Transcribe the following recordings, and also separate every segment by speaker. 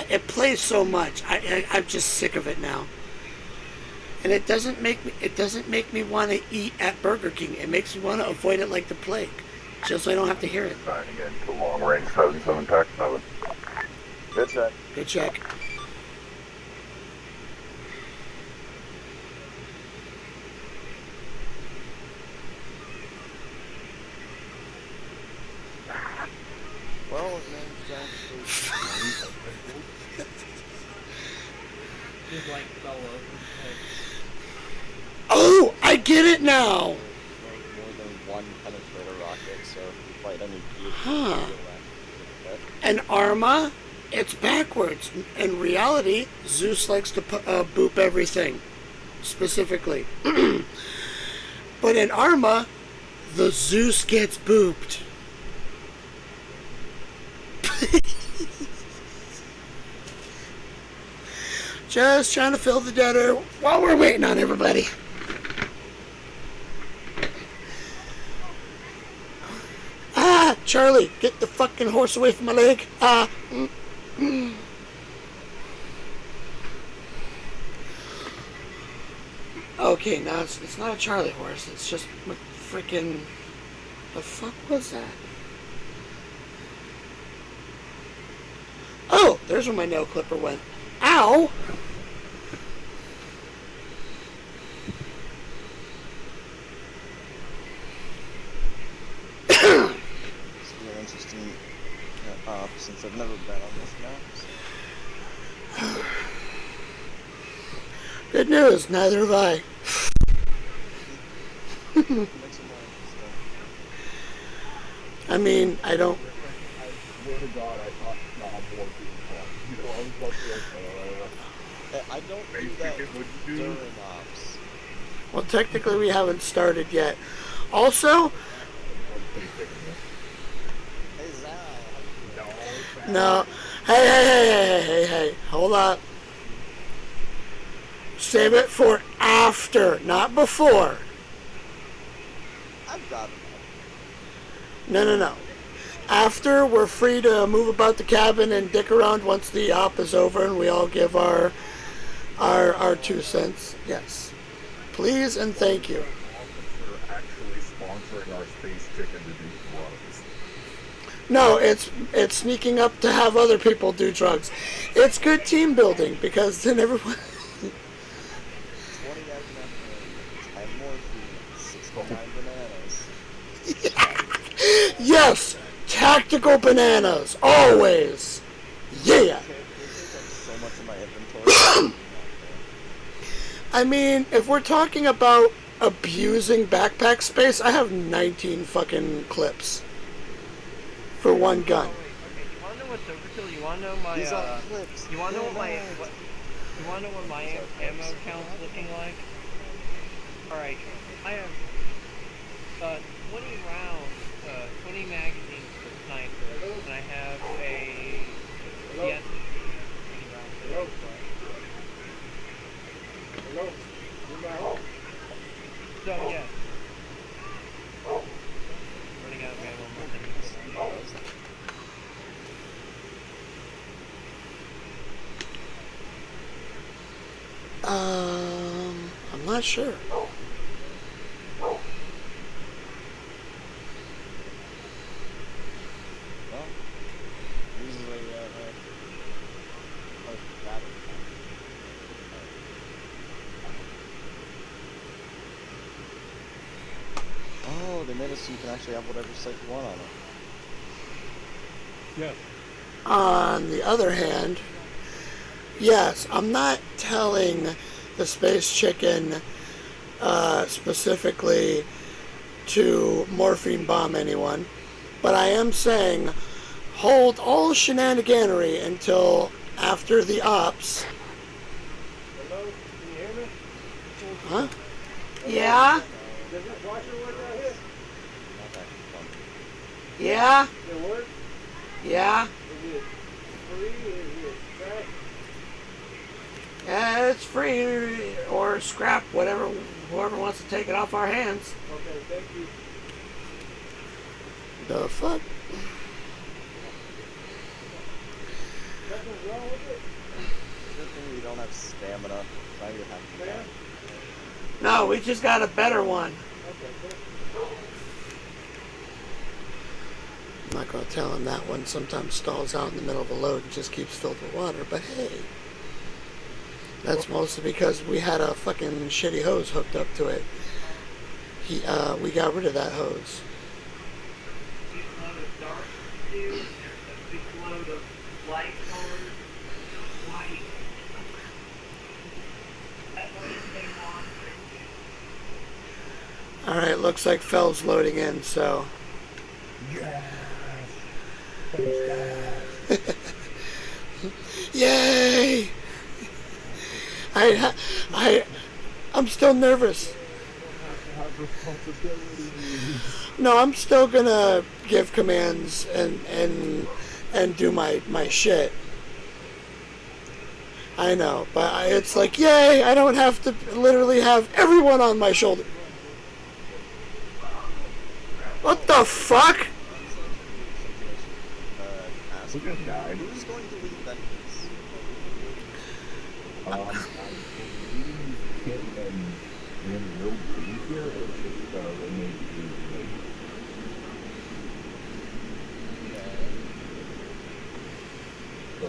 Speaker 1: It plays so much. I'm just sick of it now. And it doesn't make me want to eat at Burger King. It makes me want to avoid it like the plague, just so I don't have to hear it.
Speaker 2: Signing in to long range 7-7 pack 7.
Speaker 3: Good check.
Speaker 1: Good check.
Speaker 3: Well, his name's actually.
Speaker 4: Just like fellow.
Speaker 1: Oh, I get it now.
Speaker 3: More than one penetrator rocket, so if you fight any gear,
Speaker 1: Huh. An arma, it's backwards. In reality, Zeus likes to boop everything, specifically. But in arma, the Zeus gets booped. Just trying to fill the deader while we're waiting on everybody. Ah, Charlie, get the fucking horse away from my leg. Okay, now it's not a Charlie horse. It's just freaking. The fuck was that? Oh, there's where my nail clipper went. Ow!
Speaker 3: It's been interesting since I've never been on this map.
Speaker 1: Good news, neither have I. I mean, I don't.
Speaker 2: I swear to God, I thought not more people. I was about to
Speaker 3: I don't do that during ops.
Speaker 1: Well, technically, we haven't started yet. Also,
Speaker 3: Hey, Zal.
Speaker 1: no. Hey, hold up. Save it for after, not before.
Speaker 3: I've got it.
Speaker 1: No. After, we're free to move about the cabin and dick around once the op is over and we all give our 2 cents. Yes. Please and thank you.
Speaker 2: They're actually sponsoring our space chicken to do drugs.
Speaker 1: No, it's sneaking up to have other people do drugs. It's good team building because then everyone...
Speaker 3: 20 10 morphine, 69 bananas.
Speaker 1: Yes! Tactical bananas! Always! Yeah!
Speaker 3: So much of my inventory.
Speaker 1: I mean, if we're talking about abusing backpack space, I have 19 fucking clips for one gun.
Speaker 4: Okay, you wanna know what's overkill? You wanna know my
Speaker 3: These are clips.
Speaker 4: you wanna know what you wanna know what my ammo count's looking like? Alright, I have 20 rounds, 20 magazines for sniper, and I have a yes, 20 rounds for
Speaker 5: Hello? You my home?
Speaker 4: so yes. Running out of ammo more than
Speaker 1: I'm not sure.
Speaker 3: Well, usually, battery. Oh, they made it so you can actually have whatever sight you want on it.
Speaker 5: Yes.
Speaker 1: On the other hand, yes, I'm not telling the space chicken specifically to morphine bomb anyone, but I am saying hold all shenaniganery until after the ops.
Speaker 5: Hello? Can you hear me?
Speaker 1: Huh? Yeah?
Speaker 5: Does this washer work out here?
Speaker 3: Not that fun.
Speaker 1: Yeah?
Speaker 5: It work?
Speaker 1: Yeah?
Speaker 5: Is it free? Is it trash?
Speaker 1: Yeah, it's free or scrap, whatever, whoever wants to take it off our hands.
Speaker 5: Okay, thank you.
Speaker 1: The fuck?
Speaker 5: Nothing's wrong with it?
Speaker 3: Good thing we don't have stamina. Now you're having to die.
Speaker 1: No, we just got a better one.
Speaker 5: Okay, cool.
Speaker 1: I'm not going to tell him that one sometimes stalls out in the middle of a load and just keeps filled with water, but hey. That's mostly because we had a fucking shitty hose hooked up to it. We got rid of that hose.
Speaker 4: Big load of dark blue, there's a big load of light colored white. That's what they want.
Speaker 1: Alright, looks like Fell's loading in, so.
Speaker 2: Yes! Thanks, Dad.
Speaker 1: Yay! I'm still nervous.
Speaker 2: Have responsibilities.
Speaker 1: No, I'm still gonna give commands and do my shit. I know, but it's like, yay! I don't have to literally have everyone on my shoulder. What the fuck?
Speaker 3: Ask
Speaker 2: Who just died?
Speaker 3: who's going to lead Vengeance?
Speaker 2: I believe Kit and Lynn will be here. It's just they need to be related. So,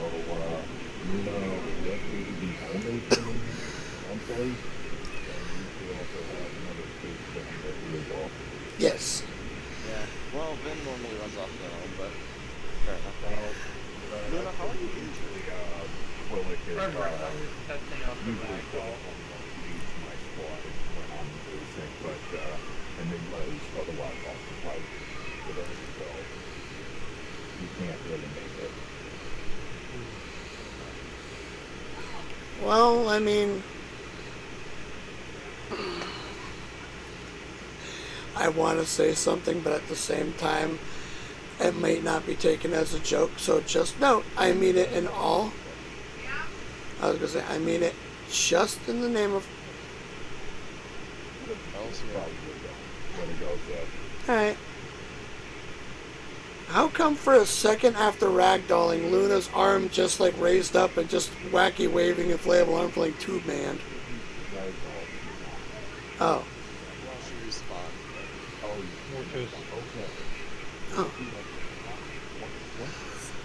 Speaker 2: Luna will likely be only coming monthly. And we also have another case down that we will.
Speaker 1: Yes.
Speaker 3: Yeah. Well, Vin normally runs off their own, but fair enough. Luna, how are you injured?
Speaker 2: Quillic is
Speaker 4: I'm just testing out the
Speaker 2: usually
Speaker 4: ragdoll.
Speaker 2: leads my squad when I'm losing, but Enigma's otherwise occupied today, so you can't really make it.
Speaker 1: Well, I mean, I want to say something, but at the same time, it might not be taken as a joke. So just note, I mean it in all. I was gonna say, I mean it just in the name of.
Speaker 3: Else, yeah.
Speaker 2: When it goes
Speaker 1: Alright. How come for a second after ragdolling, Luna's arm just like raised up and just wacky waving inflatable arm playing tube man? Oh.
Speaker 3: Well, she respawned.
Speaker 1: Oh.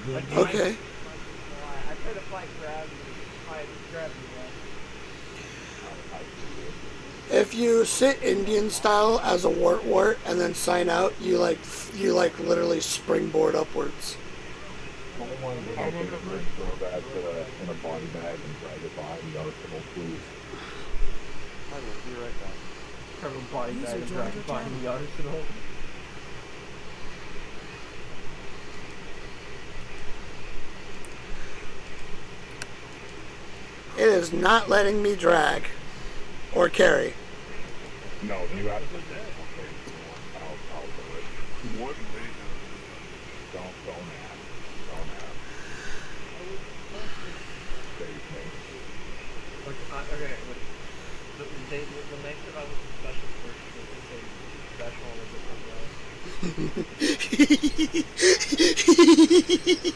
Speaker 4: Like,
Speaker 1: Okay.
Speaker 5: I tried to fight gravity. I gravity,
Speaker 1: If you sit Indian style as a wart and then sign out, you like literally springboard upwards.
Speaker 2: I wanted to help it throw that in a body bag and drag it behind the arsenal, please.
Speaker 3: I will be right back.
Speaker 5: Have a body bag and drag it behind the arsenal.
Speaker 1: It is not letting me drag or carry.
Speaker 2: No, you have to. I'll do it. What? Don't ask. Save me.
Speaker 4: Okay, the nice thing about the special force is they say special in a different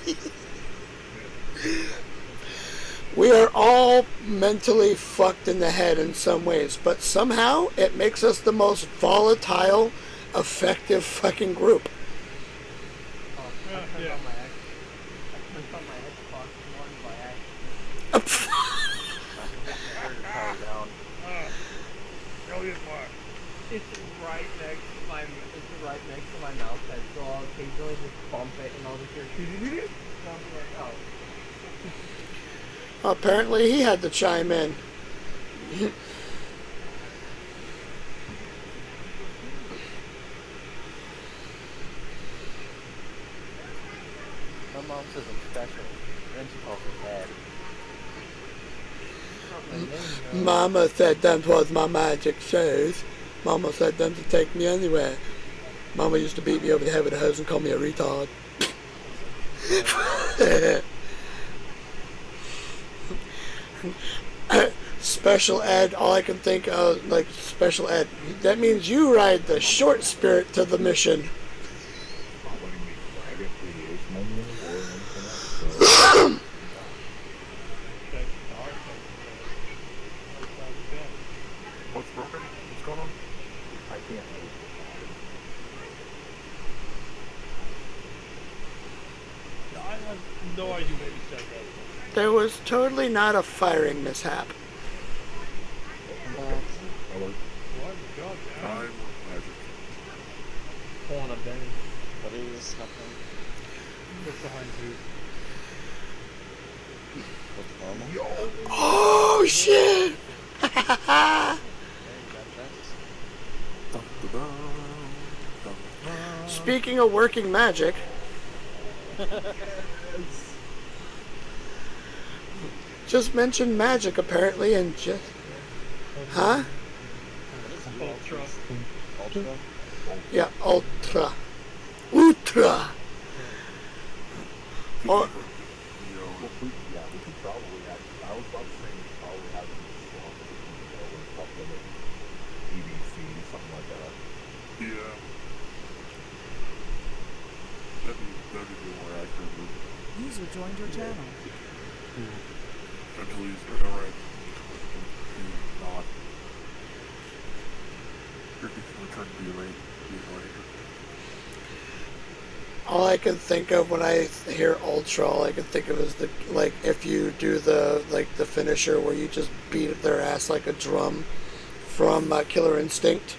Speaker 4: way.
Speaker 1: We are all mentally fucked in the head in some ways, but somehow it makes us the most volatile, effective fucking group.
Speaker 5: Oh, I turned on my Xbox One by accident. It's right next to my mouse pad, so I'll occasionally just bump it and I'll just hear and I'll be like, oh.
Speaker 1: Apparently he had to chime in.
Speaker 3: My mom says I'm special. Then she calls me dad.
Speaker 1: Mama said them was my magic shoes. Mama said them to take me anywhere. Mama used to beat me over the head with a hose and call me a retard. Special ed, all I can think of, like, special ed. That means you ride the short spirit to the mission.
Speaker 2: Not letting me drag it through the ace menu or anything else. So,
Speaker 4: no idea what you said though.
Speaker 1: There was totally not a firing mishap.
Speaker 3: I'm back.
Speaker 2: Alert.
Speaker 4: What? God,
Speaker 2: Time magic.
Speaker 4: pulling a Benny.
Speaker 3: What is happening?
Speaker 4: Look behind you.
Speaker 3: What's normal?
Speaker 2: Yo!
Speaker 1: Oh shit!
Speaker 3: Hey, you got that?
Speaker 1: Speaking of working magic, just mentioned magic apparently, and just huh?
Speaker 3: What is
Speaker 4: Ultra.
Speaker 3: Ultra?
Speaker 1: Yeah, ultra. Or,
Speaker 2: Yeah, we could probably actually, I was about to say we could probably have it with something with EDC, something like that. Yeah. That'd be more accurate.
Speaker 6: User joined your channel.
Speaker 2: Actually, alright. Not. We're trying to be late.
Speaker 1: all I can think of when I hear ultra, all I can think of is the like if you do the the finisher where you just beat their ass like a drum from Killer Instinct,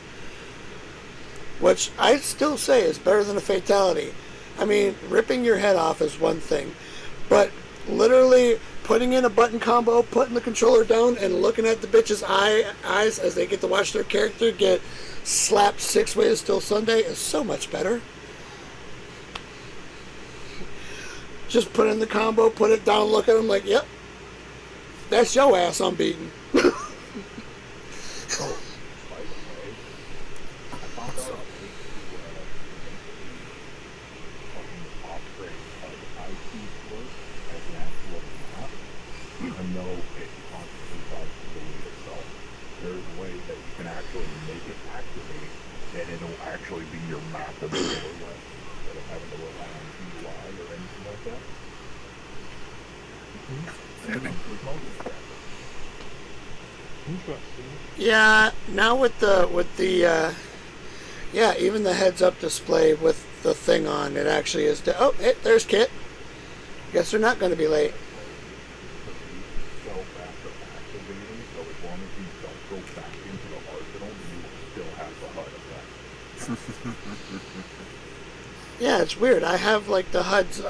Speaker 1: which I still say is better than a fatality. I mean, ripping your head off is one thing, but literally putting in a button combo, putting the controller down, and looking at the bitch's eyes as they get to watch their character get slapped 6 ways till Sunday is so much better. Just put in the combo, put it down, look at them like, yep, that's your ass I'm beating.
Speaker 2: Oh, by the way, I found out I hate to fucking operate IT work as an actual map, even though it constantly tries to delete itself. There's a way that you can actually make it activate, and it'll actually be your map to be able to run instead of having to rely on UI or anything like that.
Speaker 4: Interesting.
Speaker 1: Yeah, now with the yeah, even the heads up display with the thing on, it actually is. Oh, hey, there's Kit. Guess they're not going to be late.
Speaker 2: Self-activating, so as long as you don't go back into the arsenal, you will still have the HUD effect.
Speaker 1: Yeah, it's weird. I have like the HUDs.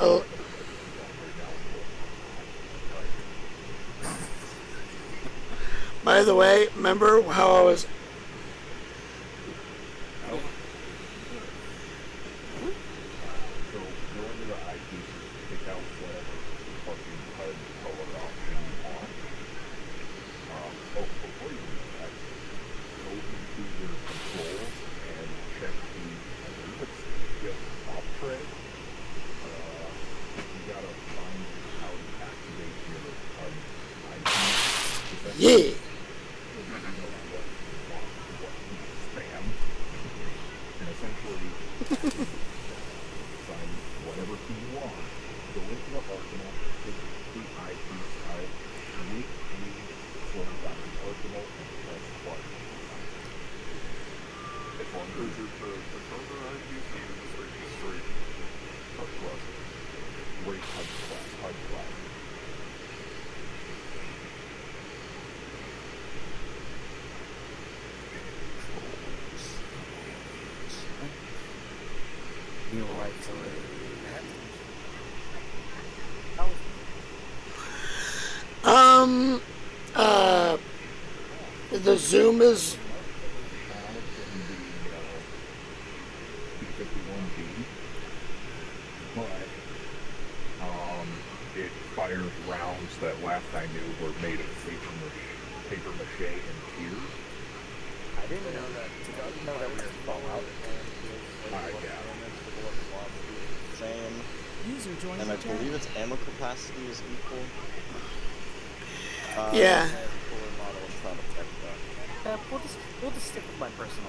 Speaker 1: By the way, remember how I was?
Speaker 2: So go into the IP, pick out whatever fucking HUD color option you want. Before you do that, go into your controls and check the, I believe it's just off tray. You gotta find how to activate your IP.
Speaker 1: Yeah.
Speaker 2: Spam. And essentially, find whatever key you want, go into the arsenal, pick the IP style, weekly sort of down the arsenal, and press button. As long as it's the further IP, so you just like straight HUD class. Straight HUD class.
Speaker 6: You're right for
Speaker 1: The zoom is.
Speaker 2: B51B, but it fires rounds that last I knew were made of paper mache and tears.
Speaker 6: I didn't know that. I didn't know that was Fallout.
Speaker 3: Same.
Speaker 6: User joined
Speaker 3: And I
Speaker 6: your channel.
Speaker 3: believe its ammo capacity is equal.
Speaker 1: Yeah.
Speaker 3: I have a cooler model and trying to check that.
Speaker 6: We'll just stick with my personal.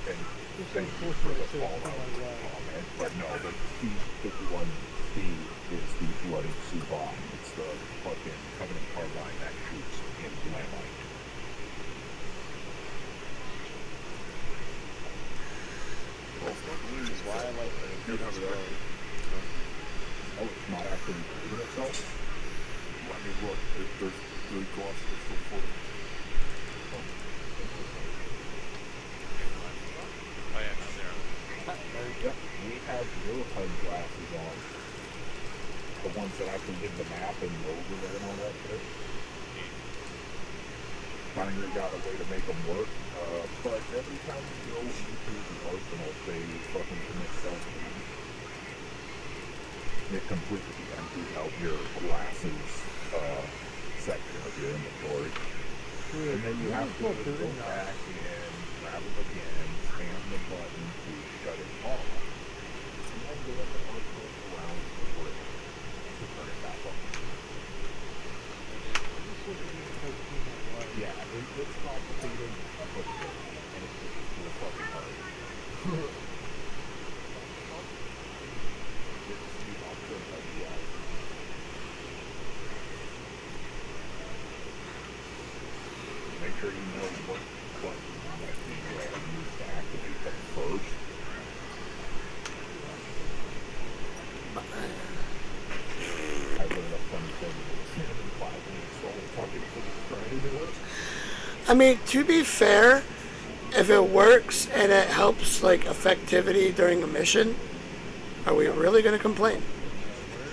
Speaker 2: And thank you for the Fallout comment, but no, the P51B is the bloody Subon. It's the fucking Covenant Carbine that shoots in landmine.
Speaker 3: This is why I like the
Speaker 2: Oh, it's not actually yourself?
Speaker 7: I mean, look, there's the gloss is still floating.
Speaker 8: Oh yeah, no, there.
Speaker 2: Yep, we have your HUD glasses on. The ones that actually give the map and the overlay and all that shit. Finally got a way to make them work. But every time you go into the arsenal, they fucking commit self-clean. It completely empties out your glasses section of your inventory. And then you have to go back and grab them again, spam the button to shut it off, and then go up the arsenal around the bridge to turn it back on. Yeah, it's complicated, but it's good. And it's real fucking hard. It's the option of the eyes. Make sure you know what button that you use to activate them first. I learned a funny thing in 5 minutes while I'm talking to the trying to do it.
Speaker 1: I mean, to be fair, if it works and it helps like effectivity during a mission, are we really going to complain?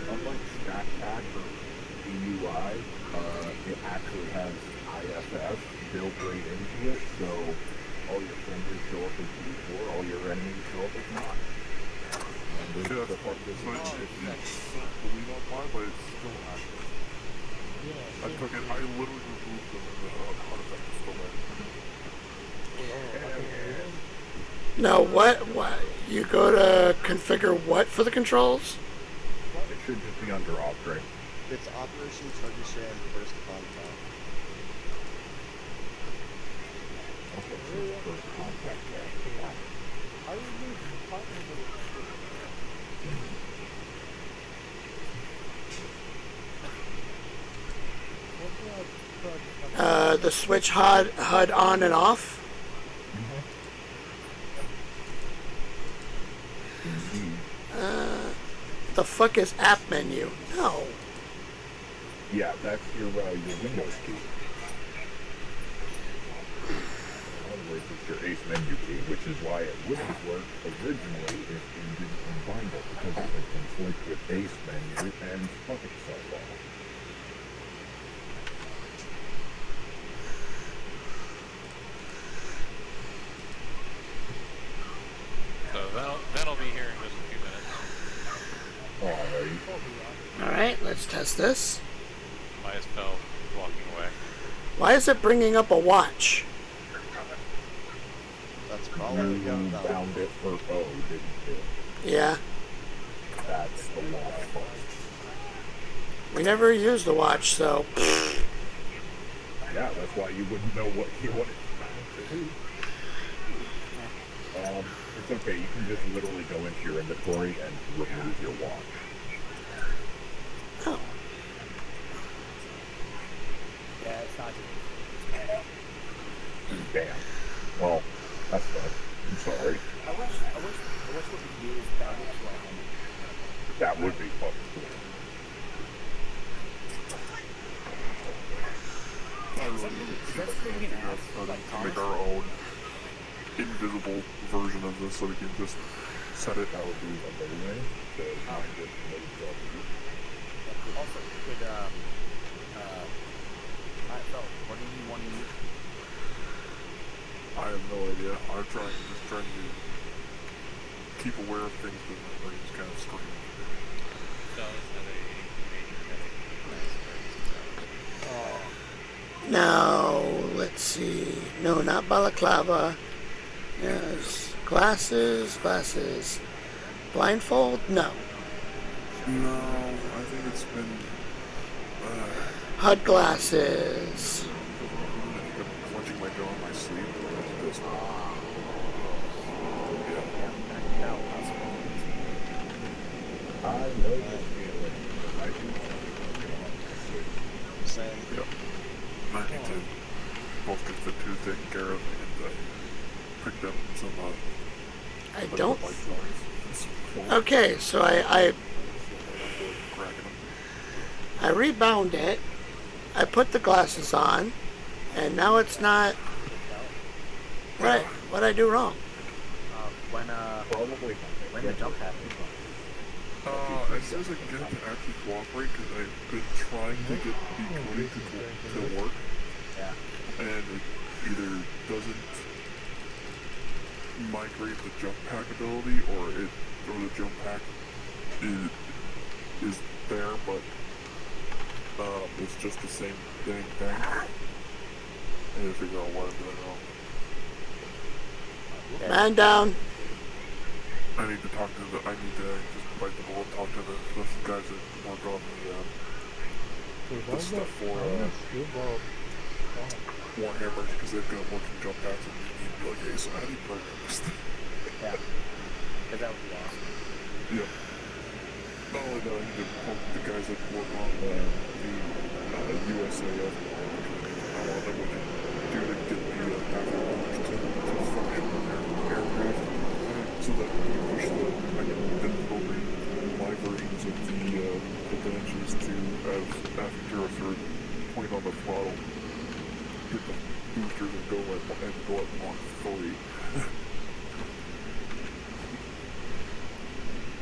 Speaker 2: Unlike Stack Pack or DUI, it actually has IFF built right into it, so all your fingers show up as D4, all your enemies show up as not. And
Speaker 7: Yeah,
Speaker 2: the fuck this
Speaker 7: so
Speaker 2: is
Speaker 7: believe on mine, but it's still active. I took it, I literally removed them and the artifact is still there.
Speaker 1: Now, what? You go to configure what for the controls?
Speaker 2: It should just be under Opera.
Speaker 3: It's Operation Trebuchet and First Contact.
Speaker 2: Okay, so it's first contact there.
Speaker 1: The switch HUD on and off. The fuck is app menu? No.
Speaker 2: Yeah, that's your Windows key. In other words, it's your Ace menu key, which is why it wouldn't work originally if you didn't combine it, because it would conflict with Ace menu and fuck itself off.
Speaker 8: So that'll be here in just a few minutes.
Speaker 2: Alright.
Speaker 1: Alright, let's test this.
Speaker 8: Maya fell walking away.
Speaker 1: Why is it bringing up a watch?
Speaker 3: That's probably
Speaker 2: You
Speaker 3: going
Speaker 2: bound it for O, didn't you?
Speaker 1: Yeah.
Speaker 2: That's the watch part.
Speaker 1: We never used the watch, so.
Speaker 2: Yeah, that's why you wouldn't know what you wanted to do. It's okay, you can just literally go into your inventory and remove your watch.
Speaker 1: Oh.
Speaker 6: Yeah, it's not just.
Speaker 2: Damn. Well, that's bad. I'm sorry.
Speaker 6: I wish we could use baggage for him.
Speaker 2: That would be fucking cool.
Speaker 7: I really need to see if I can figure out how to make our own invisible version of this so we can just set it.
Speaker 2: That would be amazing. To kind of make stuff.
Speaker 6: Also, could what do you want to use?
Speaker 7: I have no idea. I'm just trying to keep aware of things that my brain's kind of screaming.
Speaker 8: Does have a major
Speaker 1: Now, let's see. No, not balaclava. Yes. Glasses. Blindfold? No.
Speaker 7: No, I think it's been.
Speaker 1: HUD glasses.
Speaker 7: I think I'm clenching my jaw in my sleep. That's this.
Speaker 2: I know this feeling. I do
Speaker 3: Same.
Speaker 7: Yep. I need to both get the two taken care of and picked up some
Speaker 1: I don't.
Speaker 7: light noise.
Speaker 1: Okay, so I
Speaker 7: Cracking them.
Speaker 1: I rebound it. I put the glasses on, and now it's not right. What'd I do wrong?
Speaker 6: When
Speaker 2: Probably
Speaker 6: when the jump happens.
Speaker 7: As soon as I can get it to actually cooperate, because I've been trying to get decoding to work,
Speaker 6: Yeah.
Speaker 7: and it either doesn't migrate the jump pack ability, or the jump pack is there, but it's just the same dang thing. I need to figure out what I'm doing wrong.
Speaker 1: Man down.
Speaker 7: I need to talk to I need to just bite the bullet, talk to the guys that work on the stuff for Warhammer, because they've got working jump packs, and you need to be like, hey, so how do you program this thing?
Speaker 6: Yeah. Because that would be awesome.
Speaker 7: Yeah. Not only that, I need to poke the guys that work on the USAF. I want to know what they do to get the afterburns to function on their aircraft, so that when we push I can then program my versions of the Banshees to, as after a third point on the throttle, hit the boosters and go at Mach 3.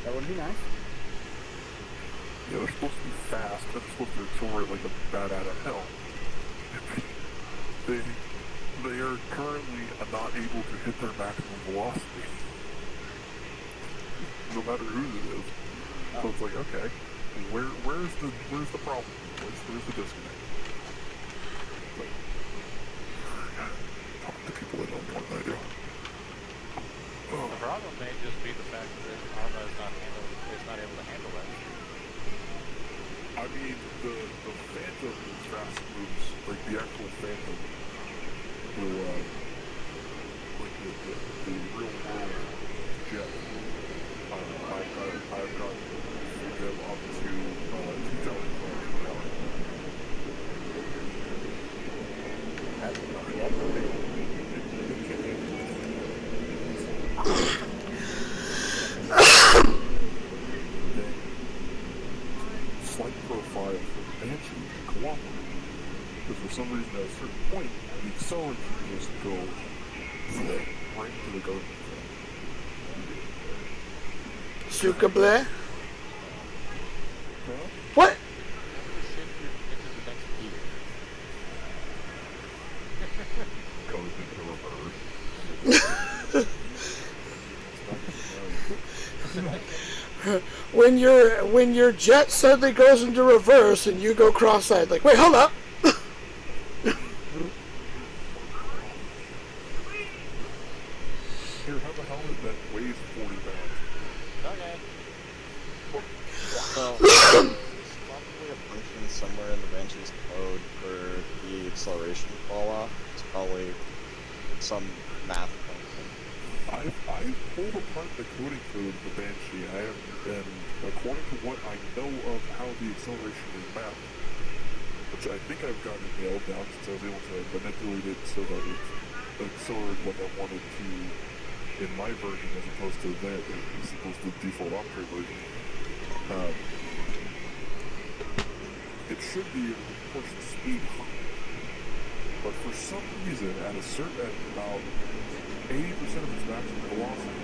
Speaker 6: That would be nice.
Speaker 7: Yeah, they're supposed to be fast. They're supposed to accelerate like a bat out of hell. They are currently not able to hit their maximum velocity, no matter whose it is. So it's like, okay, where's the problem? Where's the disconnect? Like, talk to people that know more than I do.
Speaker 8: The problem may just be the fact that arma is not able to handle that.
Speaker 7: I mean, the Phantom is fast moves, like the actual Phantom will, like the real world jet. I've got them up to 2,000 kilometers per hour.
Speaker 6: That's
Speaker 7: Flight profile for the Banshee to cooperate. Because for some reason at a certain point, the acceleration just goes right to the garbage.
Speaker 1: Suka bleh.
Speaker 7: Huh?
Speaker 1: What?
Speaker 7: Goes into reverse.
Speaker 1: When your jet suddenly goes into reverse and you go cross-eyed, like, wait, hold up.
Speaker 7: Here, have a helmet that weighs 40 pounds.
Speaker 8: Okay.
Speaker 3: So, there's probably a function somewhere in the Banshee's code for the acceleration fall off. It's probably some math function.
Speaker 7: I've pulled apart the coding for the Banshee. And according to what I know of how the acceleration is mapped, which I think I've gotten nailed down since I was able to manipulate it so that it accelerated like I wanted to in my version as opposed to the default operator version. It should be able to push the speed higher. But for some reason, at about 80% of its maximum velocity,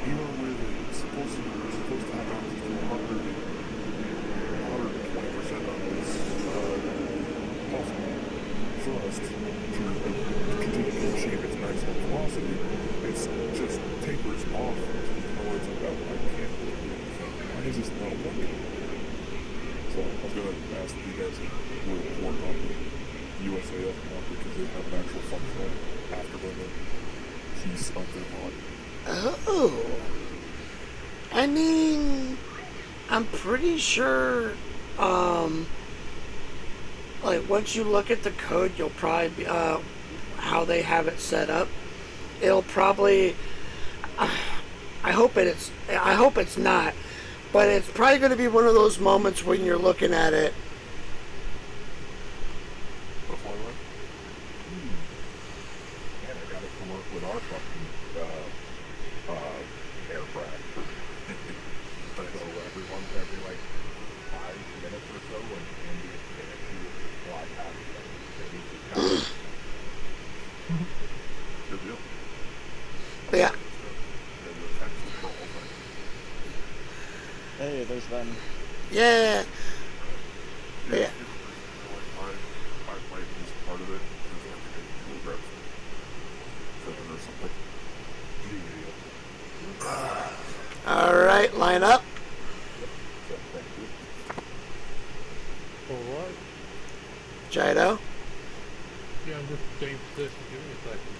Speaker 7: even with it's supposed to have access to 120% of its possible thrust to continue to achieve its maximum velocity, it just tapers off to the point where it's like, oh, I can't really do anything. Why is this not working? So I was going to ask you guys if you would work on the USAF mod because they have an actual functional afterburner piece of their mod.
Speaker 1: Oh. I mean, I'm pretty sure, like, once you look at the code, you'll probably be, how they have it set up, it'll probably, I hope it's not, but it's probably going to be one of those moments when you're looking at it.
Speaker 2: And I got it to work with our fucking aircraft. So every like 5 minutes or so, and the she will just fly past them. They need to count.
Speaker 7: Good deal.
Speaker 1: But yeah.
Speaker 7: The text for all things.
Speaker 3: Hey, there's Ben.
Speaker 1: Yeah. But yeah.
Speaker 7: I played this part of it. There's like a kilograms. 7 or something.
Speaker 1: All right, line up.
Speaker 8: For what?
Speaker 1: Jido.
Speaker 8: Yeah, I'm just staying position. Give me a second.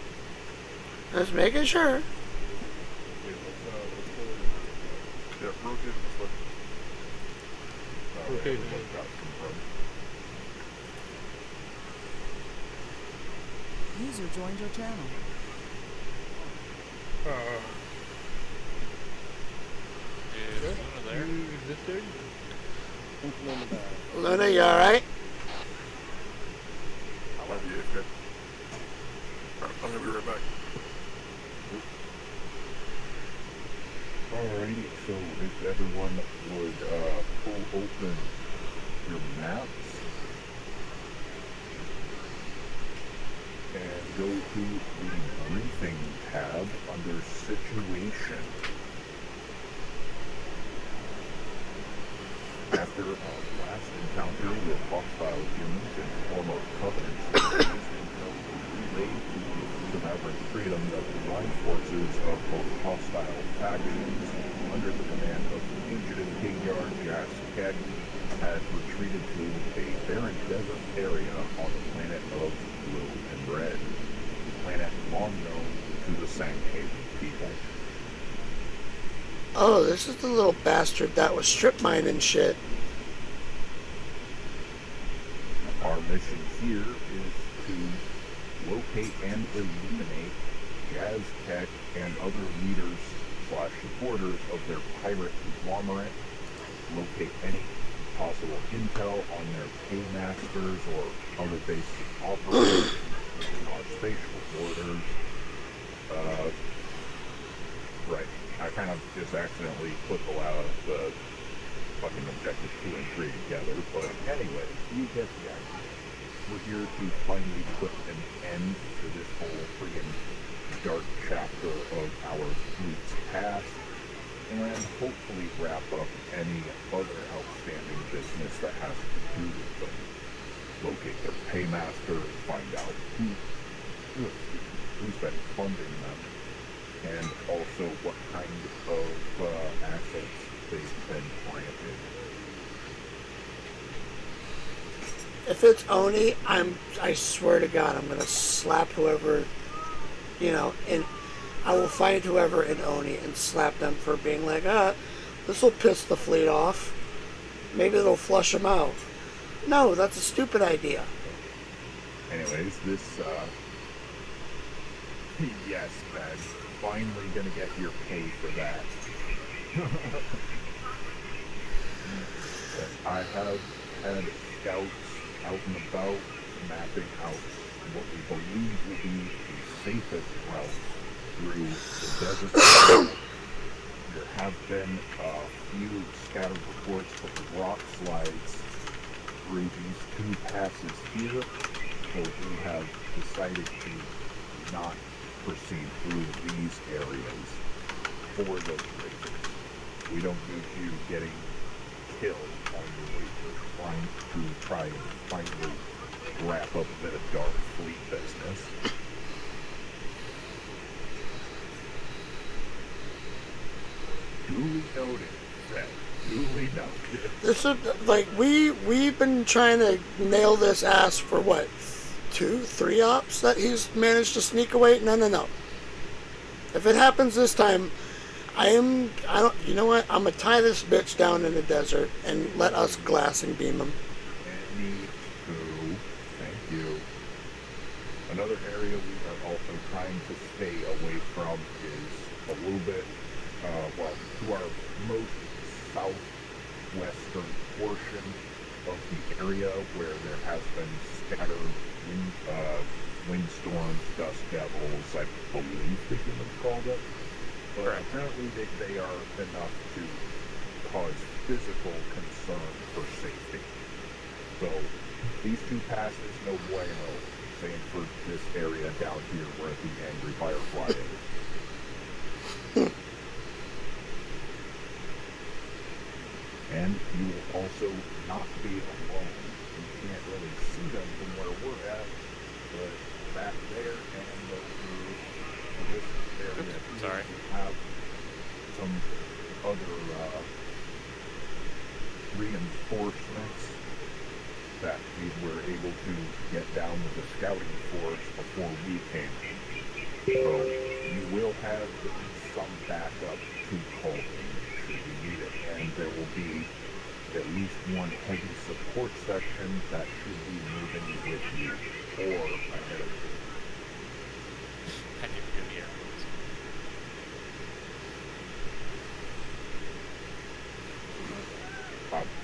Speaker 1: Just making sure.
Speaker 7: Yeah, rotate this way.
Speaker 8: Okay,
Speaker 7: everyone's got it confirmed.
Speaker 9: User joined your channel.
Speaker 8: Is Luna there?
Speaker 5: Is this there?
Speaker 1: Luna, you all right?
Speaker 7: Might be AFK. Alright, I'm gonna be right back. Alrighty, so if everyone would pull open your maps and go to the briefing tab under situation. After our last encounter with hostile humans in the form of covenants, intel relayed to the Maverick Freedom that the line forces of both hostile factions under the command of fugitive Hagar Jaskek had retreated to a barren desert area on the planet of Blue and Red, a planet long known to the Sandhaven people.
Speaker 1: Oh, this is the little bastard that was strip mining shit.
Speaker 2: Our mission here is to locate and eliminate Jaskek and other leaders / supporters of their pirate conglomerate, locate any possible intel on their paymasters or other basic operators within our spatial borders. Right. I kind of just accidentally put the fucking objectives 2 and 3 together, but anyway, you get the idea. We're here to finally put an end to this whole freaking dark chapter of our fleet's past, and hopefully wrap up any other outstanding business that has to do with them. Locate their paymaster, find out who's been funding them, and also what kind of assets they've been granted.
Speaker 1: If it's Oni, I swear to God, I'm gonna slap whoever, and I will find whoever in Oni and slap them for being like, this will piss the fleet off. Maybe it'll flush them out. No, that's a stupid idea.
Speaker 2: Anyways, this, yes, Ben, finally gonna get your pay for that. I have had scouts out and about mapping out what we believe will be the safest route through the desert. There have been a few scattered reports of rock slides through these 2 passes here, so we have decided to not proceed through these areas for those reasons. We don't need you getting killed on your way to try and finally wrap up a bit of dark fleet business. Duly noted, Zed. Duly noted.
Speaker 1: This is like we've been trying to nail this ass for what, 2, 3 ops that he's managed to sneak away. No. If it happens this time, you know what? I'm gonna tie this bitch down in the desert and let us glass and beam him.
Speaker 2: Anywho, thank you. Another area we are also trying to stay away from is a little bit, to our most southwestern portion of the area where there has been scattered windstorms, dust devils, I believe the humans called it. But apparently they are enough to cause physical concern for safety. So these two passes, no bueno. Same for this area down here where the angry firefly is. And you will also not be alone. You can't really see them from where we're at, but back there and over this area
Speaker 8: Sorry.
Speaker 2: you have some other reinforcements that we were able to get down with the scouting force before we came. So you will have some backup to call in should you need it, and there will be at least one heavy support section that should be moving with you or ahead of you.
Speaker 8: I need to get the air quotes.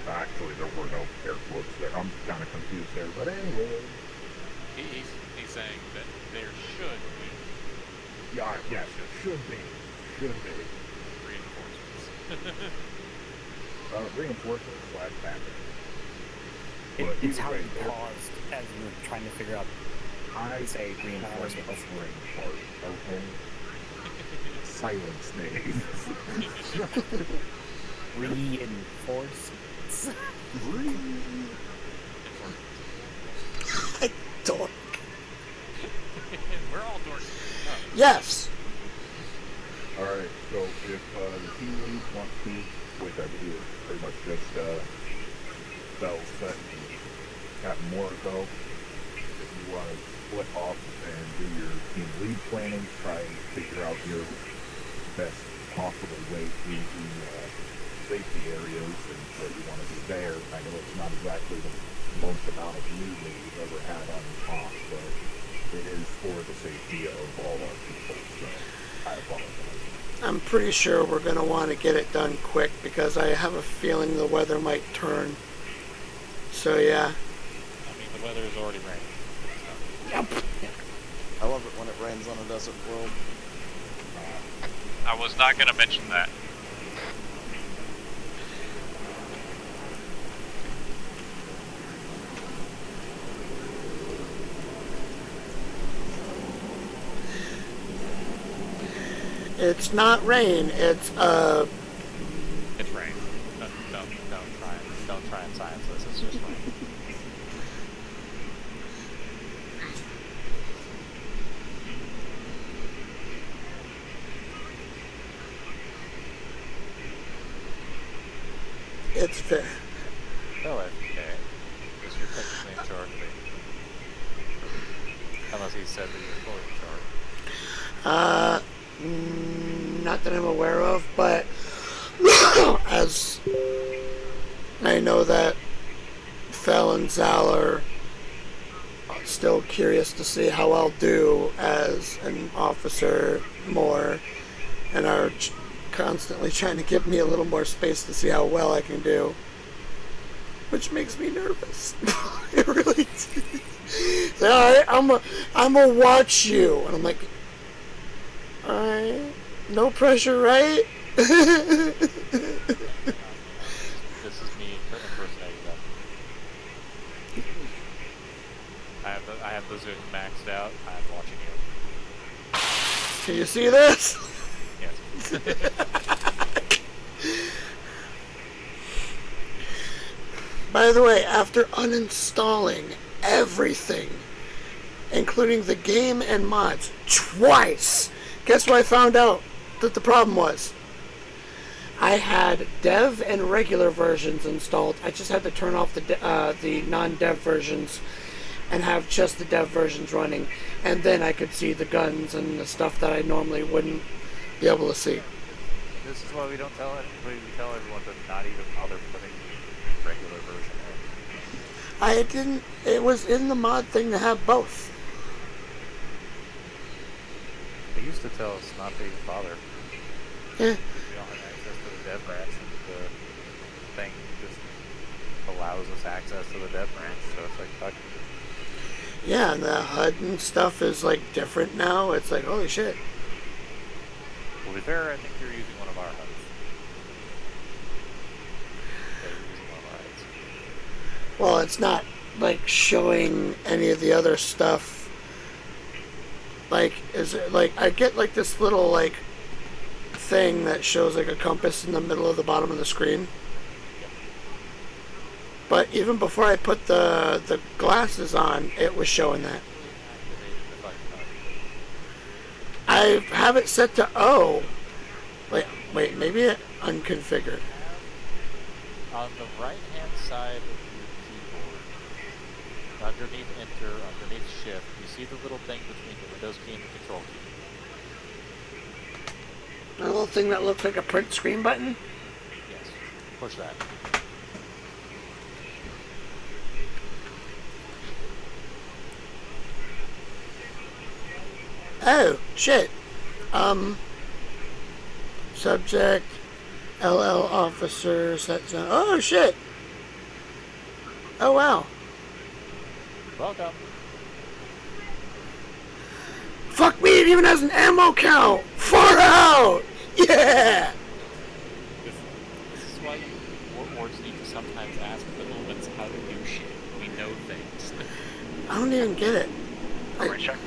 Speaker 2: Actually, there were no air quotes there. I'm kind of confused there, but anyway.
Speaker 8: He's saying that there should be
Speaker 2: Yeah, yes, it should be. Should be.
Speaker 8: reinforcements.
Speaker 2: Reinforcements / backup.
Speaker 6: It's how
Speaker 2: either
Speaker 6: you
Speaker 2: way,
Speaker 6: paused as you were trying to figure out
Speaker 2: I
Speaker 6: say
Speaker 2: have a
Speaker 6: reinforcements.
Speaker 2: brain fart, okay? Silence me.
Speaker 6: Reinforcements.
Speaker 1: Dork.
Speaker 8: We're all dorks.
Speaker 1: Yes.
Speaker 2: Alright, so if the team leads want to, which I believe is pretty much just Bell, Set, and Captain Moriko, if you want to split off and do your team lead planning, try and figure out your best possible way through the safety areas and what you want to do there. I know it's not exactly the most amount of leeway you've ever had on top, but it is for the safety of all our people, so I apologize.
Speaker 1: I'm pretty sure we're going to want to get it done quick because I have a feeling the weather might turn. So, yeah.
Speaker 8: I mean, the weather is already raining.
Speaker 1: Yep.
Speaker 3: I love it when it rains on a desert world.
Speaker 9: I was not going to mention that.
Speaker 1: It's not rain, it's
Speaker 8: It's rain. Don't try and science this. It's just rain.
Speaker 1: it's fair.
Speaker 8: Oh, okay. Because you're technically in charge of it. Unless he said that you're fully in charge.
Speaker 1: Not that I'm aware of, but as I know that Fel and Zal are still curious to see how I'll do as an officer more, and are constantly trying to give me a little more space to see how well I can do, which makes me nervous. It really does. Alright, I'm gonna watch you, and I'm like, alright, no pressure, right?
Speaker 8: This is me impersonating them. I have the Zoom maxed out. I'm watching you.
Speaker 1: Can you see this?
Speaker 8: Yes.
Speaker 1: By the way, after uninstalling everything, including the game and mods, twice, guess what I found out that the problem was? I had dev and regular versions installed. I just had to turn off the non-dev versions and have just the dev versions running, and then I could see the guns and the stuff that I normally wouldn't be able to see.
Speaker 8: This is why we don't tell it. We tell everyone to not even bother putting the regular version in.
Speaker 1: I didn't. It was in the mod thing to have both.
Speaker 8: They used to tell us not to even bother.
Speaker 1: Yeah.
Speaker 8: We don't have access to the dev branch, and the thing just allows us access to the dev branch. So it's like, fuck.
Speaker 1: Yeah, and the HUD and stuff is like different now. It's like, holy shit.
Speaker 8: To be fair, I think you're using one of our HUDs. Yeah, you're using one of our HUDs.
Speaker 1: Well, it's not like showing any of the other stuff. Like, is it like I get like this little like thing that shows like a compass in the middle of the bottom of the screen. But even before I put the glasses on, it was showing that. I have it set to O. Wait, maybe it unconfigured.
Speaker 8: On the right-hand side of your keyboard, underneath Enter, underneath Shift, you see the little thing between the Windows key and the Control key.
Speaker 1: A little thing that looks like a print screen button?
Speaker 8: Yes. Push that.
Speaker 1: Oh, shit. Subject, LL officer, set zone. Oh, shit. Oh, wow.
Speaker 8: Welcome.
Speaker 1: Fuck me, it even has an ammo count. Far out. Yeah.
Speaker 8: This is why warlords need to sometimes ask the elements how to do shit. We know things.
Speaker 1: I don't even get it.
Speaker 9: Check.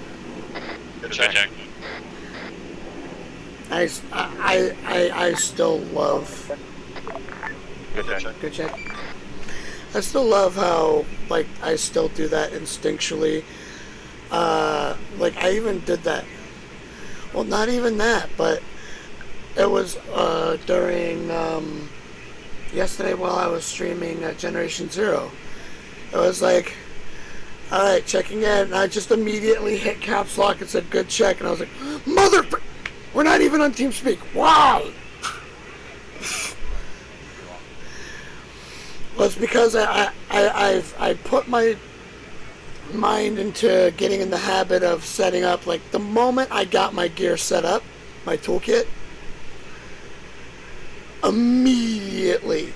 Speaker 9: Good check.
Speaker 1: I still love. Good check. I still love how, like, I still do that instinctually. Like, I even did that. Well, not even that, but it was during yesterday while I was streaming Generation Zero. It was like, alright, checking in, and I just immediately hit caps lock and said good check, and I was like, we're not even on TeamSpeak. Why? Well, it's because I put my mind into getting in the habit of setting up, like, the moment I got my gear set up, my toolkit, immediately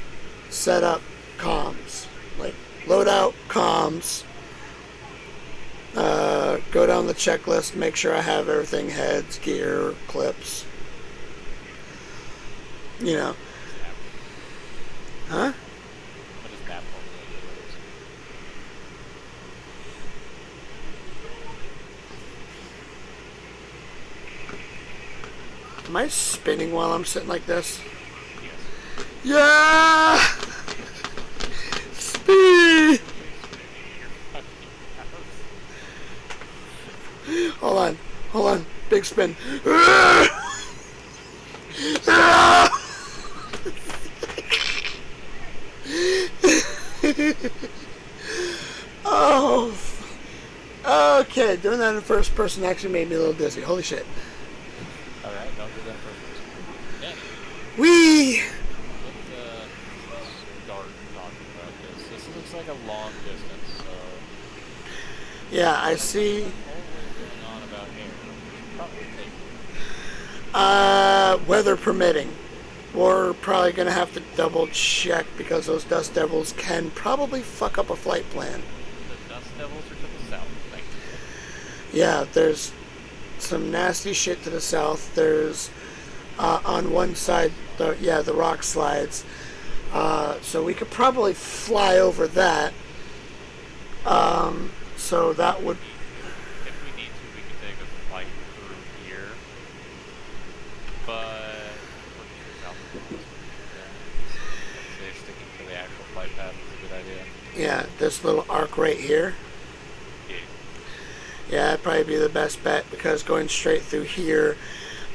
Speaker 1: set up comms. Like, load out comms, go down the checklist, make sure I have everything, heads, gear, clips, you know. Huh? Am I spinning while I'm sitting like this? Yeah! Speed! Hold on. Big spin. Oh. Okay, doing that in first person actually made me a little dizzy. Holy shit.
Speaker 8: Alright, don't do that in first person. Yeah.
Speaker 1: Whee!
Speaker 8: Let's start talking about this. This looks like a long distance, so...
Speaker 1: Yeah, I see.
Speaker 8: Going on about here. Probably take
Speaker 1: Weather permitting. We're probably going to have to double check because those dust devils can probably fuck up a flight plan.
Speaker 8: the dust devils are to the south. Thank you.
Speaker 1: Yeah, there's some nasty shit to the south. There's on one side, the rock slides. So we could probably fly over that. So that would.
Speaker 8: If we need to, we could take a flight through here. But pretty sure south of the coast. I'd say sticking to the actual flight path is a good idea.
Speaker 1: Yeah, this little arc right here. Yeah, that'd probably be the best bet because going straight through here,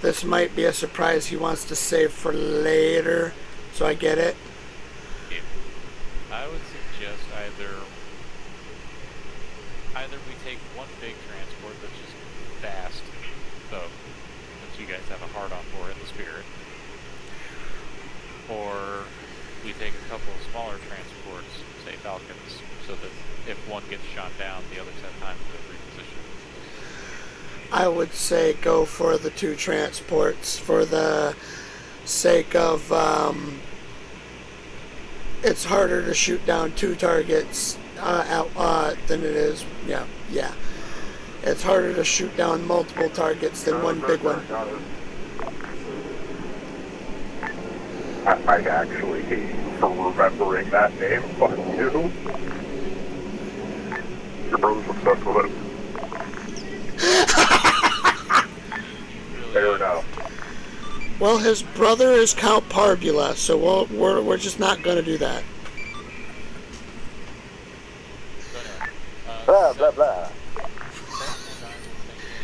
Speaker 1: this might be a surprise he wants to save for later. So I get it.
Speaker 8: Yeah. I would suggest either we take one big transport that's just fast, so since you guys have a hard on for it in the spirit, or we take a couple of smaller transports, say Falcons, so that if one gets shot down, the others have time to reposition.
Speaker 1: I would say go for the two transports for the sake of it's harder to shoot down two targets than it is. Yeah. It's harder to shoot down multiple targets than one big one.
Speaker 2: I actually hate
Speaker 7: for remembering that name. Fuck you. Your brother's obsessed with it.
Speaker 8: Really
Speaker 7: Fair
Speaker 8: is.
Speaker 7: enough.
Speaker 1: Well, his brother is Count Parbula, so we're just not going to do that.
Speaker 8: So anyway,
Speaker 7: Blah,
Speaker 8: Seth,
Speaker 7: blah, blah.
Speaker 8: Seth and I were thinking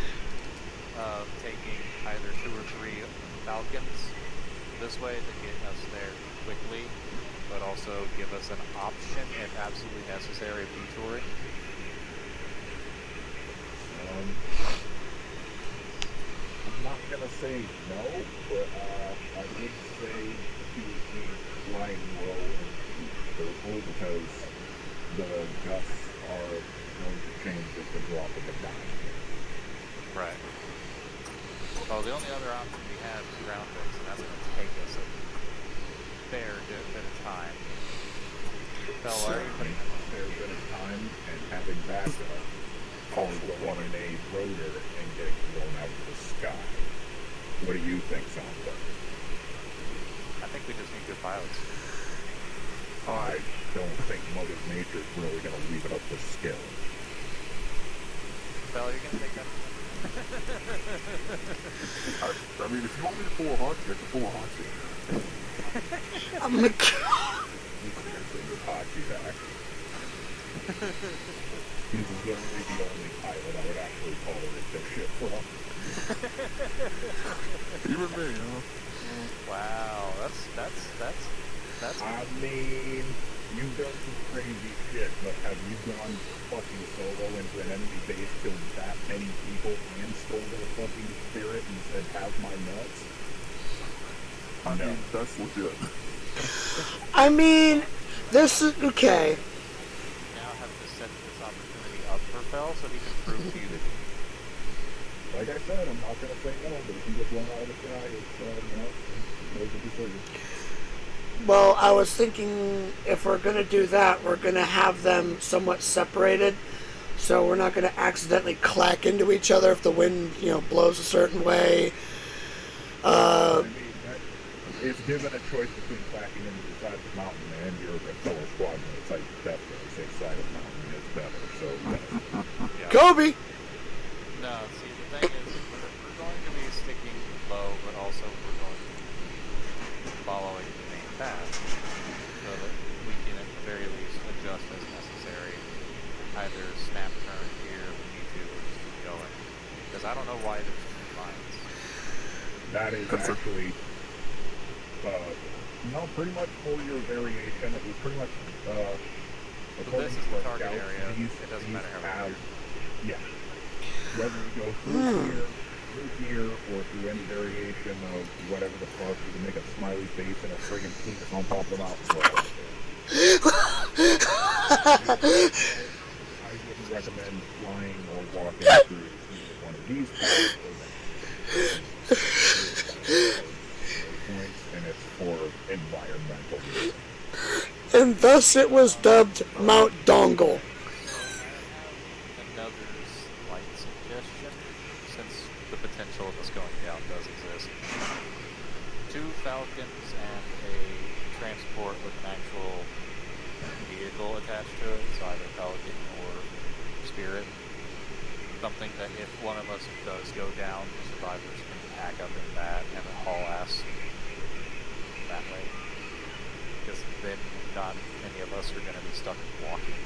Speaker 8: of taking either 2 or 3 Falcons this way to get us there quickly, but also give us an option, if absolutely necessary, of detouring.
Speaker 2: I'm not gonna say no, but I would say he would be flying low and careful because the gusts are going to change at the drop of a dime.
Speaker 8: Right. Well, the only other option we have is ground fix, and that's going to take us a fair bit of time. Bell, why are you putting
Speaker 2: A fair bit of time and having backup calling one in a rotor and getting blown out of the sky. What do you think sounds better?
Speaker 8: I think we just need good pilots.
Speaker 2: I don't think Mother Nature's really going to leave it up to skill.
Speaker 8: Bell, are you going to take that?
Speaker 7: I mean, if you want me to pull a Hachi, I can pull a Hachi.
Speaker 1: Oh my god.
Speaker 2: You can bring your Hachi back. He's literally the only pilot I would actually tolerate this shit from.
Speaker 7: Even me, huh?
Speaker 8: Wow, that's.
Speaker 2: I mean, you've done some crazy shit, but have you gone fucking solo into an enemy base, killed that many people, and stole their fucking spirit and said, have my nuts?
Speaker 7: I
Speaker 2: No.
Speaker 7: mean, that's legit.
Speaker 1: I mean, this is okay.
Speaker 8: Now have to set this opportunity up for Bell so he can prove to you that.
Speaker 2: Like I said, I'm not gonna say no, but if you get blown out of the sky, it's, those are decisions.
Speaker 1: Well, I was thinking if we're going to do that, we're going to have them somewhat separated. So we're not going to accidentally clack into each other if the wind, blows a certain way.
Speaker 2: I mean, if given a choice between clacking into the side of the mountain and your fellow squadron, it's like definitely say side of the mountain is better. So
Speaker 8: Yeah.
Speaker 1: Kobe!
Speaker 8: No, see, the thing is, we're going to be sticking low, but also we're going to be following the main path, so that we can at the very least adjust as necessary. Either snap turn here if we need to, or just keep going. Because I don't know why there's 2 lines.
Speaker 2: that is actually, pretty much for your variation. It was pretty much,
Speaker 8: So this is the target area. It doesn't matter how we
Speaker 2: yeah. Whether you go through here, or through any variation of whatever the fuck, you can make a smiley face and a friggin' penis on top of the mountain. I wouldn't recommend flying or walking through either one of these paths. Points, and it's for environmental reasons.
Speaker 1: And thus it was dubbed Mount Dongle.
Speaker 8: another slight suggestion, since the potential of us going down does exist. 2 Falcons and a transport with an actual vehicle attached to it, so either Falcon or Spirit. Something that if one of us does go down, the survivors can pack up in that and haul ass that way. Because then not many of us are going to be stuck walking.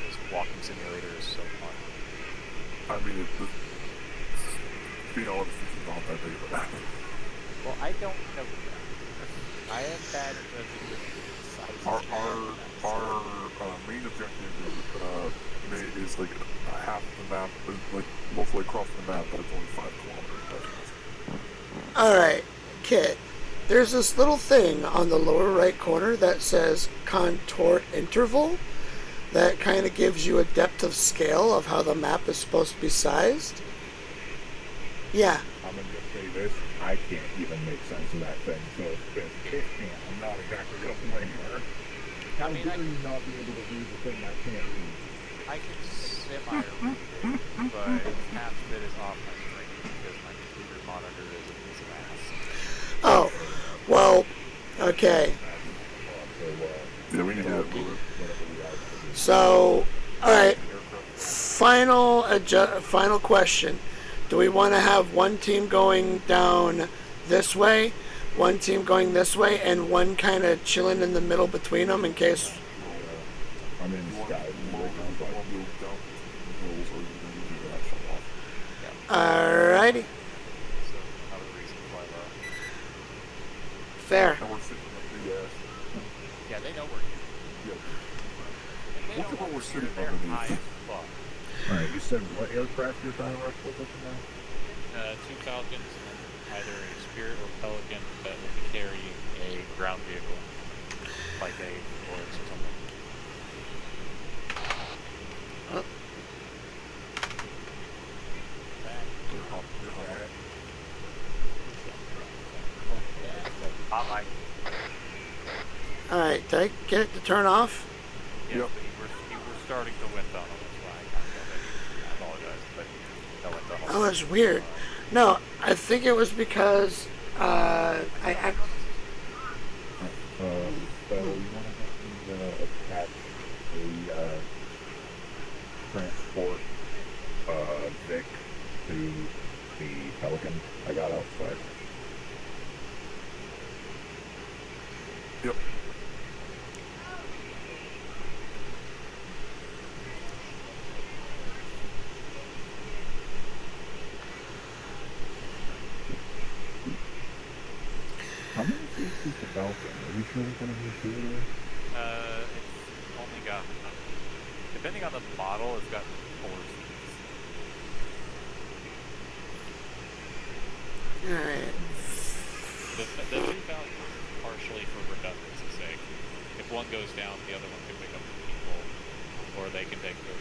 Speaker 8: This walking simulator is so fun.
Speaker 7: I mean, being honest, it's not that big of a
Speaker 8: Well, I don't know that. I am bad at judging the size
Speaker 7: Our main objective is like half the map, like mostly across the map, but it's only 5 kilometers.
Speaker 1: Alright, Kit. There's this little thing on the lower right corner that says contort interval that kind of gives you a depth of scale of how the map is supposed to be sized. Yeah.
Speaker 2: I'm gonna just say this, I can't even make sense of that thing, so if it can't, I'm not exactly gonna blame her. How dare you not be able to read the thing I can't read?
Speaker 8: I can semi-read it, but half of it is off my screen because my computer monitor is a piece of ass.
Speaker 1: Oh, well, okay.
Speaker 7: Yeah, we need to
Speaker 2: Yeah,
Speaker 7: move it.
Speaker 2: whatever we got.
Speaker 1: So, all right. Final question. Do we want to have one team going down this way, one team going this way, and one kind of chilling in the middle between them in case?
Speaker 2: I'm in sky right now, but
Speaker 7: Move down rules, or you can do that shut off.
Speaker 1: Alrighty.
Speaker 8: So another reason to fly low.
Speaker 1: Fair.
Speaker 7: And we're sitting on the big ass.
Speaker 8: Yeah, they know we're here.
Speaker 7: Yeah.
Speaker 8: And they
Speaker 7: Look
Speaker 8: know
Speaker 7: at what we're sitting
Speaker 8: They're
Speaker 7: underneath.
Speaker 8: high as fuck.
Speaker 2: alright, you said what aircraft you're trying to requisition now?
Speaker 8: 2 Falcons and either a Spirit or Pelican that will be carrying a ground vehicle, like a Oryx or something. Alright.
Speaker 1: Alright, did I get it to turn off?
Speaker 8: Yeah,
Speaker 7: Yep.
Speaker 8: but you were starting to wind tunnel, that's why I kind of I apologize, but no wind tunnel.
Speaker 1: Oh, that's weird. No, I think it was because I
Speaker 2: So you want to attach a transport Vic to the Pelican I got outside.
Speaker 7: Yep.
Speaker 2: How many seats is the Falcon? Are you sure we're going to be two?
Speaker 8: It's only got, depending on the model, it's got 4 seats.
Speaker 1: alright.
Speaker 8: The 2 Falcons partially for redundancy's sake. If one goes down, the other one can pick up the people, or they can take the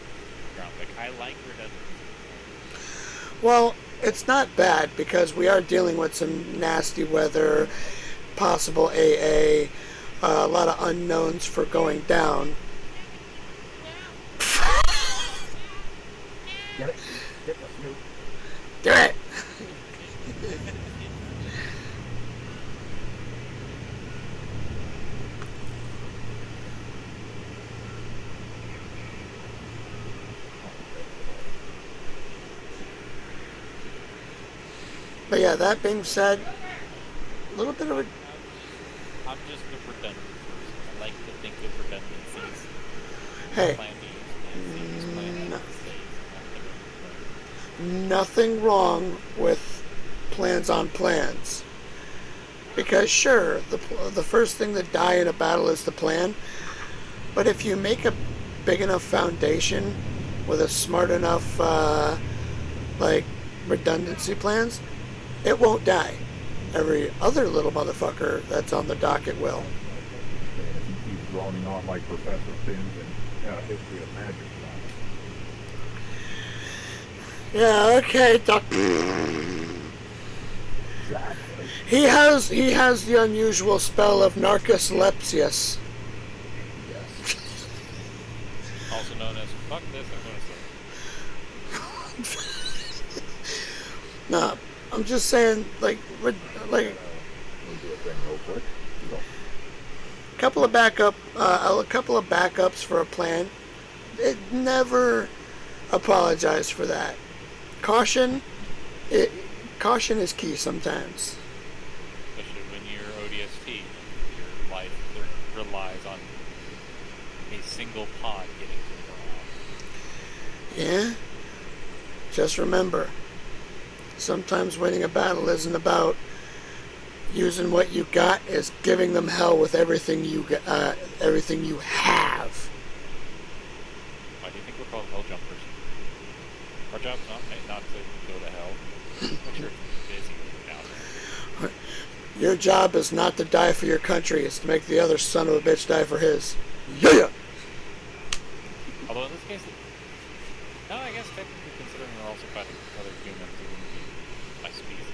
Speaker 8: ground pick. I like redundancy.
Speaker 1: Well, it's not bad because we are dealing with some nasty weather, possible AA, a lot of unknowns for going down.
Speaker 2: Get it? Get the Snoop.
Speaker 1: Do it! But yeah, that being said, a little bit of a...
Speaker 8: I'm just a redundant person. I like to think of redundancies.
Speaker 1: Hey,
Speaker 8: Plan B's, plan C's,
Speaker 1: nothing wrong with plans on plans. Because sure, the first thing to die in a battle is the plan. But if you make a big enough foundation with a smart enough, redundancy plans, it won't die. Every other little motherfucker that's on the docket will.
Speaker 2: And if you keep droning on like Professor Pins and History of Magic stuff.
Speaker 1: Yeah, okay, Doc.
Speaker 2: Exactly.
Speaker 1: He has the unusual spell of narcolepsius.
Speaker 2: Yes.
Speaker 8: Also known as fuck this, I'm gonna say.
Speaker 1: Nah, I'm just saying, like,
Speaker 2: We'll do a thing real quick. Go.
Speaker 1: a couple of backups for a plan. It never apologize for that. Caution is key sometimes.
Speaker 8: Especially when you're ODST, your life relies on a single pod getting to the ground.
Speaker 1: Yeah? Just remember, sometimes winning a battle isn't about using what you got, is giving them hell with everything you have.
Speaker 8: Why do you think we're called hell jumpers? Our job's not to go to hell. But you're busy down there.
Speaker 1: Your job is not to die for your country, it's to make the other son of a bitch die for his. Yeah!
Speaker 8: Although in this case, no, I guess technically considering we're also fighting other humans, it wouldn't be my species.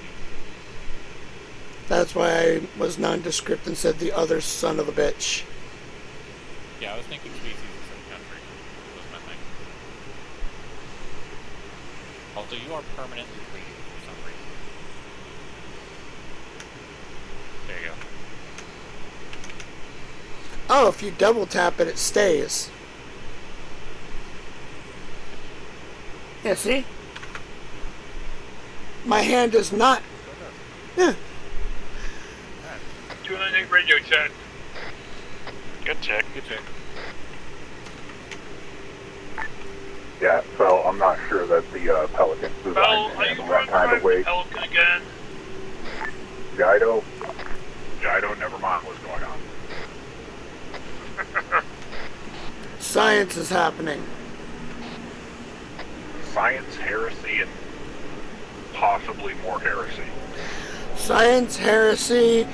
Speaker 1: That's why I was nondescript and said the other son of a bitch.
Speaker 8: Yeah, I was thinking species instead of country. Was my thing. Also, you are permanently bleeding for some reason. There you go.
Speaker 1: Oh, if you double tap it, it stays. Yeah, see? My hand is not... Yeah.
Speaker 9: 298 radio check. Good check.
Speaker 8: Good check.
Speaker 2: Yeah, so I'm not sure that the Pelican's designed
Speaker 9: Well,
Speaker 2: to
Speaker 9: are you
Speaker 2: handle that kind
Speaker 9: driving
Speaker 2: of weight.
Speaker 9: Pelican again?
Speaker 2: Jaido, never mind what's going on.
Speaker 1: Science is happening.
Speaker 2: Science, heresy, and possibly more heresy.
Speaker 1: Science, heresy,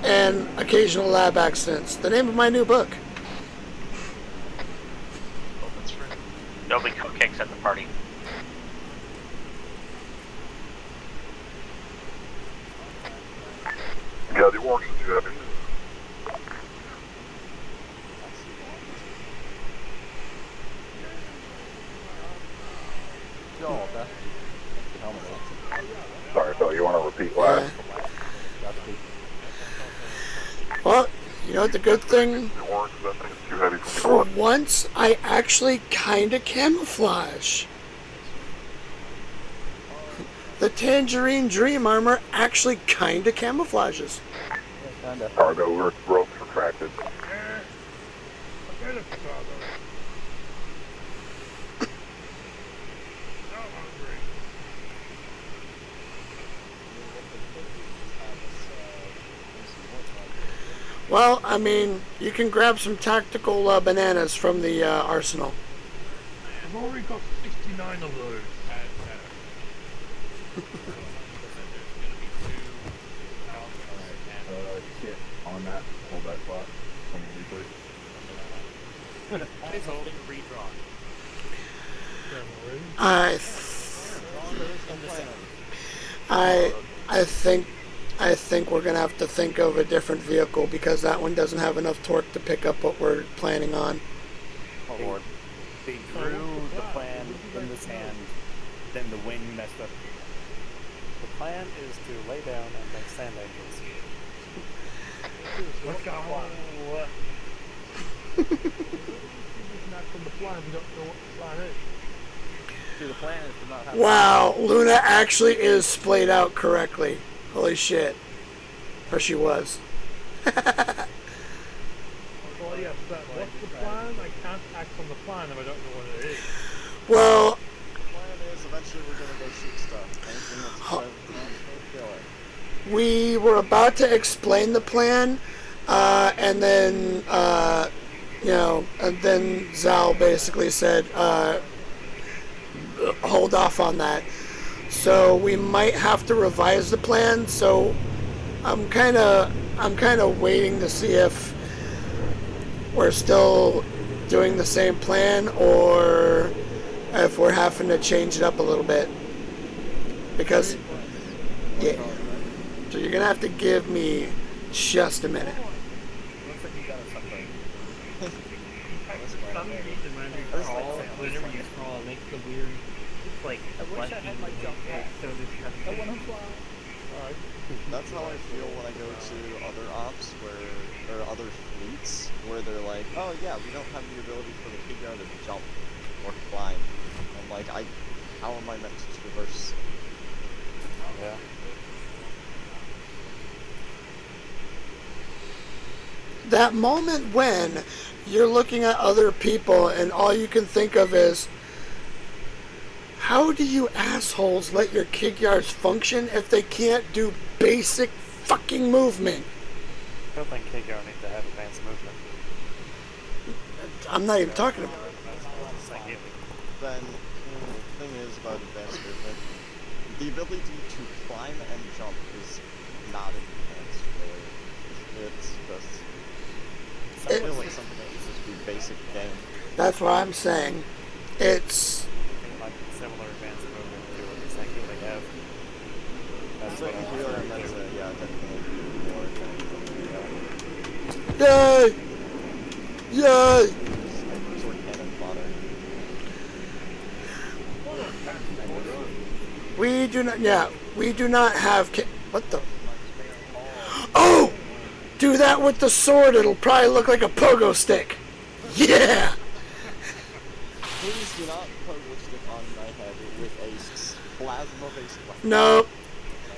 Speaker 1: and occasional lab accidents. The name of my new book.
Speaker 9: There'll be cupcakes at the party.
Speaker 2: Yeah, the orcs will do that. Sorry, Phil, you want to repeat last?
Speaker 1: Well, you know what the good thing?
Speaker 2: The orcs, that thing's too heavy for
Speaker 1: For
Speaker 2: me.
Speaker 1: once, I actually kind of camouflage. The Tangerine Dream Armor actually kind of camouflages.
Speaker 2: Cargo ropes retracted.
Speaker 1: Well, I mean, you can grab some tactical bananas from the arsenal.
Speaker 9: I've already got 69 of those.
Speaker 2: Shit, on that, hold that spot.
Speaker 8: Please holding redrawn.
Speaker 1: I think we're gonna have to think of a different vehicle because that one doesn't have enough torque to pick up what we're planning on.
Speaker 8: Oh Lord.
Speaker 6: They drew the plan in this hand, then the wind messed up. The plan is to lay down and make sand angels.
Speaker 9: Let's go.
Speaker 5: Not from the plan, we don't know what the plan is.
Speaker 6: See, the plan is to not have.
Speaker 1: Wow, Luna actually is splayed out correctly. Holy shit. Or she was.
Speaker 5: Well, yes, but what's the plan? I can't act on the plan if I don't know what it is.
Speaker 1: Well,
Speaker 3: The plan is eventually we're gonna go shoot stuff. Anything that's kill it.
Speaker 1: we were about to explain the plan, and then, and then Zal basically said, hold off on that. So we might have to revise the plan. So I'm kind of waiting to see if we're still doing the same plan or if we're having to change it up a little bit. Because, yeah. So you're gonna have to give me just a minute.
Speaker 6: Looks like you got us something.
Speaker 4: For some reason, whenever you crawl, it makes the weird, like,
Speaker 6: I wish I had my jump pack.
Speaker 4: so disgusting.
Speaker 6: I want to fly.
Speaker 3: That's how I feel when I go to other ops or other fleets where they're like, oh yeah, we don't have the ability for the figure to jump or climb. I'm like, how am I meant to traverse?
Speaker 6: Yeah.
Speaker 1: That moment when you're looking at other people and all you can think of is, how do you assholes let your kick yards function if they can't do basic fucking movement?
Speaker 6: I don't think Kigyo needs to have advanced movement.
Speaker 1: I'm not even talking about
Speaker 3: Then the thing is about advanced movement, the ability to climb and jump is not advanced really. It's just I feel like something that needs to be basic game.
Speaker 1: That's what I'm saying. It's
Speaker 6: It might be similar advanced movement to what the Sankyo they have. That's
Speaker 3: So
Speaker 6: what
Speaker 3: you
Speaker 6: I'm
Speaker 3: feel
Speaker 6: referring
Speaker 3: that's
Speaker 6: to.
Speaker 3: yeah, definitely more advanced.
Speaker 1: yay, yay.
Speaker 3: Snipers or cannon fodder. We do not
Speaker 1: We do not have. What the? Oh, Do that with the sword, it'll probably look like a pogo stick. Yeah!
Speaker 3: Please do not pogo stick on my head with a plasma-based weapon.
Speaker 1: Nope.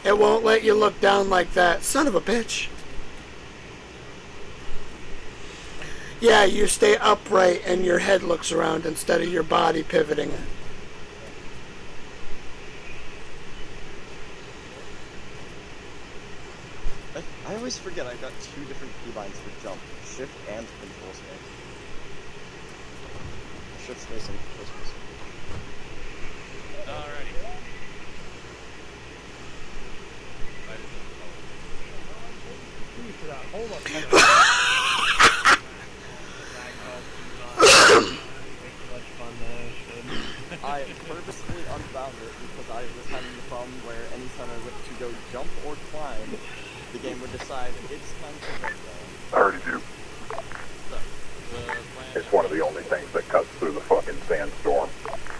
Speaker 1: It won't let you look down like that. Son of a bitch. Yeah, you stay upright and your head looks around instead of your body pivoting.
Speaker 3: I always forget I've got two different keybinds for jump. Shift and control space. Shift space and control space.
Speaker 8: Alrighty.
Speaker 5: Hold on.
Speaker 3: I purposely unbound it because I was having the problem where anytime I went to go jump or climb, the game would decide it's time to go.
Speaker 2: I already do.
Speaker 8: So, the plan
Speaker 2: It's one of the only things that cuts through the fucking sandstorm.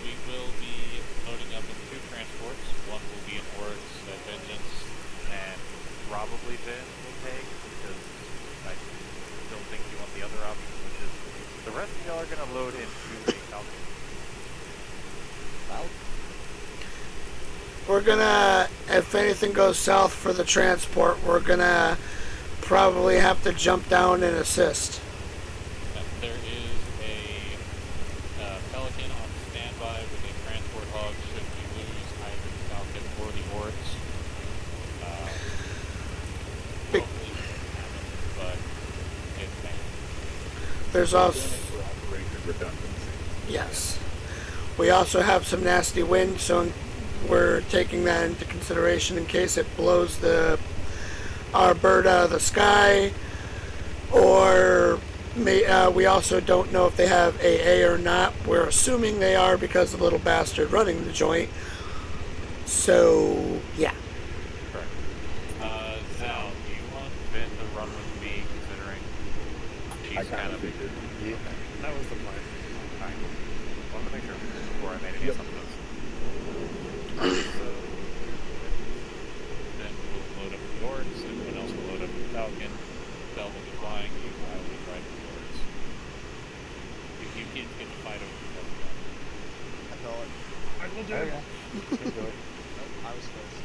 Speaker 8: we will be loading up in 2 transports. One will be an Oryx Vengeance, and probably Vin will take, because I don't think you want the other option, which is the rest of y'all are going to load into a Falcon.
Speaker 1: We're gonna, if anything goes south for the transport, we're gonna probably have to jump down and assist.
Speaker 8: There is a Pelican on standby with a transport hog should we lose either the Falcon or the Oryx.
Speaker 1: Big-
Speaker 8: Hopefully it doesn't happen, but it may.
Speaker 1: There's also,
Speaker 2: For operation redundancy.
Speaker 1: yes. We also have some nasty wind, so we're taking that into consideration in case it blows our bird out of the sky. Or we also don't know if they have AA or not. We're assuming they are because of the little bastard running the joint. So, yeah.
Speaker 8: Correct. Zal, do you want Vin to run with me, considering
Speaker 2: I
Speaker 8: she's
Speaker 2: kind of figured.
Speaker 6: Yeah, that was the plan.
Speaker 8: Alright. Wanted to make sure before I made any assumptions. So, then we'll load up the Oryx, everyone else will load up the Falcon. Bell will be flying, I will be riding the Oryx. You kids get to fight over the gun.
Speaker 3: I felt it.
Speaker 5: I will do it.
Speaker 6: Enjoy.
Speaker 3: Nope, I was first.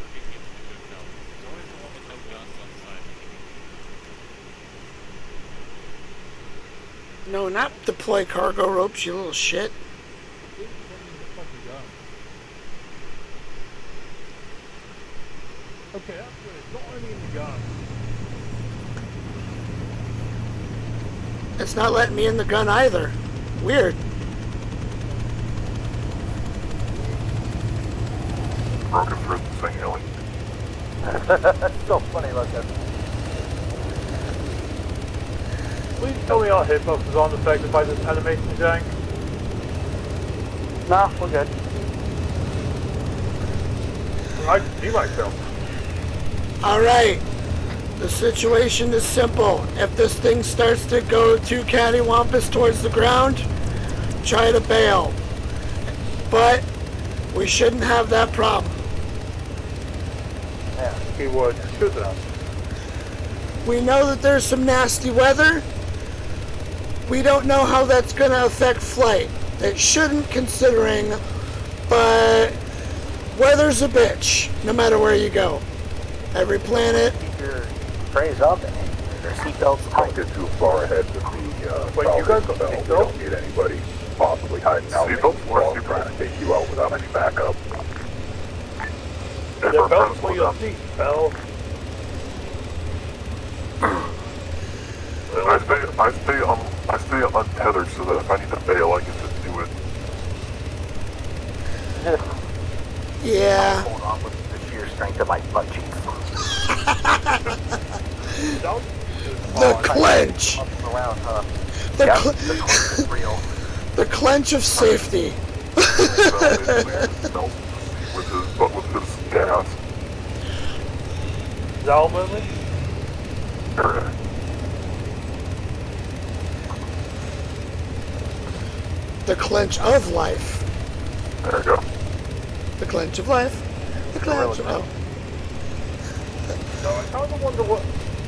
Speaker 8: There's always the one with no guns on the side.
Speaker 1: No, not deploy cargo ropes, you little shit.
Speaker 5: Okay, that's good. Don't let me in the gun.
Speaker 1: It's not letting me in the gun either. Weird.
Speaker 2: Broken through the thing, Ellie.
Speaker 10: That's so funny looking. Please tell me our hitbox is unaffected by this animation jank. Nah, we're good. I can see myself.
Speaker 1: Alright. The situation is simple. If this thing starts to go too cattywampus towards the ground, try to bail. But we shouldn't have that problem.
Speaker 10: Yeah, keyword shooting us.
Speaker 1: We know that there's some nasty weather. We don't know how that's going to affect flight. It shouldn't, considering, but weather's a bitch, no matter where you go. Every planet.
Speaker 10: Keep your trays up and your seatbelts
Speaker 2: Don't
Speaker 10: tight.
Speaker 2: get too far ahead with the
Speaker 10: Wait, you guys got
Speaker 2: bell. We
Speaker 10: seatbelts?
Speaker 2: don't need anybody possibly hiding out. Seatbelts trying to take you out without any backup.
Speaker 10: Your belts for your seat, pal.
Speaker 2: I stay untethered so that if I need to bail, I can just do it.
Speaker 1: Yeah.
Speaker 10: Hold on with the sheer strength of my butt cheeks.
Speaker 1: The clench.
Speaker 10: Around, huh?
Speaker 1: The,
Speaker 10: Yep,
Speaker 1: cl-
Speaker 10: the clench is real.
Speaker 1: The clench of safety.
Speaker 7: No, with his gas.
Speaker 10: Is that all movement?
Speaker 1: The clench of life.
Speaker 7: There you go.
Speaker 1: The clench of life. The clench of life.
Speaker 10: So I kind of wonder what...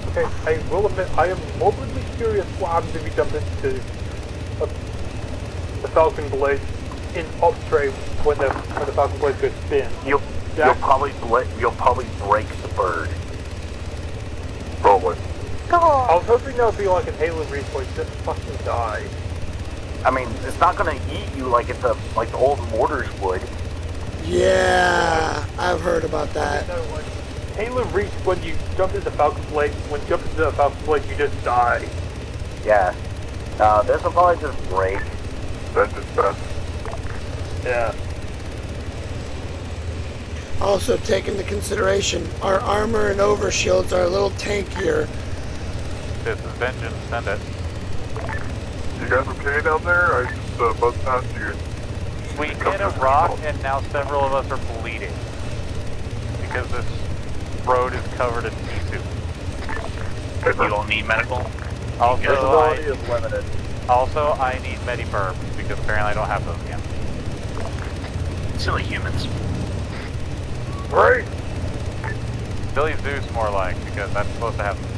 Speaker 10: Okay, I will admit, I am morbidly curious what happens if you jump into the Falcon Blade in up tray when the Falcon Blade goes spin.
Speaker 11: You'll probably break the bird.
Speaker 7: Probably.
Speaker 10: I was hoping that would be like an Halo Reach where you just fucking die.
Speaker 11: I mean, it's not gonna eat you like the old mortars would.
Speaker 1: Yeah, I've heard about that.
Speaker 10: Halo Reach, when you jump into the Falcon Blade, you just die.
Speaker 11: Yeah. This will probably just break.
Speaker 7: That's just best.
Speaker 10: Yeah.
Speaker 1: Also, take into consideration, our armor and overshields are a little tankier.
Speaker 8: This is vengeance, send it.
Speaker 7: You guys okay down there? I just buzzed past you.
Speaker 8: We hit a rock and now several of us are bleeding. Because this road is covered in pea soup.
Speaker 11: You don't need medical?
Speaker 10: Visibility is limited.
Speaker 8: Also, I need Mediperb, because apparently I don't have those again.
Speaker 11: Silly humans.
Speaker 10: Great!
Speaker 8: Billy Zeus more like, because I'm supposed to have them.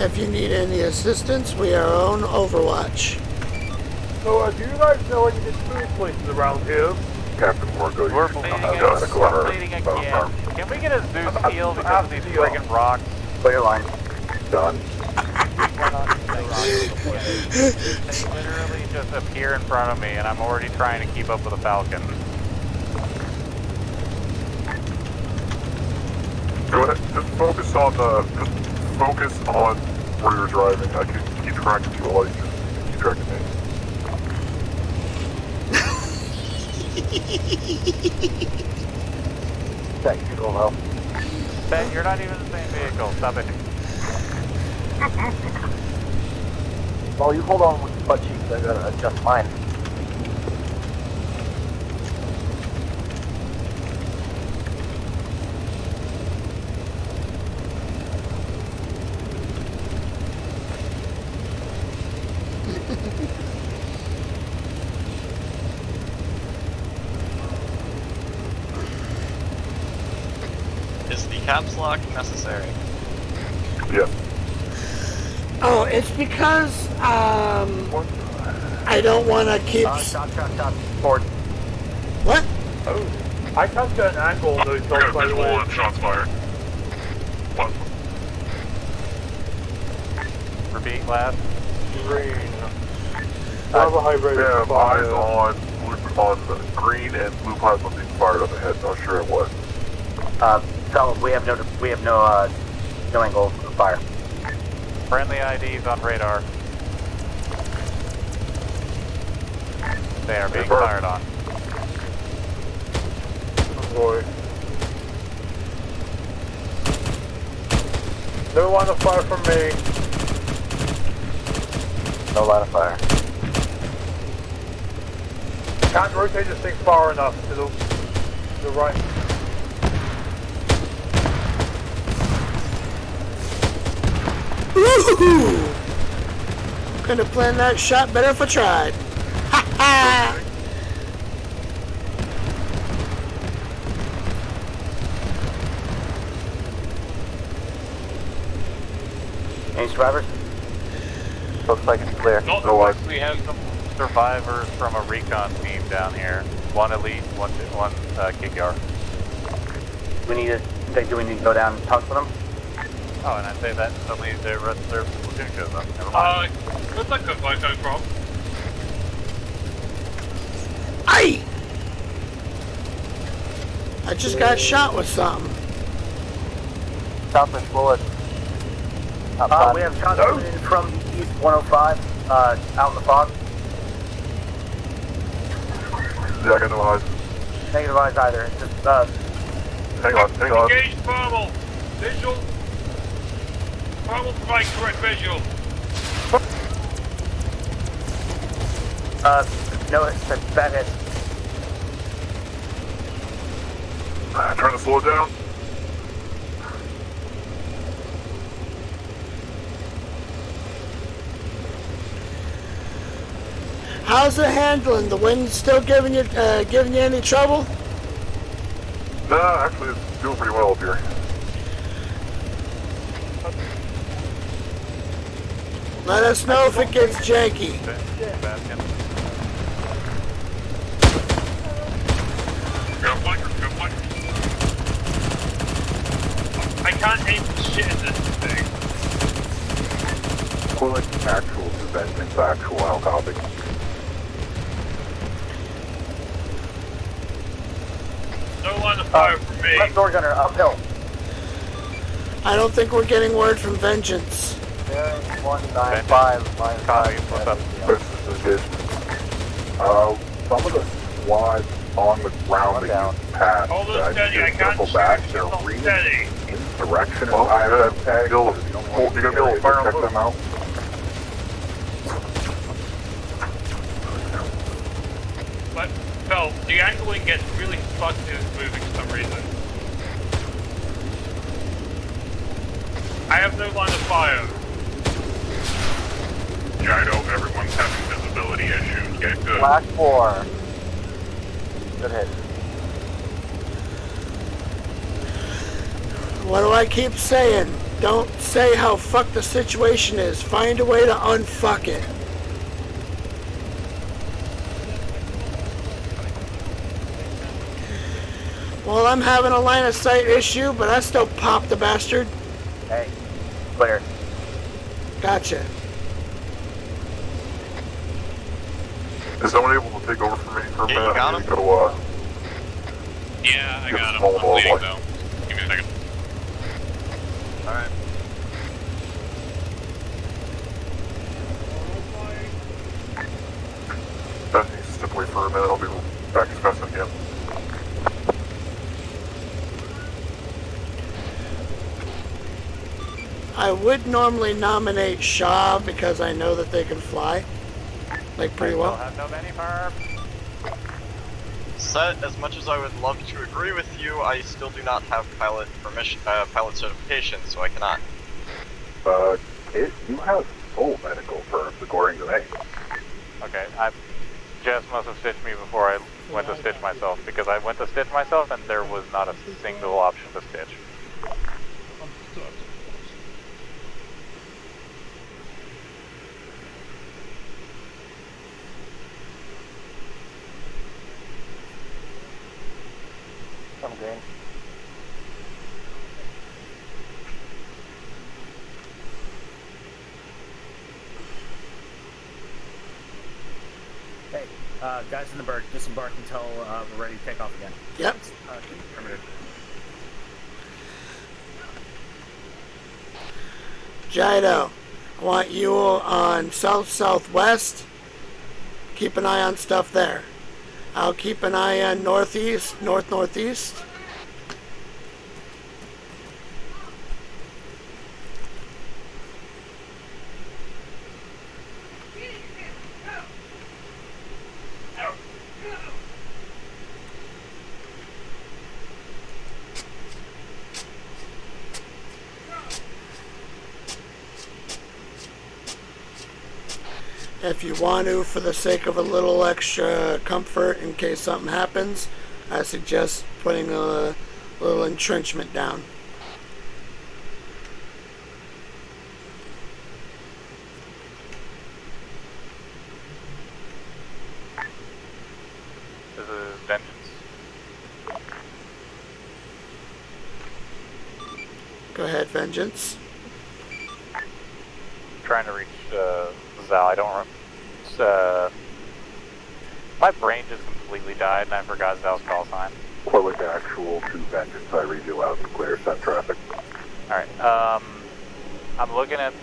Speaker 1: If you need any assistance, we are on Overwatch.
Speaker 10: So, do you guys know any food places around here?
Speaker 7: Captain Morgo,
Speaker 8: We're bleeding again. We're bleeding again. Can we get a Zeus heal because of these friggin' rocks?
Speaker 11: Clear line.
Speaker 7: done.
Speaker 8: They literally just appear in front of me and I'm already trying to keep up with the Falcon.
Speaker 7: Go ahead, just focus on where you're driving. I can keep track of you while you just keep track of me.
Speaker 11: Thank you, hello.
Speaker 8: Ben, you're not even in the same vehicle. Stop it.
Speaker 11: Well, you hold on with the butt cheeks. I gotta adjust mine.
Speaker 3: Is the caps lock necessary?
Speaker 7: Yeah.
Speaker 1: Oh, it's because, I don't want to keep...
Speaker 11: Shot, forward.
Speaker 1: What?
Speaker 10: Oh, I can't get an angle on those shots, by the way.
Speaker 7: Shots fired. What?
Speaker 8: Repeat last.
Speaker 10: Green. Carbohydrate
Speaker 7: eyes on the green and blue plasma being fired on the head. Not sure it was.
Speaker 11: Fellas, we have no angle of fire.
Speaker 8: Friendly IDs on radar. They are being fired on.
Speaker 10: Oh boy. No line of fire from me.
Speaker 11: No line of fire.
Speaker 10: Can't rotate this thing far enough to the right.
Speaker 1: Woohoo! Could have planned that shot better if I tried. Ha ha!
Speaker 11: Any survivors? Looks like it's clear.
Speaker 7: No,
Speaker 8: We have some survivors from a recon team down here. One elite, one kick yard.
Speaker 11: Do we need to go down and talk to them?
Speaker 8: Oh, and I say that suddenly the rest of their platoon shows up. Never mind.
Speaker 9: Where's that gunfire coming from?
Speaker 1: Aye! I just got shot with something.
Speaker 11: Southwest Bullet. We have shots coming in from East 105, out in the fog.
Speaker 7: Yeah, I got no eyes.
Speaker 11: Negative eyes either. It's just,
Speaker 7: Hang on.
Speaker 9: Engage thermal. Visual. Thermal provide correct visual.
Speaker 11: No, it's a bad hit.
Speaker 7: Trying to slow it down.
Speaker 1: How's it handling? The wind still giving you any trouble?
Speaker 7: Nah, actually, it's doing pretty well up here.
Speaker 1: Let us know if it gets janky.
Speaker 8: Baskin.
Speaker 9: Go flanker, go flanker. I can't aim shit at this thing.
Speaker 7: Click actual to vengeance, actual out copy.
Speaker 9: No line of fire for me.
Speaker 11: Left door gunner, uphill.
Speaker 1: I don't think we're getting word from Vengeance.
Speaker 11: 195, minus
Speaker 8: Copy, what's up?
Speaker 7: This is good. Some of the squads on the ground that you passed,
Speaker 9: Hold it steady, I can't
Speaker 7: circle
Speaker 9: shoot.
Speaker 7: back,
Speaker 9: It's
Speaker 7: they're
Speaker 9: all
Speaker 7: reading
Speaker 9: steady.
Speaker 7: insurrection
Speaker 2: Well,
Speaker 7: and ISF
Speaker 2: yeah,
Speaker 7: tags.
Speaker 2: you're
Speaker 7: If you don't
Speaker 2: gonna
Speaker 7: want
Speaker 2: be able to fire on
Speaker 7: check
Speaker 2: those.
Speaker 7: them out.
Speaker 9: But, Phil, the angling gets really fucked in this movie for some reason. I have no line of fire.
Speaker 7: Yeah, I know everyone's having visibility issues. Get good.
Speaker 11: Black 4. Good hit.
Speaker 1: What do I keep saying? Don't say how fucked the situation is. Find a way to unfuck it. Well, I'm having a line of sight issue, but I still popped the bastard.
Speaker 11: Hey, clear.
Speaker 1: Gotcha.
Speaker 7: Is someone able to take over for me for a
Speaker 3: Yeah, you
Speaker 7: minute?
Speaker 3: got
Speaker 7: I need
Speaker 3: him?
Speaker 7: to go,
Speaker 9: Yeah, I
Speaker 7: Give
Speaker 9: got
Speaker 7: us
Speaker 9: him.
Speaker 7: a small
Speaker 9: I'm
Speaker 7: ball,
Speaker 9: bleeding
Speaker 7: boy.
Speaker 9: though. Give me a second.
Speaker 3: Alright.
Speaker 7: that needs to step away for a minute. I'll be back as fast as I can.
Speaker 1: I would normally nominate Shaw because I know that they can fly. Like pretty well.
Speaker 6: Have no many perp.
Speaker 3: Set, as much as I would love to agree with you, I still do not have pilot permission, pilot certification, so I cannot.
Speaker 7: You have full medical terms according to me.
Speaker 6: Okay, Jess must have stitched me before I went to stitch myself, because I went to stitch myself and there was not a single option to stitch.
Speaker 11: Some green.
Speaker 12: Hey, guys in the bird, disembark until we're ready to take off again.
Speaker 1: Yep. Jaido, I want you on south-southwest. Keep an eye on stuff there. I'll keep an eye on northeast, north-northeast. If you want to, for the sake of a little extra comfort in case something happens, I suggest putting a little entrenchment down.
Speaker 6: This is Vengeance.
Speaker 1: Go ahead, Vengeance.
Speaker 6: Trying to reach Zal. I don't remember. My brain just completely died and I forgot Zal's call sign.
Speaker 7: Quillic actual to vengeance. I read you loud and clear. Send traffic.
Speaker 6: Alright, I'm looking at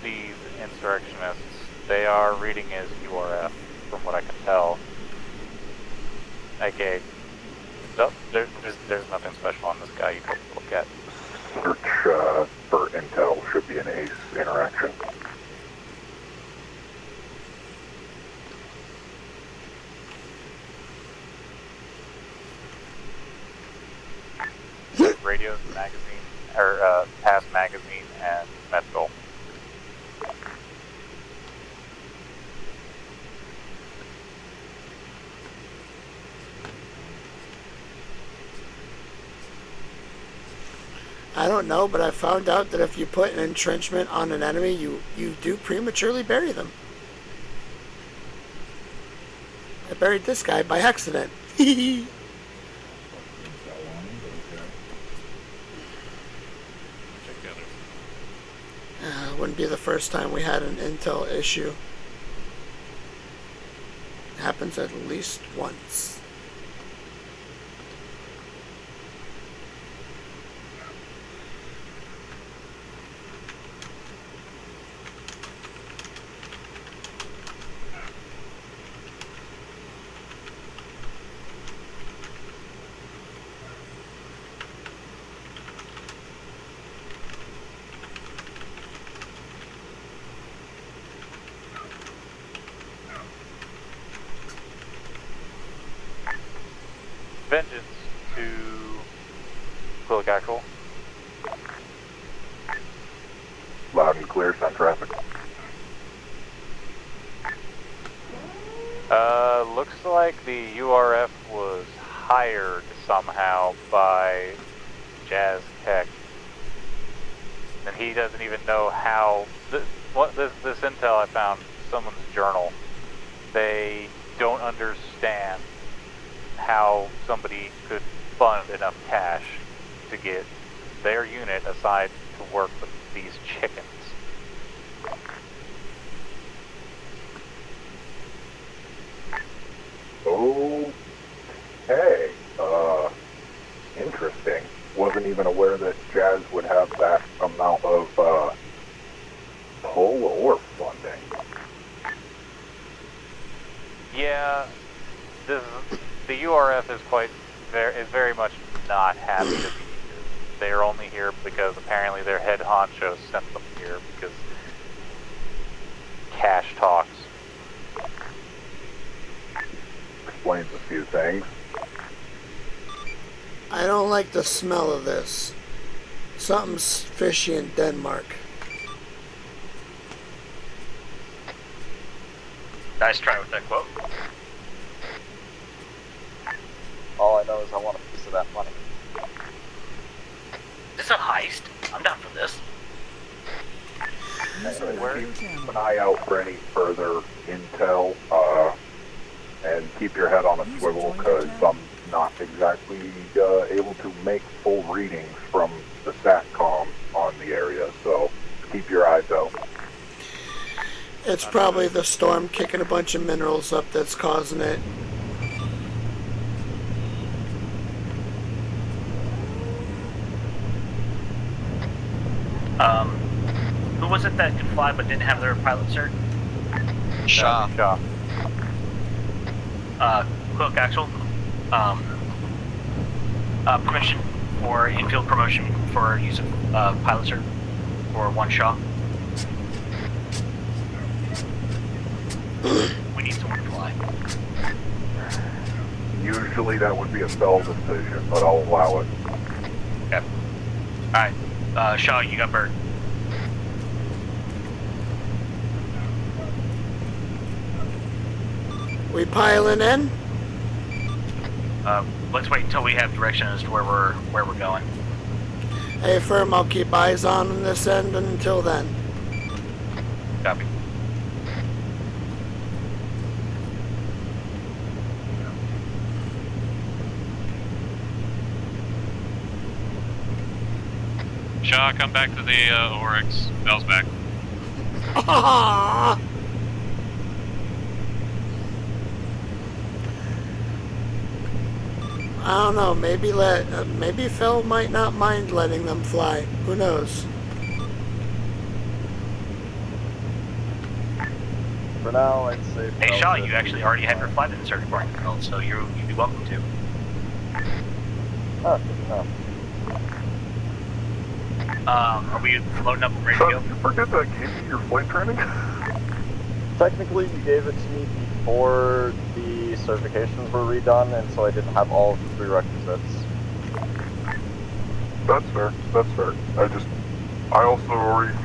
Speaker 6: these insurrectionists. They are reading as URF, from what I can tell. Okay, no, there's nothing special on this guy you can look at.
Speaker 7: Search for intel should be an ace interaction.
Speaker 8: radios, magazine, or past magazine and medical.
Speaker 1: I don't know, but I found out that if you put an entrenchment on an enemy, you do prematurely bury them. I buried this guy by accident. Wouldn't be the first time we had an intel issue. It happens at least once.
Speaker 8: Vengeance to Quillic Actual.
Speaker 2: Loud and clear, sound traffic.
Speaker 8: Looks like the URF was hired somehow by Jazz Tech. And he doesn't even know how... This intel I found in someone's journal. They don't understand how somebody could fund enough cash to get their unit aside to work with these chickens.
Speaker 2: Okay, interesting. Wasn't even aware that Jazz would have that amount of pull or funding.
Speaker 8: Yeah, the URF is very much not happy to be here. They are only here because apparently their head honcho sent them here because cash talks.
Speaker 2: Explains a few things.
Speaker 1: I don't like the smell of this. Something's fishy in Denmark.
Speaker 13: Nice try with that quote.
Speaker 3: All I know is I want a piece of that money.
Speaker 13: This is a heist. I'm down for this.
Speaker 2: Keep an eye out for any further intel, and keep your head on a swivel, because I'm not exactly able to make full readings from the SATCOM on the area, so keep your eyes out.
Speaker 1: It's probably the storm kicking a bunch of minerals up that's causing it.
Speaker 13: Who was it that could fly but didn't have their pilot cert?
Speaker 3: Shaw.
Speaker 13: Quillic Actual. Permission for infield promotion for use of pilot cert for one Shaw. We need someone to fly.
Speaker 2: Usually that would be a Bell decision, but I'll allow it.
Speaker 13: Okay. Alright, Shaw, you got Bird.
Speaker 1: We piling in?
Speaker 13: Let's wait until we have direction as to where we're going.
Speaker 1: Hey, firm, I'll keep eyes on this end until then.
Speaker 13: Copy.
Speaker 9: Shaw, come back to the Oryx. Bell's back.
Speaker 1: Ah! I don't know. Maybe Phil might not mind letting them fly. Who knows?
Speaker 3: For now, I'd say...
Speaker 13: Hey, Shaw, you actually already have your flight in the circuit board, so you'd be welcome to.
Speaker 3: Oh, good enough.
Speaker 13: Are we loading up and ready to go?
Speaker 2: Did you forget that I gave you your flight training?
Speaker 3: Technically, you gave it to me before the certifications were redone, and so I didn't have all of the prerequisites.
Speaker 7: That's fair. That's fair. I also already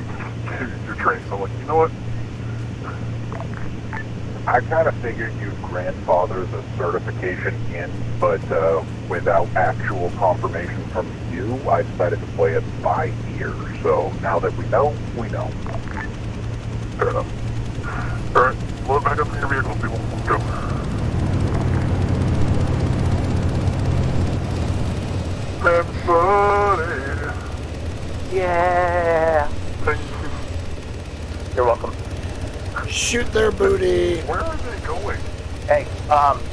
Speaker 7: gave you your training, so I'm like, you know what?
Speaker 2: I kind of figured you'd grandfather the certification in, but without actual confirmation from you, I decided to play it by ear. So now that we know, we know.
Speaker 7: Fair enough. Alright, load back up in your vehicles, people. Let's go. Everybody.
Speaker 11: Yeah.
Speaker 7: Thank you.
Speaker 11: You're welcome.
Speaker 1: Shoot their booty.
Speaker 7: Where are they going?
Speaker 11: Hey,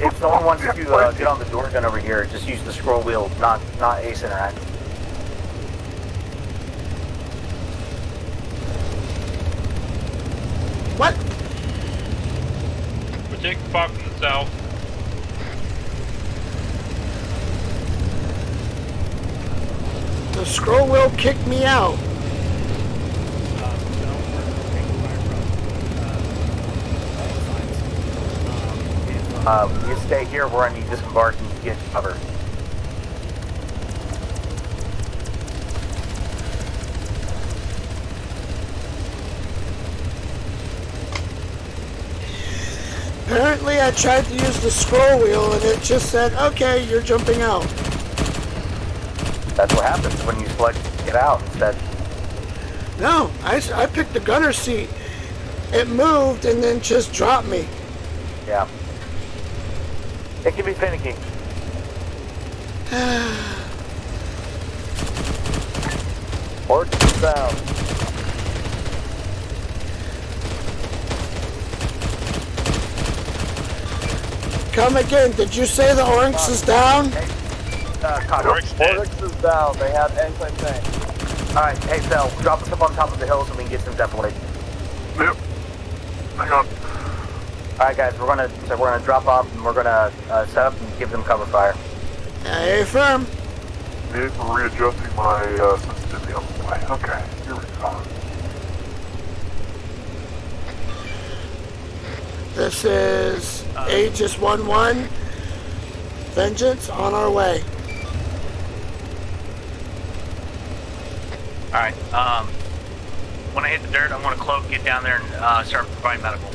Speaker 11: if someone wants to get on the door gun over here, just use the scroll wheel, not Ace Interact.
Speaker 1: What?
Speaker 9: We're taking fire from the south.
Speaker 1: The scroll wheel kicked me out.
Speaker 11: You stay here, we're going to disembark and get cover.
Speaker 1: Apparently I tried to use the scroll wheel and it just said, okay, you're jumping out.
Speaker 11: That's what happens when you select get out instead.
Speaker 1: No, I picked the gunner seat. It moved and then just dropped me.
Speaker 11: Yeah. It can be finicky. Port down.
Speaker 1: Come again. Did you say the Oryx is down?
Speaker 11: Oryx is down. They have anything tank. Alright, hey Phil, drop us up on top of the hill so we can get some defilade.
Speaker 7: Yep. Hang on.
Speaker 11: Alright guys, we're gonna drop off and we're gonna set up and give them cover fire.
Speaker 1: Hey, firm.
Speaker 7: Readjusting my sensitivity on the way. Okay, here we go.
Speaker 1: This is Aegis 1-1. Vengeance on our way.
Speaker 13: Alright, when I hit the dirt, I want to cloak, get down there, and start providing medical.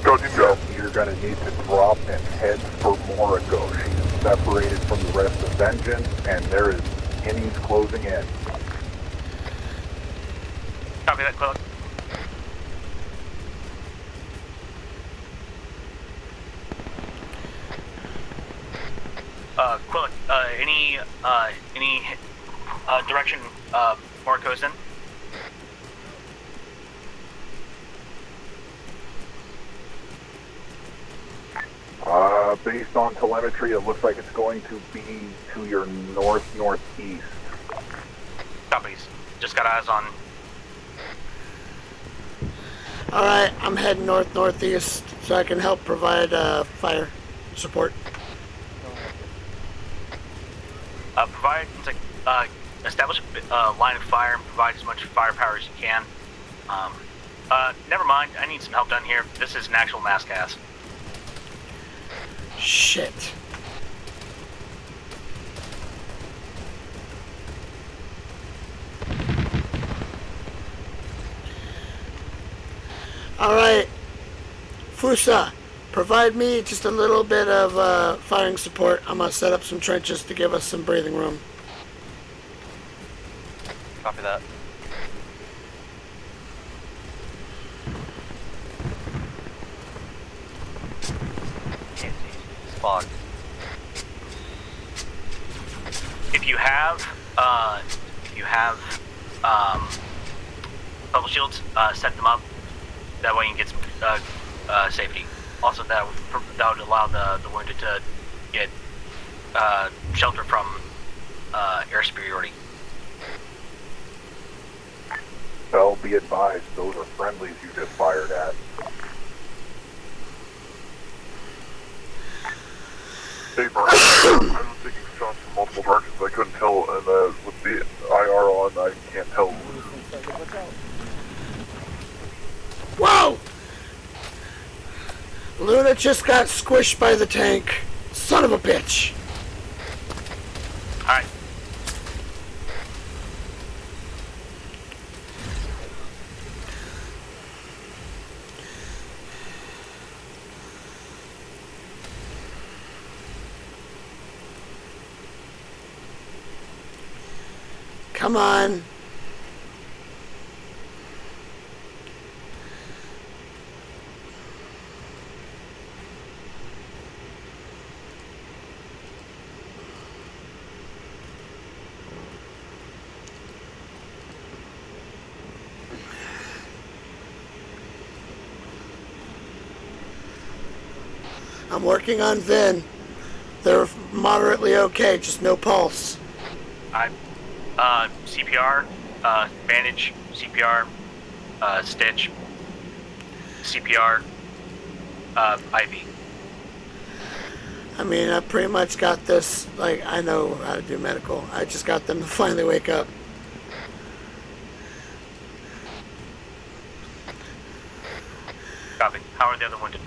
Speaker 7: Go, team, go.
Speaker 2: You're gonna need to drop and head for Morigo. She's separated from the rest of Vengeance, and there is innings closing in.
Speaker 13: Copy that, Quill. Quillic, any direction Marco's in?
Speaker 2: Based on telemetry, it looks like it's going to be to your north-northeast.
Speaker 13: Copies. Just got eyes on.
Speaker 1: Alright, I'm heading north-northeast so I can help provide fire support.
Speaker 13: Establish a line of fire and provide as much firepower as you can. Never mind, I need some help down here. This is an actual mass gas.
Speaker 1: Shit. Alright, Fusa, provide me just a little bit of firing support. I'm gonna set up some trenches to give us some breathing room.
Speaker 8: Copy that. Fog.
Speaker 13: If you have bubble shields, set them up. That way you can get some safety. Also, that would allow the wounded to get shelter from air superiority.
Speaker 2: Well, be advised, those are friendlies you just fired at.
Speaker 7: Hey, Brian. I was taking shots from multiple directions. I couldn't tell, and with the IR on, I can't tell.
Speaker 1: Whoa! Luna just got squished by the tank. Son of a bitch.
Speaker 13: Alright.
Speaker 1: Come on. I'm working on Vin. They're moderately okay, just no pulse.
Speaker 13: CPR, bandage, CPR, stitch, CPR, IV.
Speaker 1: I mean, I pretty much got this, like, I know how to do medical. I just got them to finally wake up.
Speaker 13: Copy. How are the other wounded?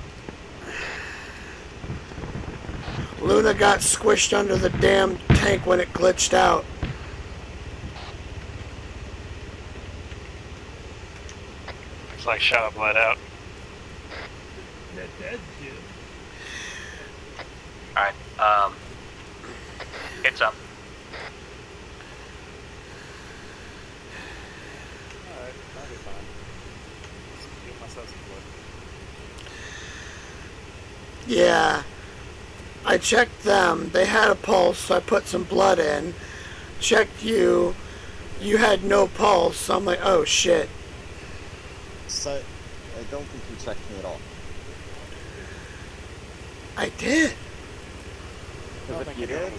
Speaker 1: Luna got squished under the damn tank when it glitched out.
Speaker 9: Looks like shot of blood out.
Speaker 5: They're dead, dude.
Speaker 13: Alright, it's up.
Speaker 6: Alright, that'll be fine. Give myself some blood.
Speaker 1: Yeah. I checked them. They had a pulse, so I put some blood in. Checked you. You had no pulse, so I'm like, oh shit.
Speaker 3: So, I don't think you checked me at all.
Speaker 1: I did.
Speaker 3: Because if you did,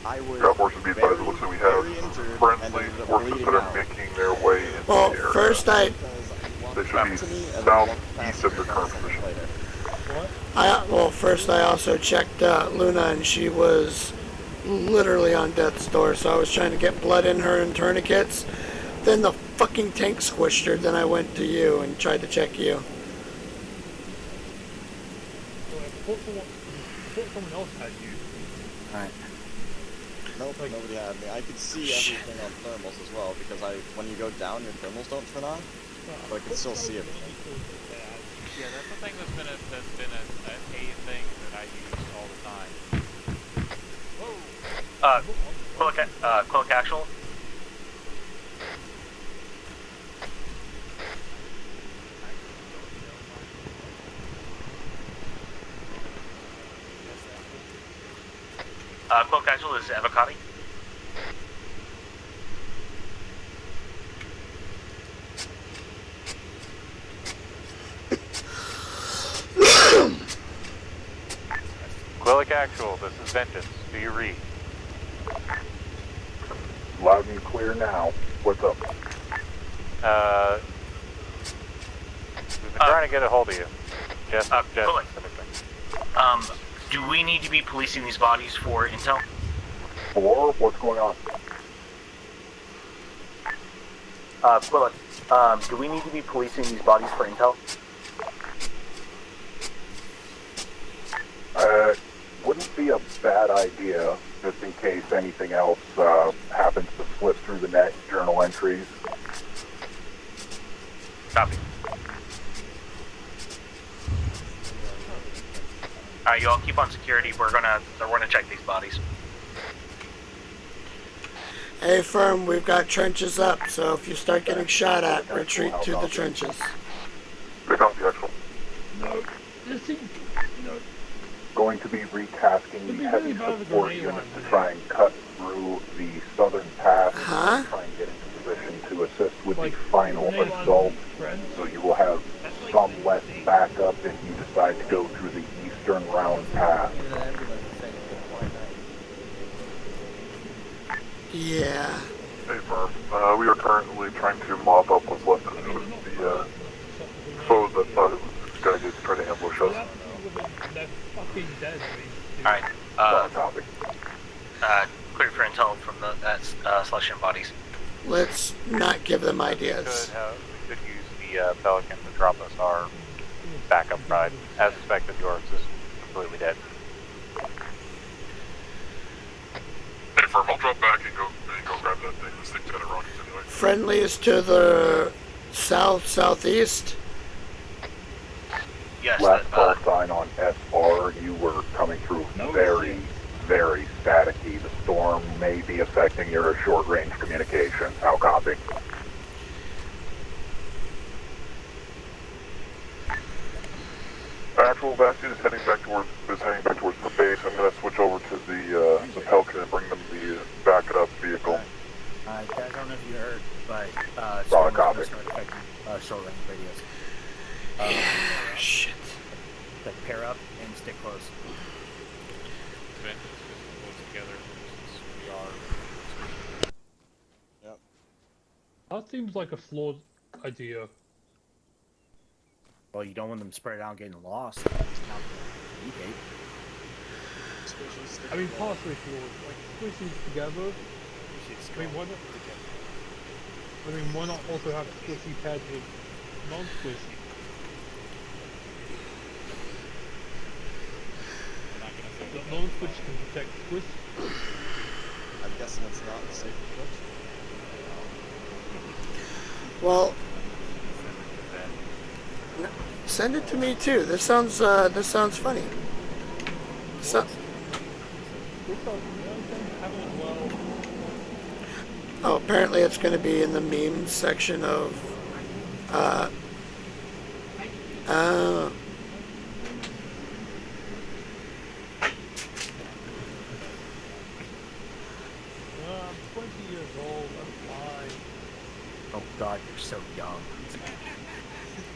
Speaker 3: I was
Speaker 7: Got more to be advised. It looks like we have
Speaker 3: very injured
Speaker 7: friendly
Speaker 3: and ended up
Speaker 7: forces
Speaker 3: bleeding
Speaker 7: that are
Speaker 3: out.
Speaker 7: making their way into
Speaker 1: Well,
Speaker 7: the area.
Speaker 1: first
Speaker 7: They should be southeast of their current position.
Speaker 1: First I also checked Luna, and she was literally on death's door, so I was trying to get blood in her and tourniquets. Then the fucking tank squished her, then I went to you and tried to check you.
Speaker 5: I thought someone else had you.
Speaker 12: Alright.
Speaker 3: Nope, nobody had me. I could see everything on thermals as well, because when you go down, your thermals don't turn on, but I could still see everything.
Speaker 8: Yeah, that's the thing that's been a thing that I use all the time. Whoa!
Speaker 13: Quick actual. Quick actual is avocado.
Speaker 14: Quillic Actual, this is Vengeance. Do you read?
Speaker 7: Loud and clear now. What's up?
Speaker 14: We've been trying to get a hold of you. Just
Speaker 13: Quillic.
Speaker 14: specifically.
Speaker 13: Do we need to be policing these bodies for intel?
Speaker 7: Or what's going on?
Speaker 11: Quillic, do we need to be policing these bodies for intel?
Speaker 7: Wouldn't be a bad idea, just in case anything else happens to slip through the net, journal entries.
Speaker 13: Copy. Alright, you all keep on security. We're gonna check these bodies.
Speaker 1: Hey, firm, we've got trenches up, so if you start getting shot at, retreat to the trenches.
Speaker 7: Pick up the actual.
Speaker 5: No. This seems... No.
Speaker 7: Going to be retasking the heavy support units to try and cut through the southern pass and try and get into position to assist with the final assault. So you will have somewhat backup if you decide to go through the eastern round pass.
Speaker 1: Yeah.
Speaker 7: Hey, Murph. We are currently trying to mop up what's left of the foe that thought it was going to try to ambush us.
Speaker 5: They're fucking dead.
Speaker 13: Alright,
Speaker 7: Copy.
Speaker 13: clear for intel from the selection of bodies.
Speaker 1: Let's not give them ideas.
Speaker 14: We could use the Pelican to drop us our backup ride. As expected, yours is completely dead.
Speaker 7: Hey, Verbal. stick to the rockets anyway.
Speaker 1: Friendlies to the southeast.
Speaker 13: Yes.
Speaker 2: Last call sign on SR, you were coming through very, very staticky. The storm may be affecting your short-range communications. How copy?
Speaker 7: Actual Bastion is heading back towards the base. I'm gonna switch over to the Pelican and bring them the back it up vehicle.
Speaker 12: Guys, I don't know if you heard, but
Speaker 2: Solid copy.
Speaker 12: start affecting short range radios.
Speaker 1: Shit.
Speaker 12: Like pair up and stick close.
Speaker 8: Together since we are.
Speaker 3: Yep.
Speaker 10: That seems like a flawed idea.
Speaker 12: Well, you don't want them spread out getting lost. It's not communicate.
Speaker 10: I mean, partially flawed. Like, squishies together. I mean, why not also have squishy paired with non-squishy? The non-squish can protect squish.
Speaker 3: I'm guessing it's not a safe approach.
Speaker 1: Well, send it to me too. This sounds funny. So, oh, apparently it's going to be in the memes section of.
Speaker 10: I'm 20 years old. I'm fine.
Speaker 12: Oh God, you're so young.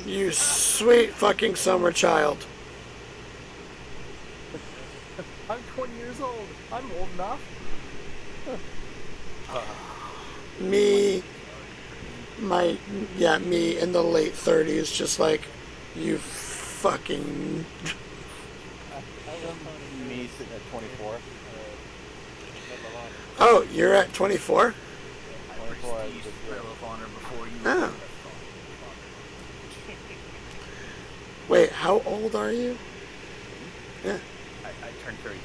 Speaker 1: You sweet fucking summer child.
Speaker 12: I'm 20 years old. I'm old enough.
Speaker 1: Me in the late 30s, just like, you fucking.
Speaker 3: Me sitting at 24.
Speaker 1: Oh, you're at 24?
Speaker 3: 24.
Speaker 1: Oh. Wait, how old are you? Yeah.
Speaker 12: I turned 30 years.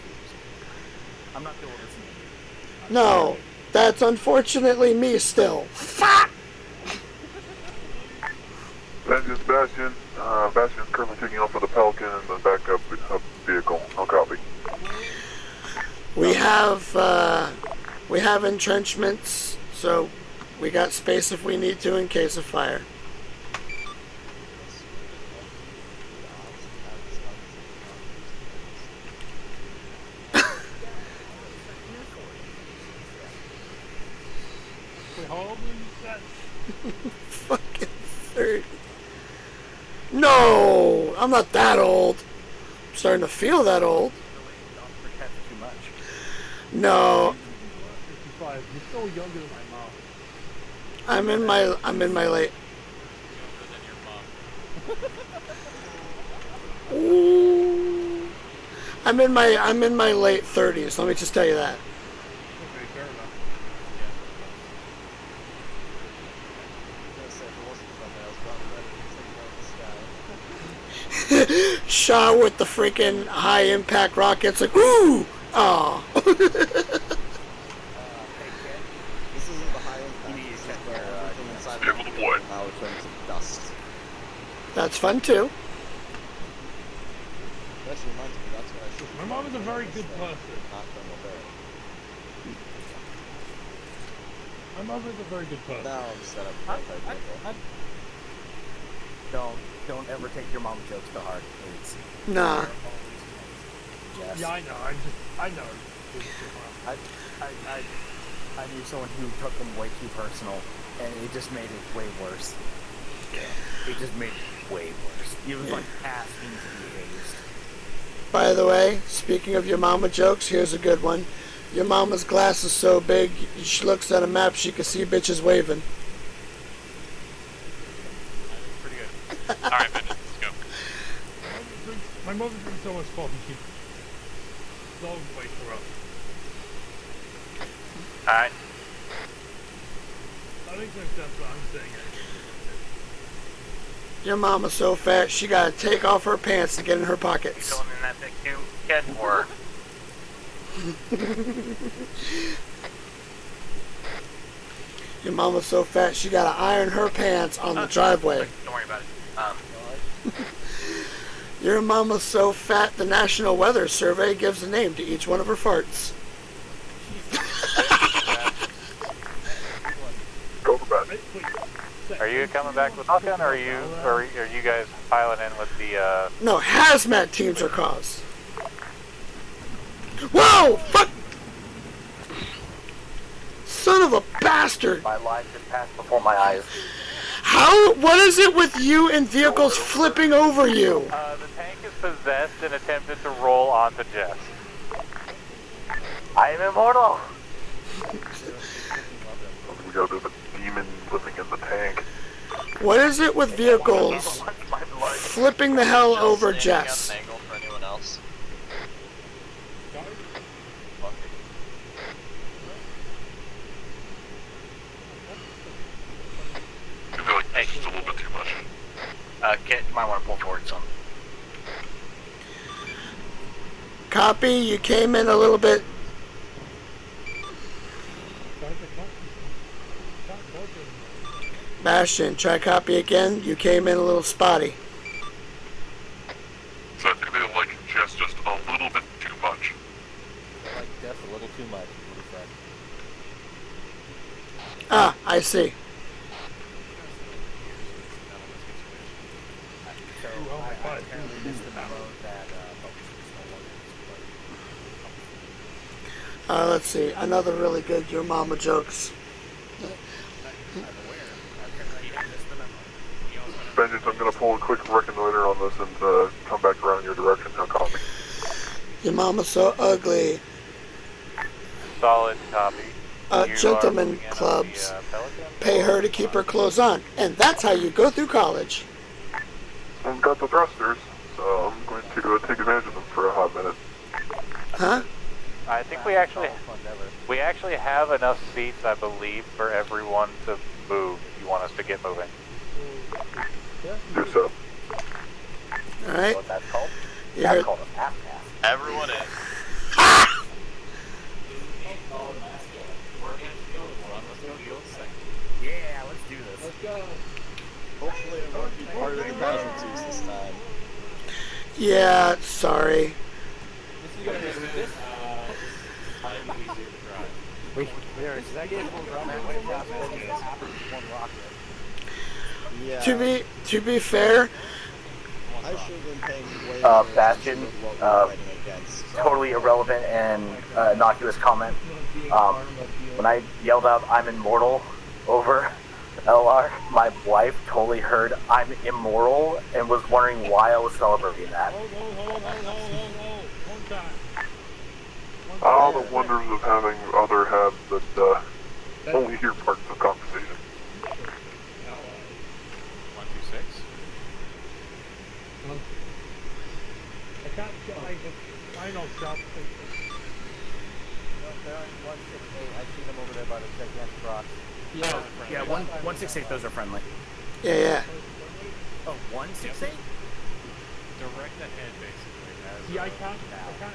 Speaker 12: I'm not the oldest in the
Speaker 1: No, that's unfortunately me still. Fuck!
Speaker 7: Vengeance Bastion. Bastion's currently taking off for the Pelican and the backup vehicle. I'll copy.
Speaker 1: We have entrenchments, so we got space if we need to in case of fire. Fucking 30. No, I'm not that old. I'm starting to feel that old. No.
Speaker 10: 55. You're still younger than my mom.
Speaker 1: I'm in my late. Ooh. I'm in my late 30s. Let me just tell you that.
Speaker 10: Okay, fair enough.
Speaker 1: Shaw with the freaking high impact rockets, like, woo! Aw.
Speaker 3: This isn't the high impact. This is everything inside
Speaker 7: Give the wood.
Speaker 3: now it turns to dust.
Speaker 1: That's fun too.
Speaker 3: That actually reminds me, that's what I should.
Speaker 10: My mom is a very good person.
Speaker 3: Not thermal barrel.
Speaker 10: My mother is a very good person.
Speaker 3: Now I'm set up.
Speaker 12: Don't ever take your mom's jokes to heart. It's
Speaker 1: Nah.
Speaker 12: yes.
Speaker 10: Yeah, I know. I know.
Speaker 12: I knew someone who took them way too personal, and it just made it way worse. It just made it way worse. It was like asking to be hazed.
Speaker 1: By the way, speaking of your mama jokes, here's a good one. Your mama's glass is so big, she looks at a map, she can see bitches waving.
Speaker 8: Pretty good. Alright, Vengeance, let's go.
Speaker 10: My mother drinks so much coffee, she dogs wake her up.
Speaker 13: Alright.
Speaker 10: I think that's what I'm saying.
Speaker 1: Your mama's so fat, she gotta take off her pants to get in her pockets.
Speaker 13: You going in that big too, kid, or?
Speaker 1: Your mama's so fat she gotta iron her pants on the driveway.
Speaker 13: Don't worry about it.
Speaker 1: Your mama's so fat the National Weather Survey gives a name to each one of her farts.
Speaker 2: Go for bed.
Speaker 14: Are you coming back with Falcon, or are you guys piling in with the
Speaker 1: No, hazmat teams are caused. Whoa! Fuck! Son of a bastard!
Speaker 11: My life just passed before my eyes.
Speaker 1: How? What is it with you and vehicles flipping over you?
Speaker 14: The tank is possessed and attempted to roll onto Jess.
Speaker 11: I am immortal.
Speaker 2: We got a bit of a demon living in the tank.
Speaker 1: What is it with vehicles flipping the hell over Jess?
Speaker 3: For anyone else?
Speaker 7: I feel like that's just a little bit too much.
Speaker 13: Kit, you might want to pull forward some.
Speaker 1: Copy, you came in a little bit. Bastion, try copy again. You came in a little spotty.
Speaker 7: So I think they like Jess just a little bit too much.
Speaker 6: Like Jess a little too much, is what he said.
Speaker 1: Ah, I see.
Speaker 6: So I apparently missed the memo that
Speaker 1: Let's see. Another really good Your Mama jokes.
Speaker 2: Vengeance, I'm going to pull a quick reconnoiter on this and come back around your direction. Now call me.
Speaker 1: Your mama's so ugly.
Speaker 14: Solid copy.
Speaker 1: Gentlemen clubs pay her to keep her clothes on, and that's how you go through college.
Speaker 2: I've got the thrusters, so I'm going to take advantage of them for a hot minute.
Speaker 1: Huh?
Speaker 14: I think we actually have enough seats, I believe, for everyone to move. If you want us to get moving.
Speaker 2: Do so.
Speaker 1: Alright.
Speaker 11: What that's called?
Speaker 1: You
Speaker 11: That's
Speaker 1: heard-
Speaker 11: called a half pass.
Speaker 3: Everyone in.
Speaker 12: Yeah, let's do this.
Speaker 5: Let's go.
Speaker 3: Hopefully it won't be part of the casualties this time.
Speaker 1: Yeah, sorry.
Speaker 6: This is gonna be this. Easier to drive. We are second. One rocket.
Speaker 3: Yeah.
Speaker 1: To be fair,
Speaker 3: I should have been paying way more
Speaker 11: Bastion,
Speaker 3: attention to what we were fighting against.
Speaker 11: totally irrelevant and innocuous comment. When I yelled out "I'm immortal" over LR, my wife totally heard "I'm immoral" and was wondering why I was celebrating that.
Speaker 2: All the wonders of having other halves that only hear parts of conversation.
Speaker 8: 126.
Speaker 5: I can't get like the final jump.
Speaker 6: They're on 168. I see them over there by the gigantic rocks.
Speaker 12: Yeah, 168, those are friendly.
Speaker 1: yeah.
Speaker 12: Oh, 168?
Speaker 8: Direct ahead, basically.
Speaker 5: Yeah, I can't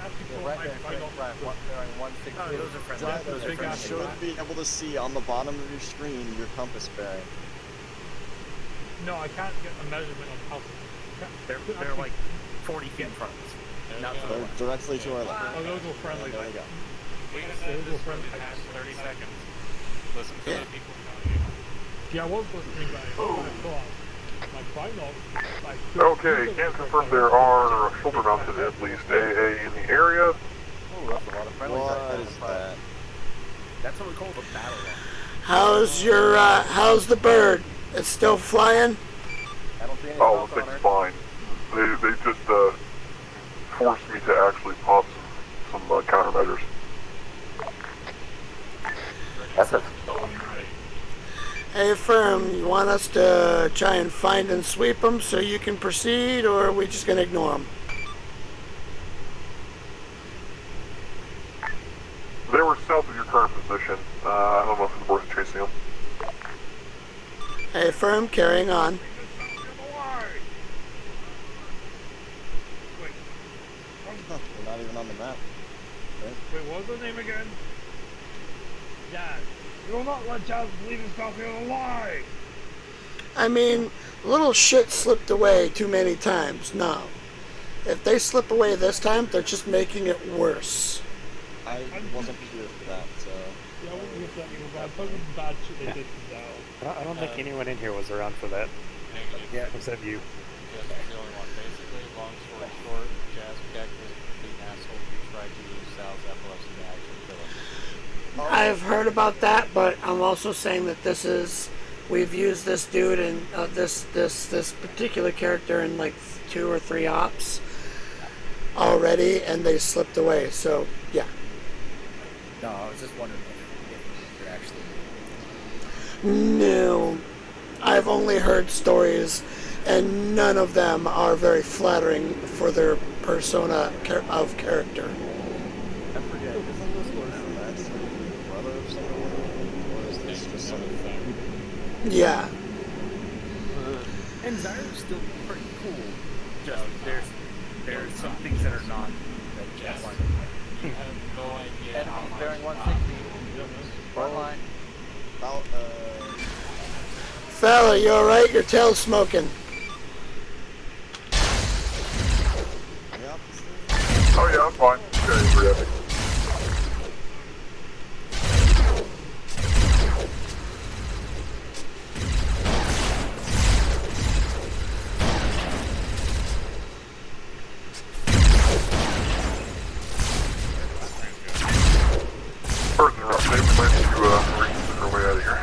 Speaker 5: actually pull my final.
Speaker 6: They're on 168.
Speaker 12: Oh, those are friendly. Those are
Speaker 3: You
Speaker 12: friendly.
Speaker 3: should be able to see on the bottom of your screen your compass bearing.
Speaker 5: No, I can't get a measurement of how.
Speaker 12: They're like 40 feet in front of us. Not to the
Speaker 3: They're
Speaker 12: left.
Speaker 3: directly to our left.
Speaker 5: Oh, those were friendly.
Speaker 3: There we go.
Speaker 8: We just said this for the past 30 seconds. Listen to the people telling you.
Speaker 5: Yeah, I was listening, but I thought my final. Like,
Speaker 2: Okay, can confirm there are shoulder mounted at least AA in the area.
Speaker 6: Oh, that's a lot of friendly.
Speaker 3: What is that?
Speaker 12: That's what we call the battle line.
Speaker 1: How's the bird? It's still flying?
Speaker 6: I don't see any
Speaker 2: Oh,
Speaker 6: spots
Speaker 2: the
Speaker 6: on
Speaker 2: thing's
Speaker 6: her.
Speaker 2: fine. They just forced me to actually pop some countermeasures.
Speaker 11: That's a
Speaker 1: Hey, firm, you want us to try and find and sweep them so you can proceed, or are we just going to ignore them?
Speaker 2: They were south of your current position. I don't know if it's worth chasing them.
Speaker 1: Hey, firm, carrying on.
Speaker 3: Huh, we're not even on the map. Okay.
Speaker 5: Wait, what was the name again? Dad.
Speaker 10: You will not let Giles believe his Falcon a lie!
Speaker 1: I mean, little shit slipped away too many times. No. If they slip away this time, they're just making it worse.
Speaker 3: I wasn't here for that, so...
Speaker 10: Yeah, I wasn't here for that either, but I'm talking about bad shit they did to Giles.
Speaker 6: I don't think anyone in here was around for that.
Speaker 8: Yeah.
Speaker 6: Except you.
Speaker 8: Just the only one. Basically, long story short, Jazz Keck was a complete asshole who tried to use Sal's epilepsy to actually kill him.
Speaker 1: I've heard about that, but I'm also saying that this is... We've used this dude and this particular character in like 2 or 3 ops already, and they slipped away. So yeah.
Speaker 12: No, I was just wondering if you're actually.
Speaker 1: No, I've only heard stories, and none of them are very flattering for their persona of character.
Speaker 3: I forget, isn't this Matt's brother or something? Or is this just some thing?
Speaker 1: Yeah.
Speaker 12: And Zyra's still pretty cool. Just there's some things that are not that just like.
Speaker 8: You have no idea
Speaker 14: And
Speaker 8: how
Speaker 14: he's
Speaker 8: much
Speaker 14: bearing 160. Front line.
Speaker 3: About,
Speaker 1: Fella, you alright? Your tail's smoking.
Speaker 3: yep.
Speaker 7: Oh yeah, I'm fine. Okay, for epic. Pardon the update, we might need to reconsider our way out of here.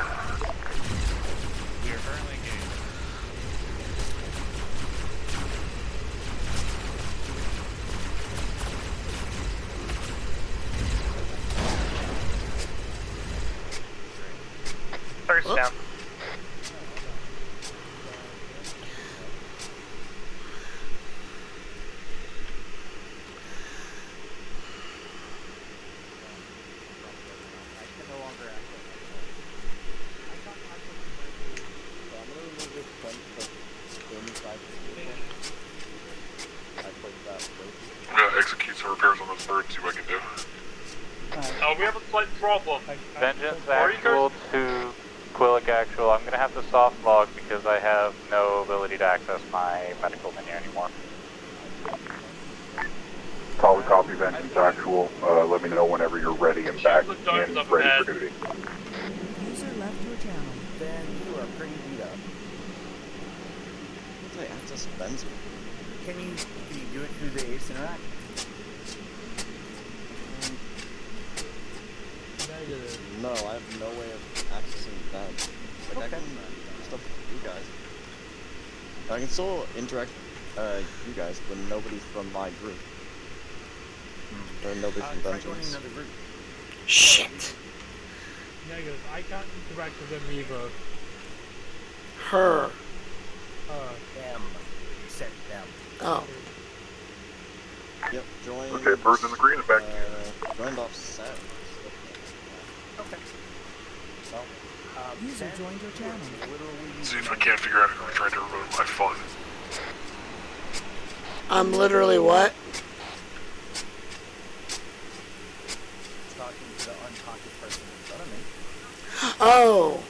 Speaker 8: we are currently engaged.
Speaker 10: First down.
Speaker 7: I'm gonna execute some repairs on those birds, see what I can do.
Speaker 9: We have a slight problem.
Speaker 14: Vengeance actual to Quillic actual. I'm gonna have to soft log because I have no ability to access my medical menu anymore.
Speaker 7: Solid copy, Vengeance Actual. Let me know whenever you're ready and back and ready for duty.
Speaker 15: User left your channel.
Speaker 12: Then you are pretty beat up.
Speaker 3: How did I access Ben's?
Speaker 12: Can you do it through the Ace Interact?
Speaker 3: No, I have no way of accessing Ben. Like, I can do stuff with you guys. I can still interact you guys, but nobody from my group. Or nobody from
Speaker 12: Try joining
Speaker 3: Vengeance.
Speaker 12: another group.
Speaker 1: Shit.
Speaker 10: Negative. I can't interact with them either.
Speaker 1: Her.
Speaker 12: Them. Said them.
Speaker 1: Oh.
Speaker 3: Yep, join.
Speaker 7: Okay, birds in the green and back to you.
Speaker 3: Joined off set.
Speaker 12: Okay. Well,
Speaker 15: User joined your channel.
Speaker 7: See if I can't figure out who tried to ruin my fun.
Speaker 1: I'm literally what?
Speaker 12: Talking to the unconscious person in front of me.
Speaker 1: Oh.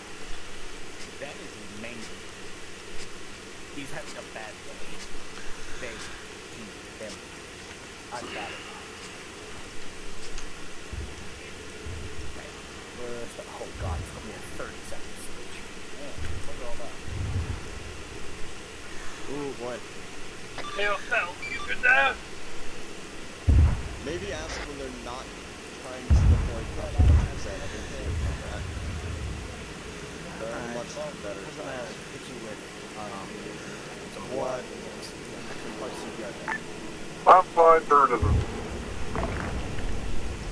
Speaker 12: That is amazing. He's having a bad day. They, him. I've got it. Okay. Where's the... Oh god, it's gonna be a 30-second switch. Yeah, look at all that.
Speaker 3: Ooh, boy.
Speaker 9: Hey, Phil, you good there?
Speaker 3: Maybe ask when they're not trying to deploy pressure. I think that. Very much better.
Speaker 12: I'm gonna hit you with, some
Speaker 3: What?
Speaker 12: Actually, what CPR thing.
Speaker 7: I'm fine, bird isn't.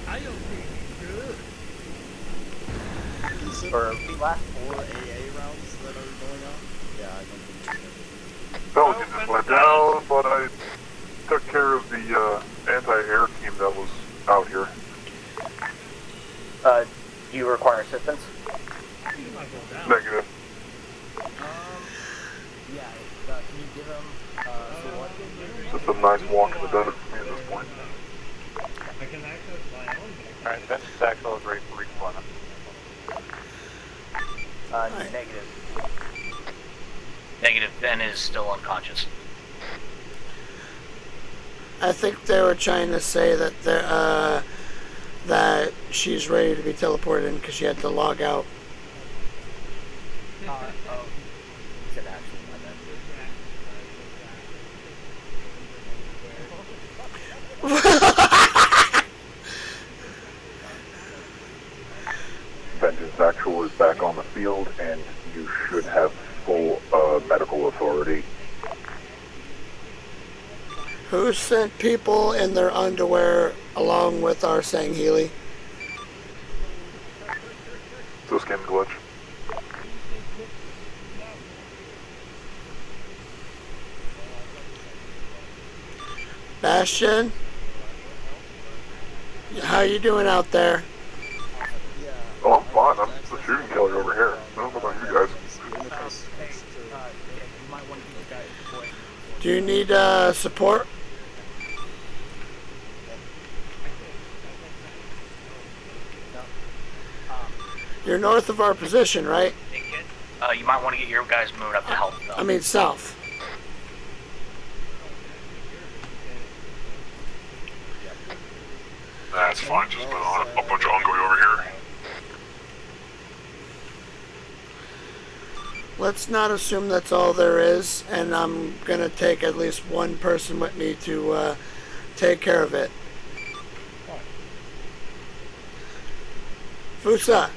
Speaker 10: I don't think he's good.
Speaker 3: Consider the last 4 AA rounds that are going on. Yeah, I don't think it's good.
Speaker 7: Pelican just went down, but I took care of the anti-air team that was out here.
Speaker 11: Do you require assistance?
Speaker 7: Negative.
Speaker 12: Yeah, can you give him,
Speaker 7: Just a nice walk in the desert for me at this point.
Speaker 4: I can access my own.
Speaker 14: Alright, Vengeance actual is ready for redeployment.
Speaker 11: Negative.
Speaker 13: Negative. Ben is still unconscious.
Speaker 1: I think they were trying to say that that she's ready to be teleported in because she had to log out.
Speaker 12: Said actually, my bad.
Speaker 2: Vengeance Actual is back on the field, and you should have full medical authority.
Speaker 1: Who sent people in their underwear along with our Sang Healy?
Speaker 2: So skin glitch.
Speaker 1: Bastion? How you doing out there?
Speaker 2: Oh, I'm fine. I'm the shooting killer over here. I don't know about you guys.
Speaker 1: Do you need support? You're north of our position, right?
Speaker 13: You might want to get your guys moving up to help, though.
Speaker 1: I mean south.
Speaker 7: That's fine, just put on a bunch of ongoing over here.
Speaker 1: Let's not assume that's all there is, and I'm gonna take at least one person with me to take care of it. Fusa,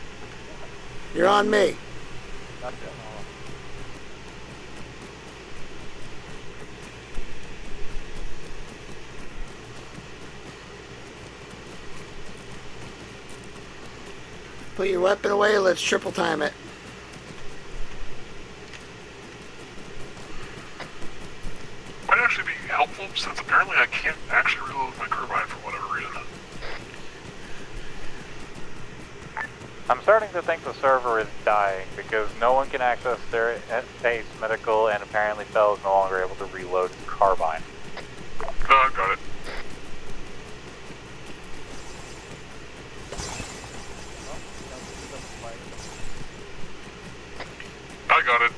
Speaker 1: you're on me. Put your weapon away, let's triple time it.
Speaker 7: Might actually be helpful since apparently I can't actually reload my carbine for whatever reason.
Speaker 14: I'm starting to think the server is dying because no one can access their base medical, and apparently Fell is no longer able to reload his carbine.
Speaker 7: Got it.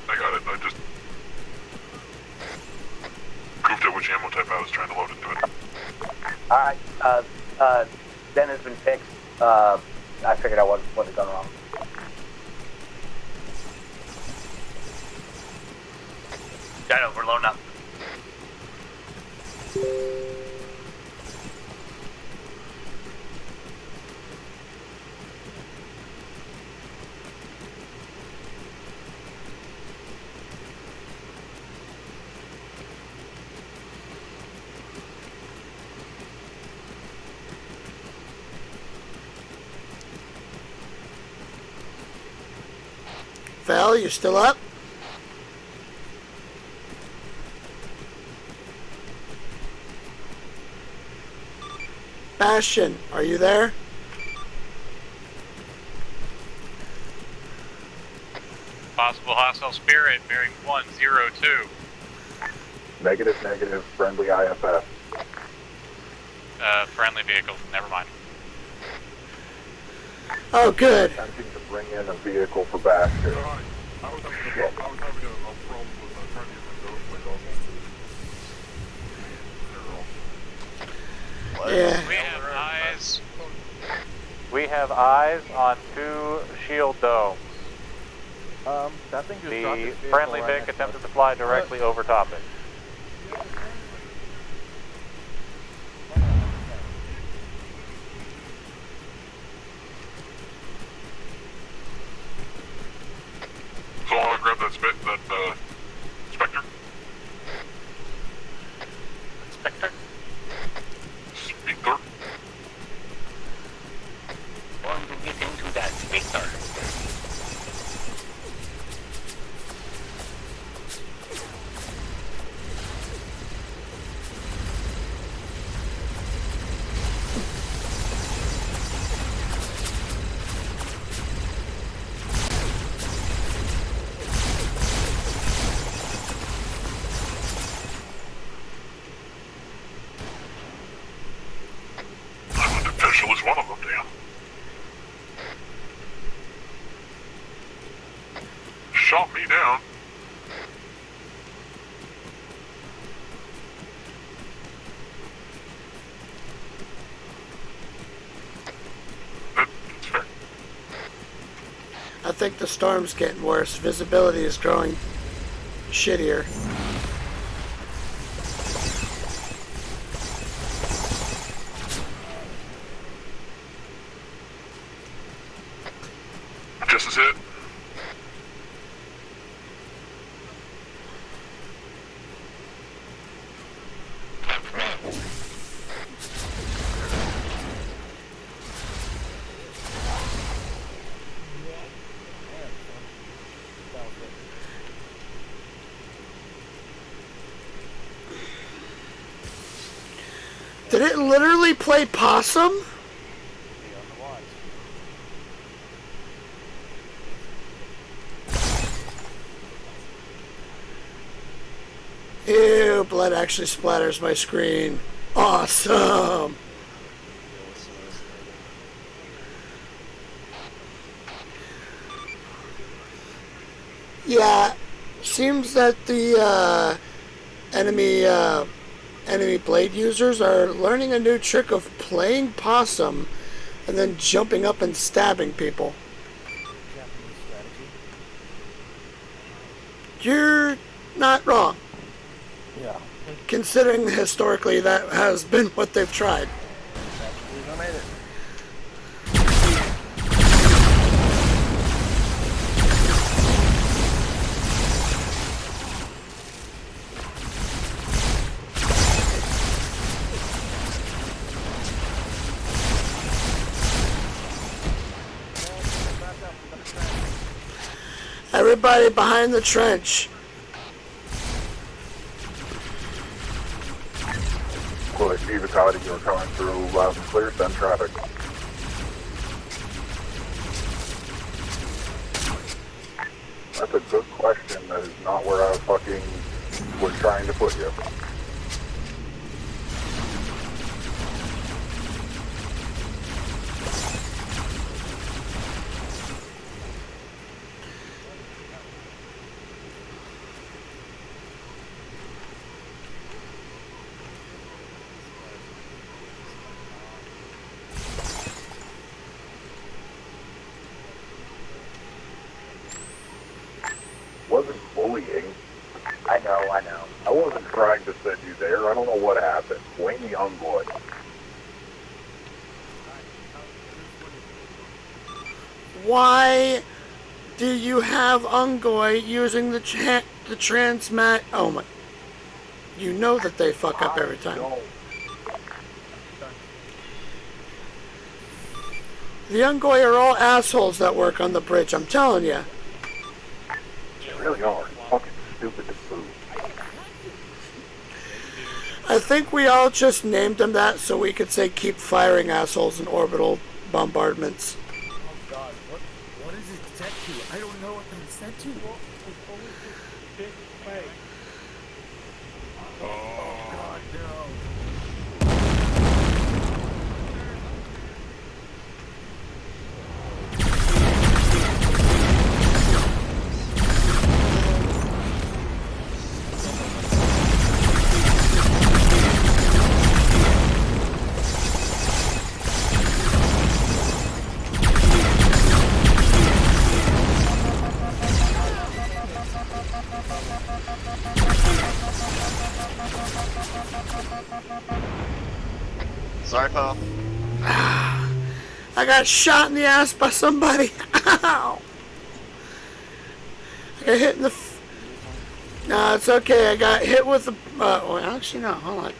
Speaker 7: I got it. I just goofed at which ammo type I was trying to load into it.
Speaker 11: Alright, Ben has been fixed. I figured out what had gone wrong.
Speaker 13: Got it, we're loading up.
Speaker 1: Val, you still up? Bastion, are you there?
Speaker 8: Possible hostile spirit bearing 102.
Speaker 2: Negative, friendly IFF.
Speaker 8: Friendly vehicle, never mind.
Speaker 1: Oh, good.
Speaker 2: Attempting to bring in a vehicle for Bastion.
Speaker 7: I was having a problem with trying to get my ghost like almost
Speaker 1: Yeah.
Speaker 8: We have eyes.
Speaker 14: We have eyes on 2 shield domes.
Speaker 12: That thing just
Speaker 14: The
Speaker 12: dropped its vehicle
Speaker 14: friendly
Speaker 12: right
Speaker 14: Vic
Speaker 12: next to
Speaker 14: attempted
Speaker 12: us.
Speaker 14: to fly directly over top it.
Speaker 7: So I want to grab that Spectre.
Speaker 13: Spectre?
Speaker 7: Spectre?
Speaker 13: Going to get into that Spectre.
Speaker 7: Official is one of them, damn. shot me down. That's fair.
Speaker 1: I think the storm's getting worse. Visibility is growing shittier.
Speaker 7: Just as it.
Speaker 1: Did it literally play possum? Ew, blood actually splatters my screen. Awesome! Yeah, seems that the enemy blade users are learning a new trick of playing possum and then jumping up and stabbing people.
Speaker 12: Japanese strategy.
Speaker 1: You're not wrong.
Speaker 12: Yeah.
Speaker 1: Considering historically that has been what they've tried.
Speaker 12: I made it.
Speaker 1: Everybody behind the trench.
Speaker 2: Well, Evitati, you're coming through loud and clear, send traffic. That's a good question. That is not where I fucking was trying to put you. Wasn't bullying.
Speaker 11: I know.
Speaker 2: I wasn't trying to send you there. I don't know what happened. Blame the young boy.
Speaker 1: Why do you have Ungoy using the transmat? Oh my. You know that they fuck up every time. The Ungoy are all assholes that work on the bridge, I'm telling you.
Speaker 2: They really are. Fucking stupid to boot.
Speaker 1: I think we all just named them that so we could say keep firing assholes in orbital bombardments.
Speaker 12: Oh god, what is it set to? I don't know what it's set to. Oh god, no.
Speaker 3: Sorry, pal.
Speaker 1: I got shot in the ass by somebody. Ow! I got hit in the... No, it's okay. I got hit with the... well, actually, no. Hold on.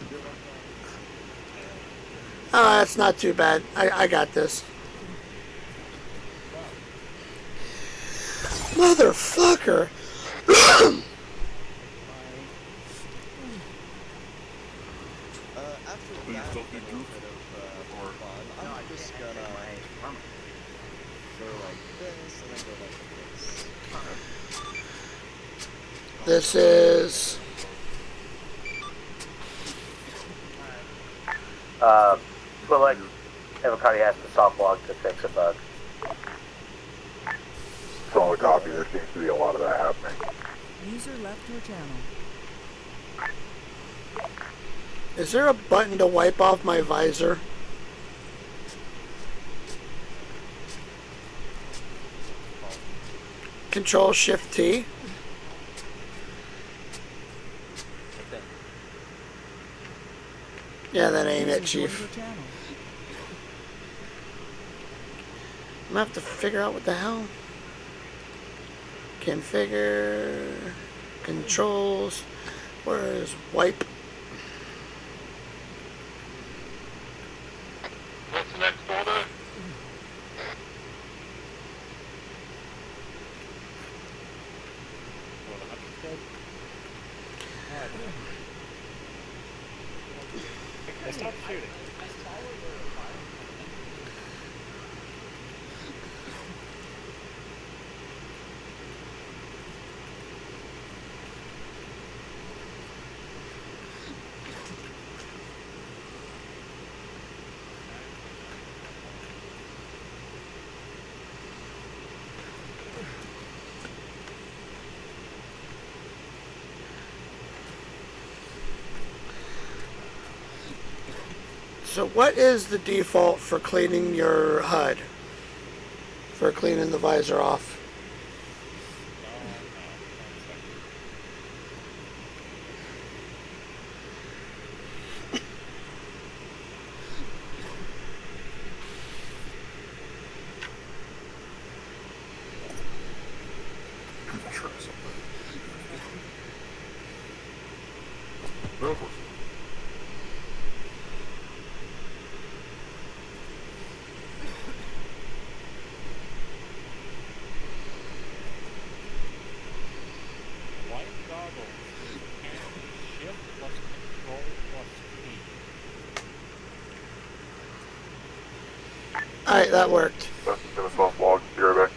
Speaker 1: Oh, that's not too bad. I got this. Motherfucker!
Speaker 3: After that little bit of fun, I'm just gonna go like this, and then go like this.
Speaker 1: This is...
Speaker 11: But like, Evacati has to soft log to fix a bug.
Speaker 2: solid copy. There seems to be a lot of that happening.
Speaker 15: User left your channel.
Speaker 1: Is there a button to wipe off my visor? Control Shift T. Yeah, that ain't it, Chief. I'm gonna have to figure out what the hell. Configure. Controls. Where is wipe?
Speaker 9: What's the next order?
Speaker 6: They stopped shooting.
Speaker 1: So what is the default for cleaning your HUD? For cleaning the visor off?
Speaker 8: White goggles is shift plus control plus T.
Speaker 1: Alright, that worked.
Speaker 2: That's the Simmons log. Be right back.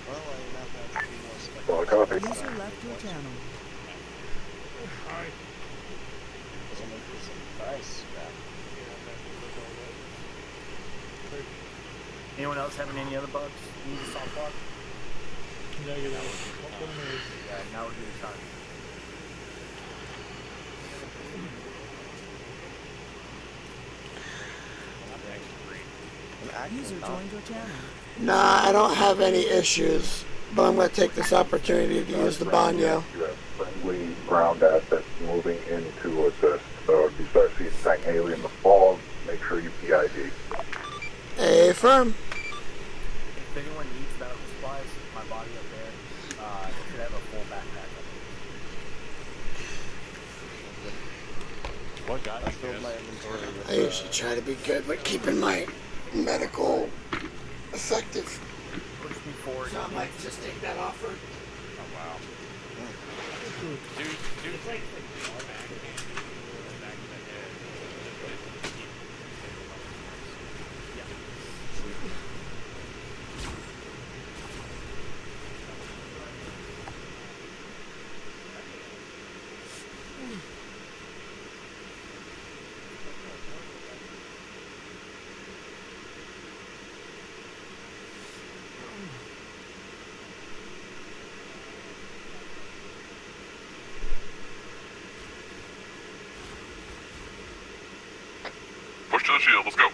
Speaker 3: Well, I now have to be more spectacular.
Speaker 2: Solid copy.
Speaker 15: User left your channel.
Speaker 3: Doesn't make this nice scrap.
Speaker 12: Anyone else having any other bugs? Need a soft block?
Speaker 5: Negative.
Speaker 12: Yeah, now would be the time.
Speaker 15: User joined your channel.
Speaker 1: Nah, I don't have any issues, but I'm going to take this opportunity to use the Banyo.
Speaker 2: You have friendly ground assets moving in to assist. So if you start seeing Sang Haley in the fog, make sure you PID.
Speaker 1: Affirm.
Speaker 12: If anyone needs medical supplies, my body up there should have a full backpack up.
Speaker 8: What got
Speaker 3: I
Speaker 8: you
Speaker 3: filled
Speaker 8: guys?
Speaker 3: my inventory with,
Speaker 1: I usually try to be good with keeping my medical effective.
Speaker 12: Push me forward.
Speaker 1: So I might just take that offer.
Speaker 8: Oh wow. Dude, it's like back in the head.
Speaker 7: Push to the shield, let's go.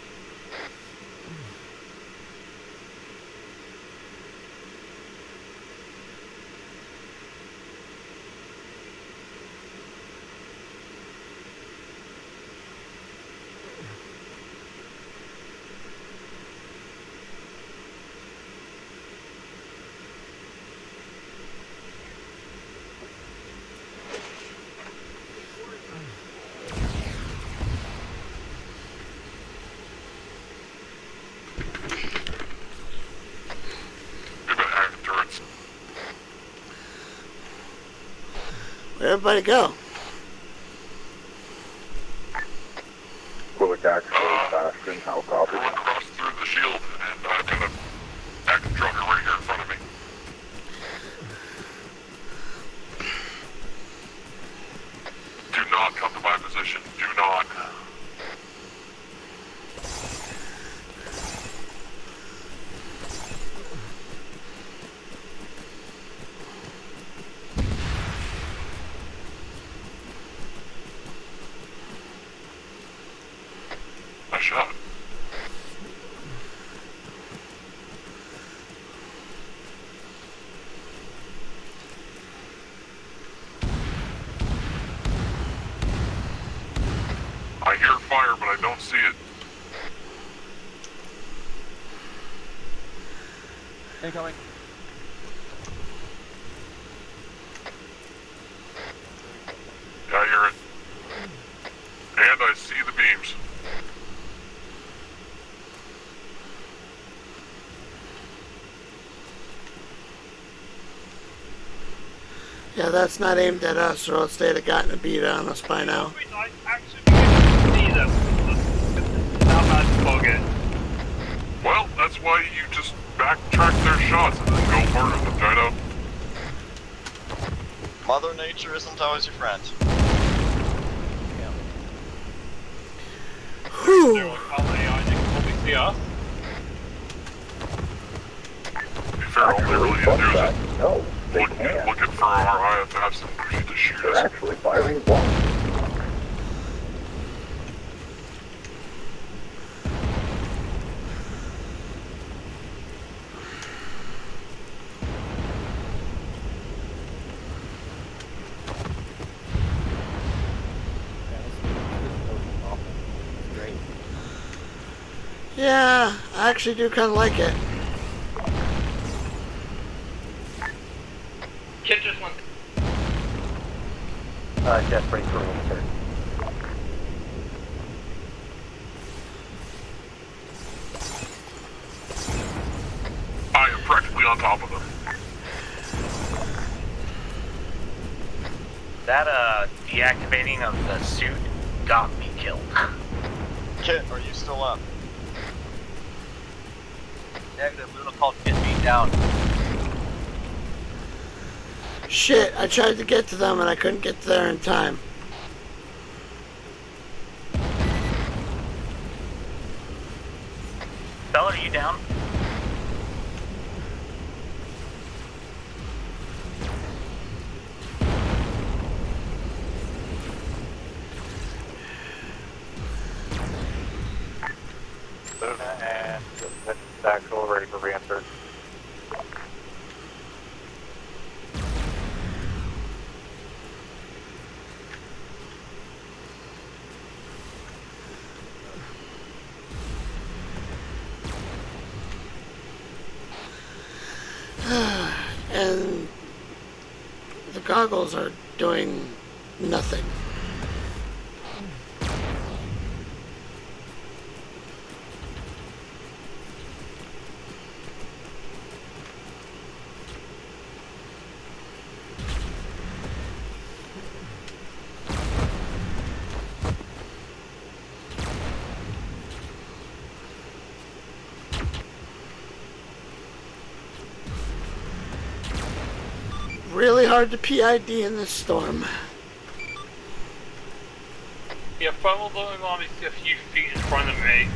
Speaker 1: Where'd everybody go?
Speaker 2: Quick action, Bastion, how copy?
Speaker 7: Everyone crossed through the shield, and I've got an active drugger right here in front of me. Do not come to my position. Do not. shot. I hear fire, but I don't see it.
Speaker 14: Incoming.
Speaker 7: Yeah, I hear it. And I see the beams.
Speaker 1: Yeah, that's not aimed at us, or else they'd have gotten a beat on us by now.
Speaker 9: I actually see them. Not bad target.
Speaker 7: Well, that's why you just backtrack their shots and then go harder with them, Dino.
Speaker 3: Mother Nature isn't always your friend.
Speaker 1: Whew.
Speaker 9: How many eyes you can probably see us?
Speaker 7: To be fair, all they really need to do is looking for our IFFs and proceed to shoot us.
Speaker 2: Actually firing one.
Speaker 12: Great.
Speaker 1: Yeah, I actually do kind of like it.
Speaker 9: Kid just went.
Speaker 11: Just ready for insert.
Speaker 7: I am practically on top of them.
Speaker 13: That deactivating of the suit got me killed.
Speaker 3: Kit, are you still up?
Speaker 13: Negative, Luna called get me down.
Speaker 1: Shit, I tried to get to them and I couldn't get there in time.
Speaker 13: Bella, are you down?
Speaker 14: Luna and Axel ready for re-insert.
Speaker 1: And the goggles are doing nothing. Really hard to PID in this storm.
Speaker 9: Yeah, funnel's only obviously a few feet in front of me.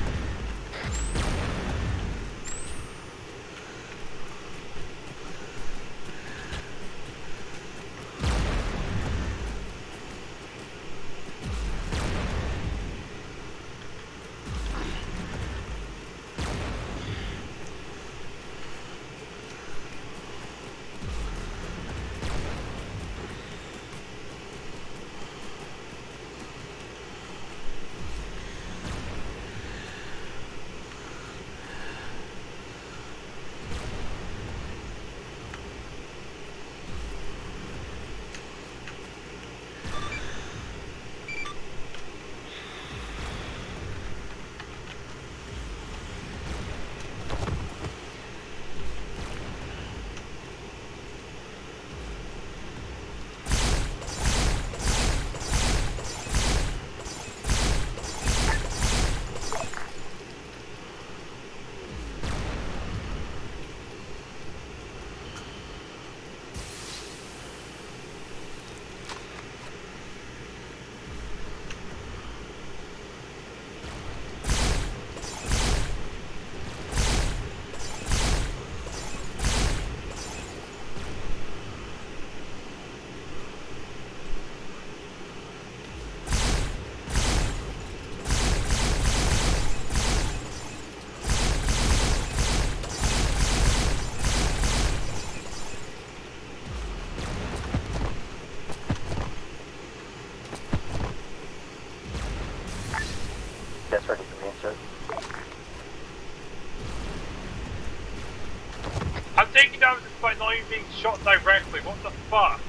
Speaker 9: taking damage despite not even being shot directly. What the fuck?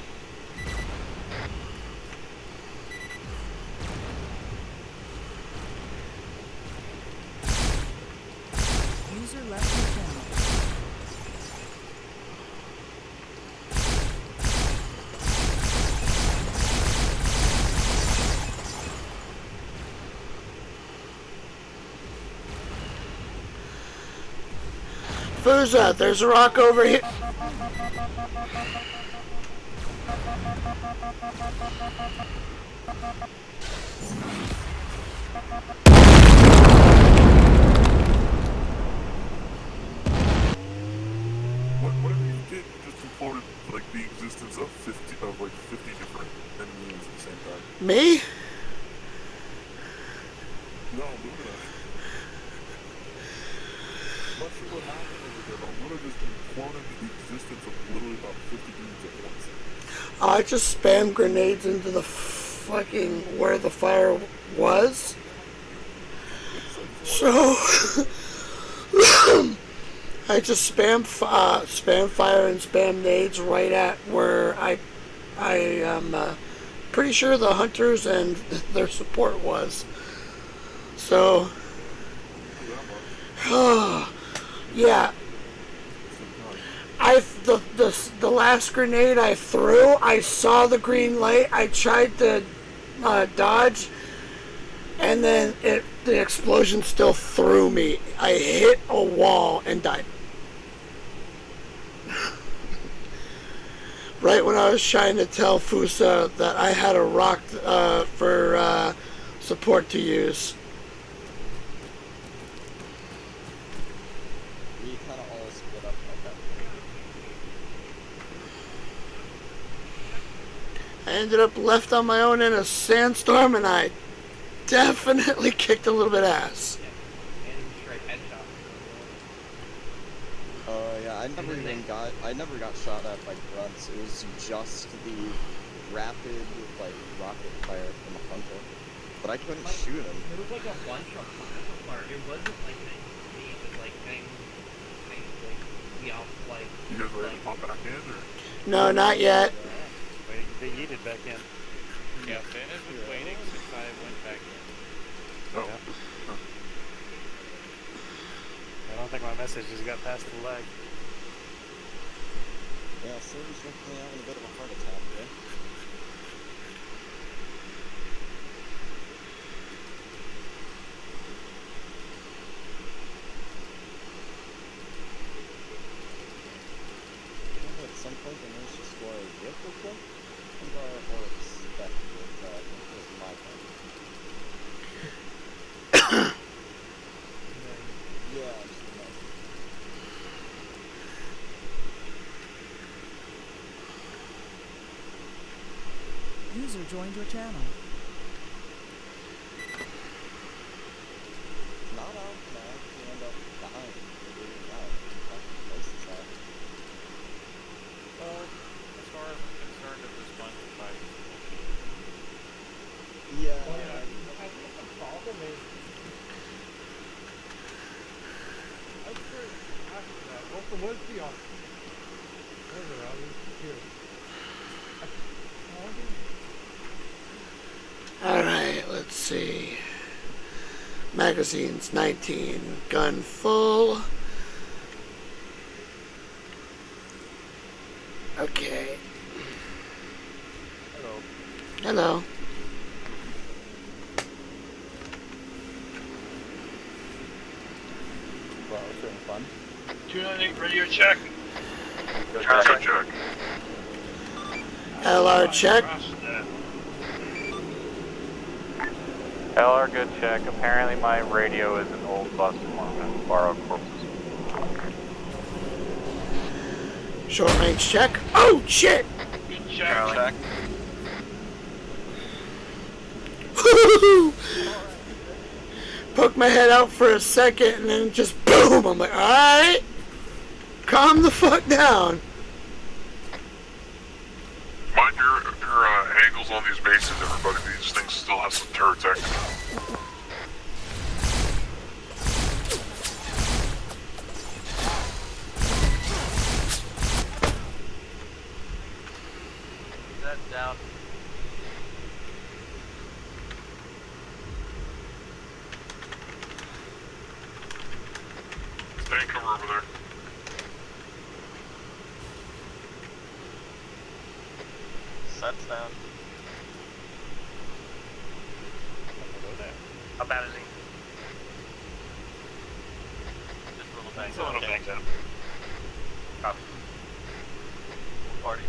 Speaker 15: User left your channel.
Speaker 1: Fusa, there's a rock over here.
Speaker 7: Whatever you did, you just imploded like the existence of 50 different enemies at the same time.
Speaker 1: Me?
Speaker 7: No, Luna. Not sure what happened over there, but Luna just imploded the existence of literally about 50 dudes at once.
Speaker 1: I just spammed grenades into the fucking where the fire was. So I just spam fire and spam nades right at where I am pretty sure the hunters and their support was. So yeah. The last grenade I threw, I saw the green light, I tried to dodge, and then the explosion still threw me. I hit a wall and died. Right when I was trying to tell Fusa that I had a rock for support to use.
Speaker 3: We kind of all split up at that point.
Speaker 1: I ended up left on my own in a sandstorm, and I definitely kicked a little bit ass.
Speaker 3: Yeah, I never got shot at by grunts. It was just the rapid, like, rocket fire from a hunter. But I couldn't shoot him.
Speaker 4: There was like a bunch of fire. It wasn't like me. It was like like
Speaker 7: You guys ready to pop back in, or?
Speaker 1: No, not yet.
Speaker 6: They yeeted back in.
Speaker 8: Yeah, Ben has been waiting since I went back in.
Speaker 7: Oh.
Speaker 6: Yeah. I don't think my message has got past the lag.
Speaker 3: Yeah, Silver's definitely having a bit of a heart attack, yeah. At some point, the news just score a vehicle kill, and our orcs that was my turn. Yeah, actually, no.
Speaker 15: User joined your channel.
Speaker 3: Not out mag, you end up dying. Figuring out what the places are.
Speaker 8: Well, as far as I'm concerned, at this point, the fight is
Speaker 3: Yeah.
Speaker 5: I think the problem is, I'm sure after that, what's the option? Where's it? I'll use here.
Speaker 1: Alright, let's see. Magazines 19. Gun full. Okay.
Speaker 6: Hello.
Speaker 1: Hello.
Speaker 3: Well, it was certainly fun.
Speaker 9: 298 radio check.
Speaker 7: Traffic check.
Speaker 1: LR check.
Speaker 14: LR, good check. Apparently my radio is an old bus form and borrowed corpses.
Speaker 1: Short range check. Oh, shit!
Speaker 9: Good check.
Speaker 1: Poke my head out for a second and then just boom! I'm like, alright! Calm the fuck down.
Speaker 7: Mind your angles on these bases, everybody. These things still have some turrets active.
Speaker 13: down.
Speaker 7: Stay in cover over there.
Speaker 3: Sets down.
Speaker 13: How bad is he? Just a little banged
Speaker 9: It's a little banged up.
Speaker 13: Copy. Body.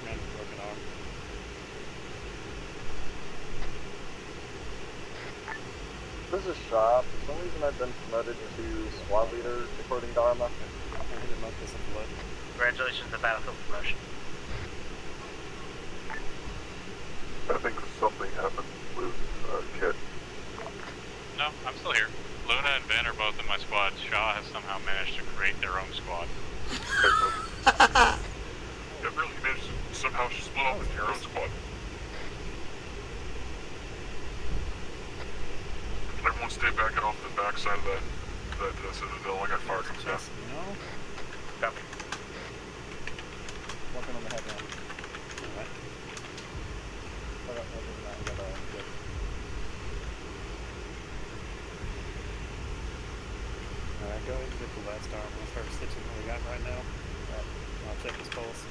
Speaker 6: Man's broken arm.
Speaker 3: This is Shaw. For some reason I've been promoted to squad leader according to Arma.
Speaker 13: Congratulations, the battlefield promotion.
Speaker 7: I think something happened with Kit.
Speaker 8: No, I'm still here. Luna and Ben are both in my squad. Shaw has somehow managed to create their own squad.
Speaker 7: Yeah, really, you managed to somehow split off into your own squad. Everyone stay backing off the backside of that citadel. I got fire coming down.
Speaker 6: No?
Speaker 13: Copy.
Speaker 12: Working on the head now. Alright.
Speaker 6: Alright, go ahead and get the last arm. We'll start stitching what we got right now. Alright, I'll check his pulse.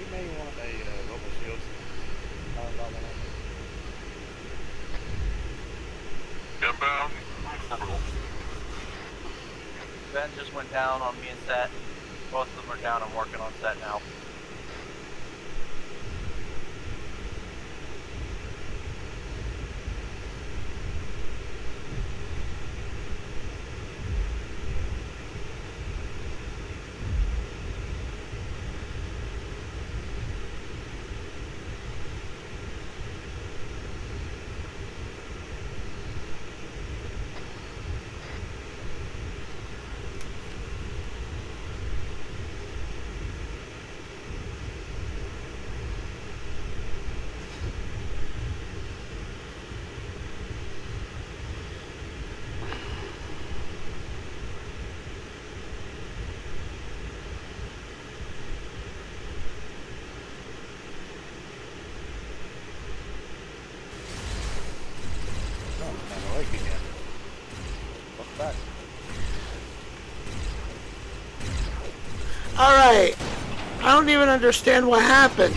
Speaker 6: You may want a local shield.
Speaker 7: Inbound.
Speaker 13: Ben just went down on me and Set. Both of them are down. I'm working on Set now.
Speaker 1: Alright. I don't even understand what happened.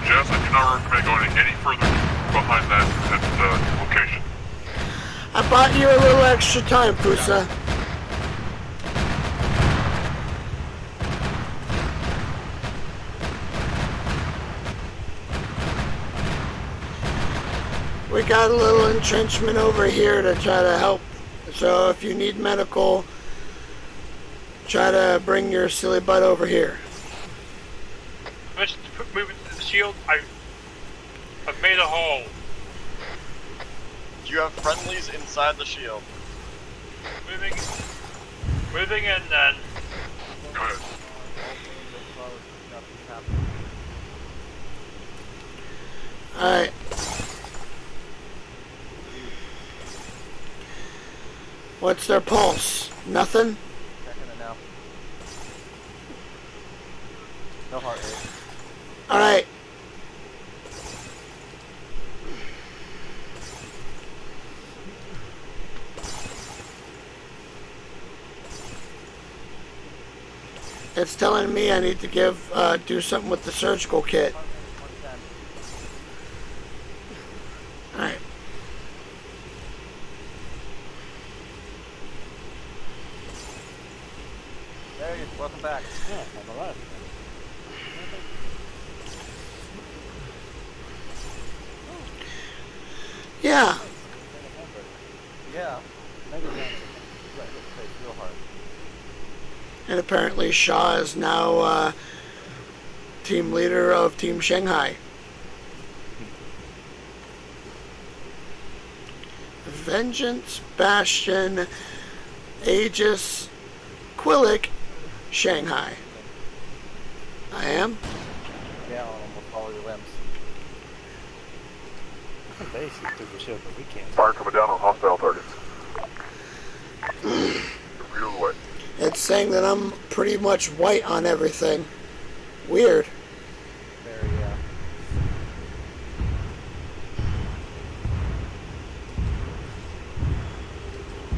Speaker 7: Jess, I do not recommend going any further behind that location.
Speaker 1: I bought you a little extra time, Pusa. We got a little entrenchment over here to try to help. So if you need medical, try to bring your silly butt over here.
Speaker 9: Let's move into the shield. I've made a hole.
Speaker 3: You have friendlies inside the shield.
Speaker 9: Moving in then.
Speaker 7: Go ahead.
Speaker 1: Alright. What's their pulse? Nothing?
Speaker 3: Checking it now. No heart rate.
Speaker 1: Alright. It's telling me I need to do something with the surgical kit. Alright. Yeah.
Speaker 3: Yeah.
Speaker 6: Real hard.
Speaker 1: And apparently Shaw is now team leader of Team Shanghai. Vengeance, Bastion, Aegis, Quillic, Shanghai. I am?
Speaker 6: Yeah, on almost all your limbs. They shoot through the ship, but we can't.
Speaker 7: Fire coming down on hostile targets. Real away.
Speaker 1: It's saying that I'm pretty much white on everything. Weird.
Speaker 6: Very,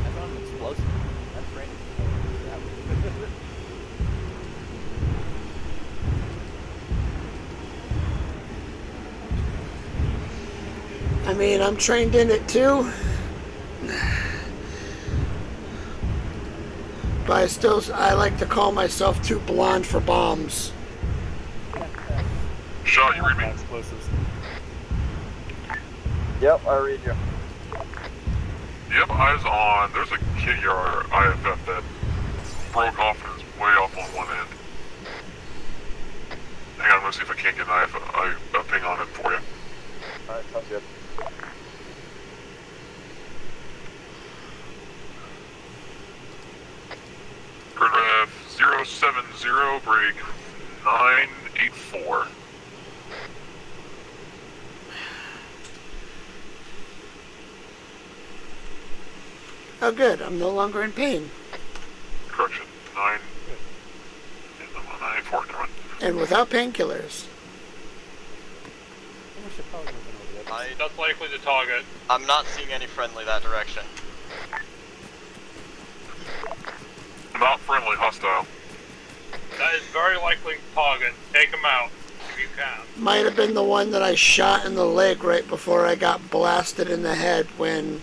Speaker 6: I found an explosive. That's raining.
Speaker 1: I mean, I'm trained in it too. But I like to call myself too blonde for bombs.
Speaker 7: Shaw, you read me?
Speaker 6: Explosives.
Speaker 3: Yep, I read you.
Speaker 7: Yep, eyes on. There's a kid yard IFF that broke off and is way off on one end. Hang on, I'm gonna see if I can't get a ping on it for you.
Speaker 3: Alright, sounds good.
Speaker 7: Paragraph 070, break 984.
Speaker 1: Oh good, I'm no longer in pain.
Speaker 7: Correction, 984, never mind.
Speaker 1: And without painkillers.
Speaker 9: That's likely the target.
Speaker 3: I'm not seeing any friendly that direction.
Speaker 7: Not friendly, hostile.
Speaker 9: That is very likely the target. Take him out if you can.
Speaker 1: Might have been the one that I shot in the leg right before I got blasted in the head when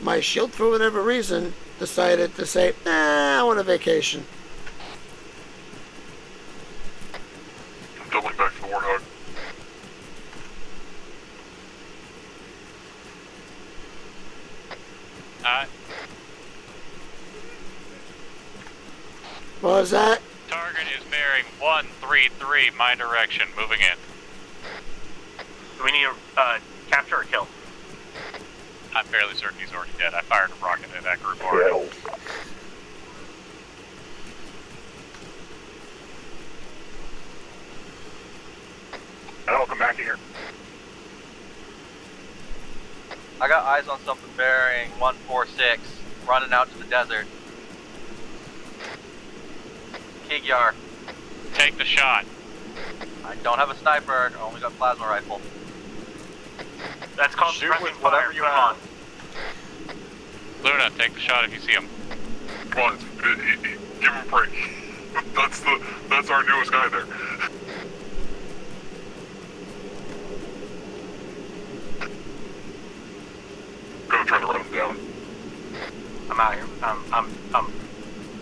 Speaker 1: my shield, for whatever reason, decided to say, I want a vacation.
Speaker 7: I'm doubling back to the Warthog.
Speaker 1: What was that?
Speaker 8: Target is bearing 133, my direction, moving in.
Speaker 13: Do we need to capture or kill?
Speaker 8: I'm fairly certain he's already dead. I fired a rocket at that group already.
Speaker 7: I'll come back here.
Speaker 3: I got eyes on something bearing 146, running out to the desert. Kigyar.
Speaker 8: Take the shot.
Speaker 3: I don't have a sniper, I only got plasma rifle.
Speaker 13: That's called
Speaker 3: Shoot
Speaker 13: suppressing
Speaker 3: with whatever
Speaker 13: fire.
Speaker 3: you want.
Speaker 8: Luna, take the shot if you see him.
Speaker 7: Come on, give him a break. That's our newest guy there. Gonna try to run him down.
Speaker 13: I'm out here.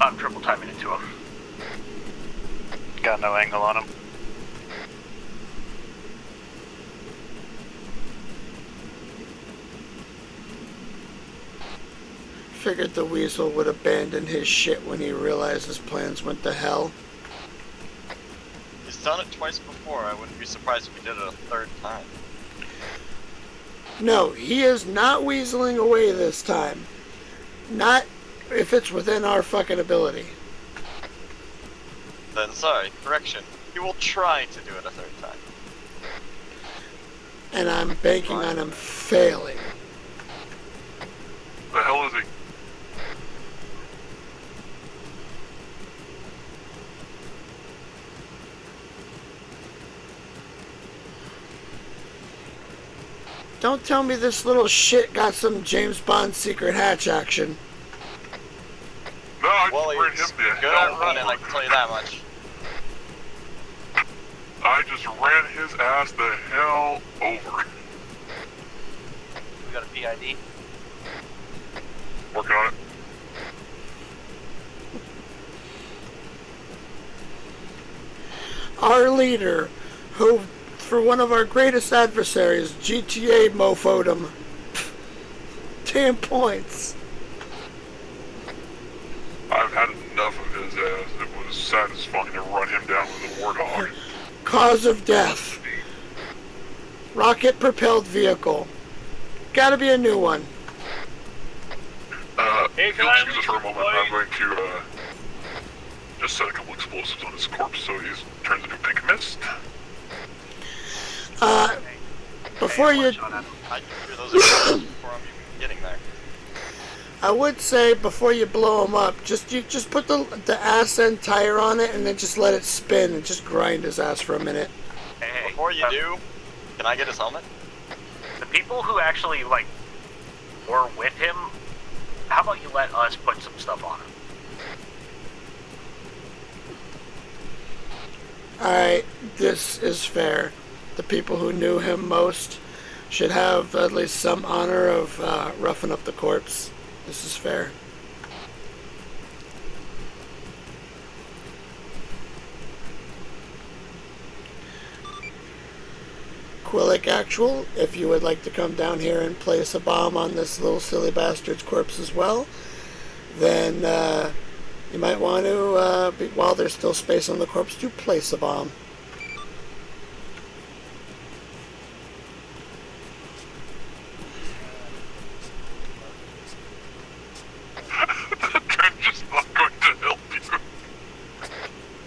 Speaker 13: I'm triple timing into him.
Speaker 8: Got no angle on him.
Speaker 1: Figured the weasel would abandon his shit when he realized his plans went to hell.
Speaker 3: He's done it twice before, I wouldn't be surprised if he did it a third time.
Speaker 1: No, he is not weaseling away this time. Not if it's within our fucking ability.
Speaker 3: Then sorry, correction. He will try to do it a third time.
Speaker 1: And I'm banking on him failing.
Speaker 7: The hell is he?
Speaker 1: Don't tell me this little shit got some James Bond secret hatch action.
Speaker 7: No, I
Speaker 3: Well,
Speaker 7: just ran
Speaker 3: he's
Speaker 7: him the
Speaker 3: good
Speaker 7: hell
Speaker 3: at running,
Speaker 7: over.
Speaker 3: I can tell you that much.
Speaker 7: I just ran his ass the hell over.
Speaker 3: We got a PID.
Speaker 7: Working on it.
Speaker 1: Our leader, who, for one of our greatest adversaries, GTA mofoed him. damn points.
Speaker 7: I've had enough of his ass. It was satisfying to run him down with a warthog.
Speaker 1: Cause of death. Rocket-propelled vehicle. Gotta be a new one.
Speaker 7: If you'll excuse us for a moment, I'm going to just set a couple explosives on his corpse so he turns into pink mist.
Speaker 1: Before you...
Speaker 3: I can hear those explosives before I'm even getting there.
Speaker 1: I would say before you blow them up, just put the ass end tire on it and then just let it spin and just grind his ass for a minute.
Speaker 13: Hey,
Speaker 3: Before you do, can I get his helmet?
Speaker 13: the people who actually like were with him, how about you let us put some stuff on him?
Speaker 1: Alright, this is fair. The people who knew him most should have at least some honor of roughing up the corpse. This is fair. Quillic Actual, if you would like to come down here and place a bomb on this little silly bastard's corpse as well, then you might want to, while there's still space on the corpse, to place a bomb.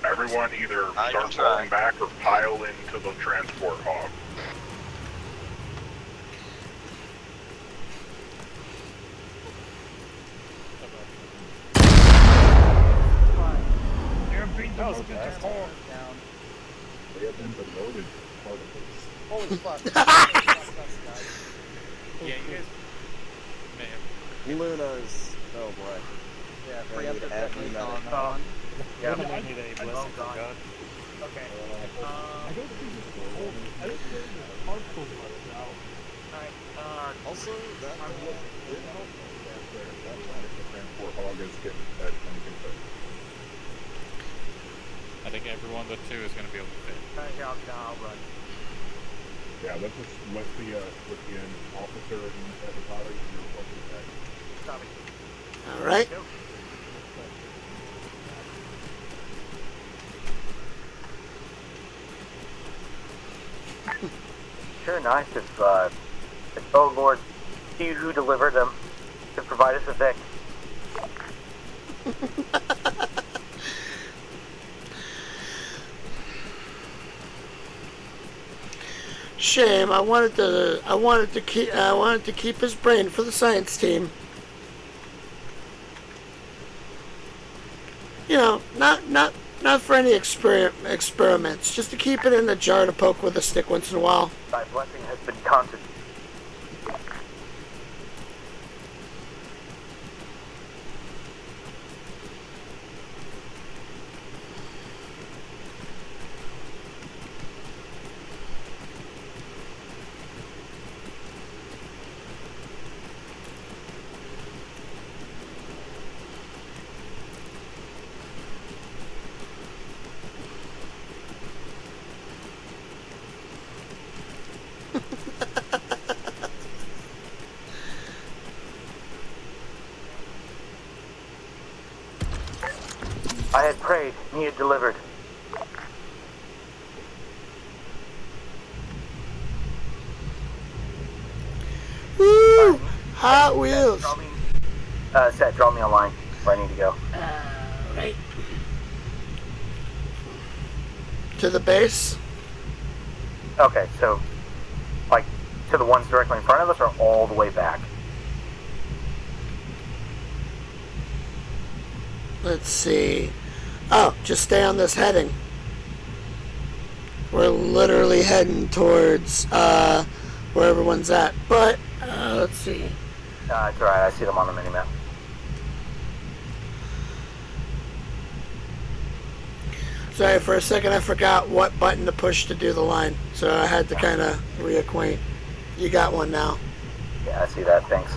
Speaker 7: Everyone either start falling back or pile into the transport hog.
Speaker 5: That was a blast.
Speaker 2: They have been demoted particles.
Speaker 12: Holy fuck.
Speaker 8: Yeah, you guys may have.
Speaker 3: Luna's. Oh boy.
Speaker 12: Yeah,
Speaker 3: They need
Speaker 12: preemptive
Speaker 3: every
Speaker 12: technique on
Speaker 3: medic.
Speaker 12: that one.
Speaker 6: Yeah,
Speaker 8: I don't need a blessing from God.
Speaker 12: Okay.
Speaker 10: I don't think it's cold. I don't think it's particle left now.
Speaker 12: Alright,
Speaker 3: Also, that did help.
Speaker 2: That's why the transport hog is getting that thing.
Speaker 8: I think everyone but two is going to be able to fit.
Speaker 12: alright, here, I'll run.
Speaker 2: Yeah, let's just let the officer and everybody you're welcome back.
Speaker 12: Stop it.
Speaker 1: Alright.
Speaker 11: Sure, nice if oh Lord, he who delivered them could provide us a Vic.
Speaker 1: Shame. I wanted to keep his brain for the science team. You know, not for any experiments. Just to keep it in the jar to poke with a stick once in a while.
Speaker 11: Thy blessing has been constant. I had prayed, and he had delivered.
Speaker 1: Woo! Hot Wheels.
Speaker 11: Seth, draw me a line where I need to go.
Speaker 1: Right. To the base?
Speaker 11: Okay, so, like, to the ones directly in front of us or all the way back?
Speaker 1: Let's see. Oh, just stay on this heading. We're literally heading towards where everyone's at. But, let's see.
Speaker 11: It's alright, I see them on the minimap.
Speaker 1: Sorry, for a second I forgot what button to push to do the line. So I had to kind of reacquaint. You got one now.
Speaker 11: Yeah, I see that, thanks.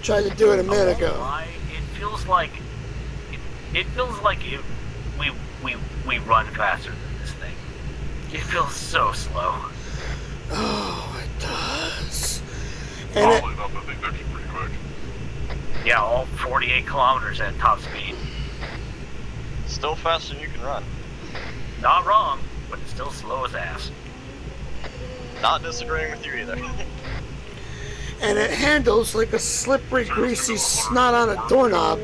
Speaker 1: Tried to do it a minute ago.
Speaker 13: It feels like we run faster than this thing. It feels so slow.
Speaker 1: Oh, And it,
Speaker 7: Oddly enough, I think that's pretty quick.
Speaker 13: Yeah, all 48 kilometers at top speed.
Speaker 3: Still faster than you can run.
Speaker 13: Not wrong, but it's still slow as ass.
Speaker 3: Not disagreeing with you either.
Speaker 1: and it handles like a slippery, greasy snot on a doorknob.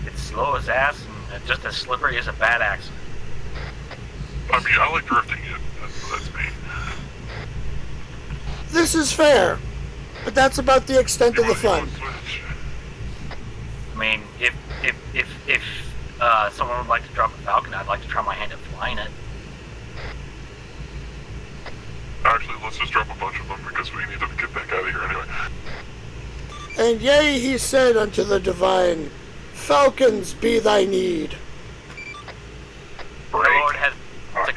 Speaker 13: It's slow as ass and just as slippery as a bad accident.
Speaker 7: I mean, I like drifting it. That's me.
Speaker 1: This is fair, but that's about the extent of the fun.
Speaker 13: I mean, if someone would like to drop a Falcon, I'd like to try my hand at flying it.
Speaker 7: Actually, let's just drop a bunch of them because we need to get back out of here anyway.
Speaker 1: And yea, he said unto the divine, Falcons be thy need.
Speaker 2: Break.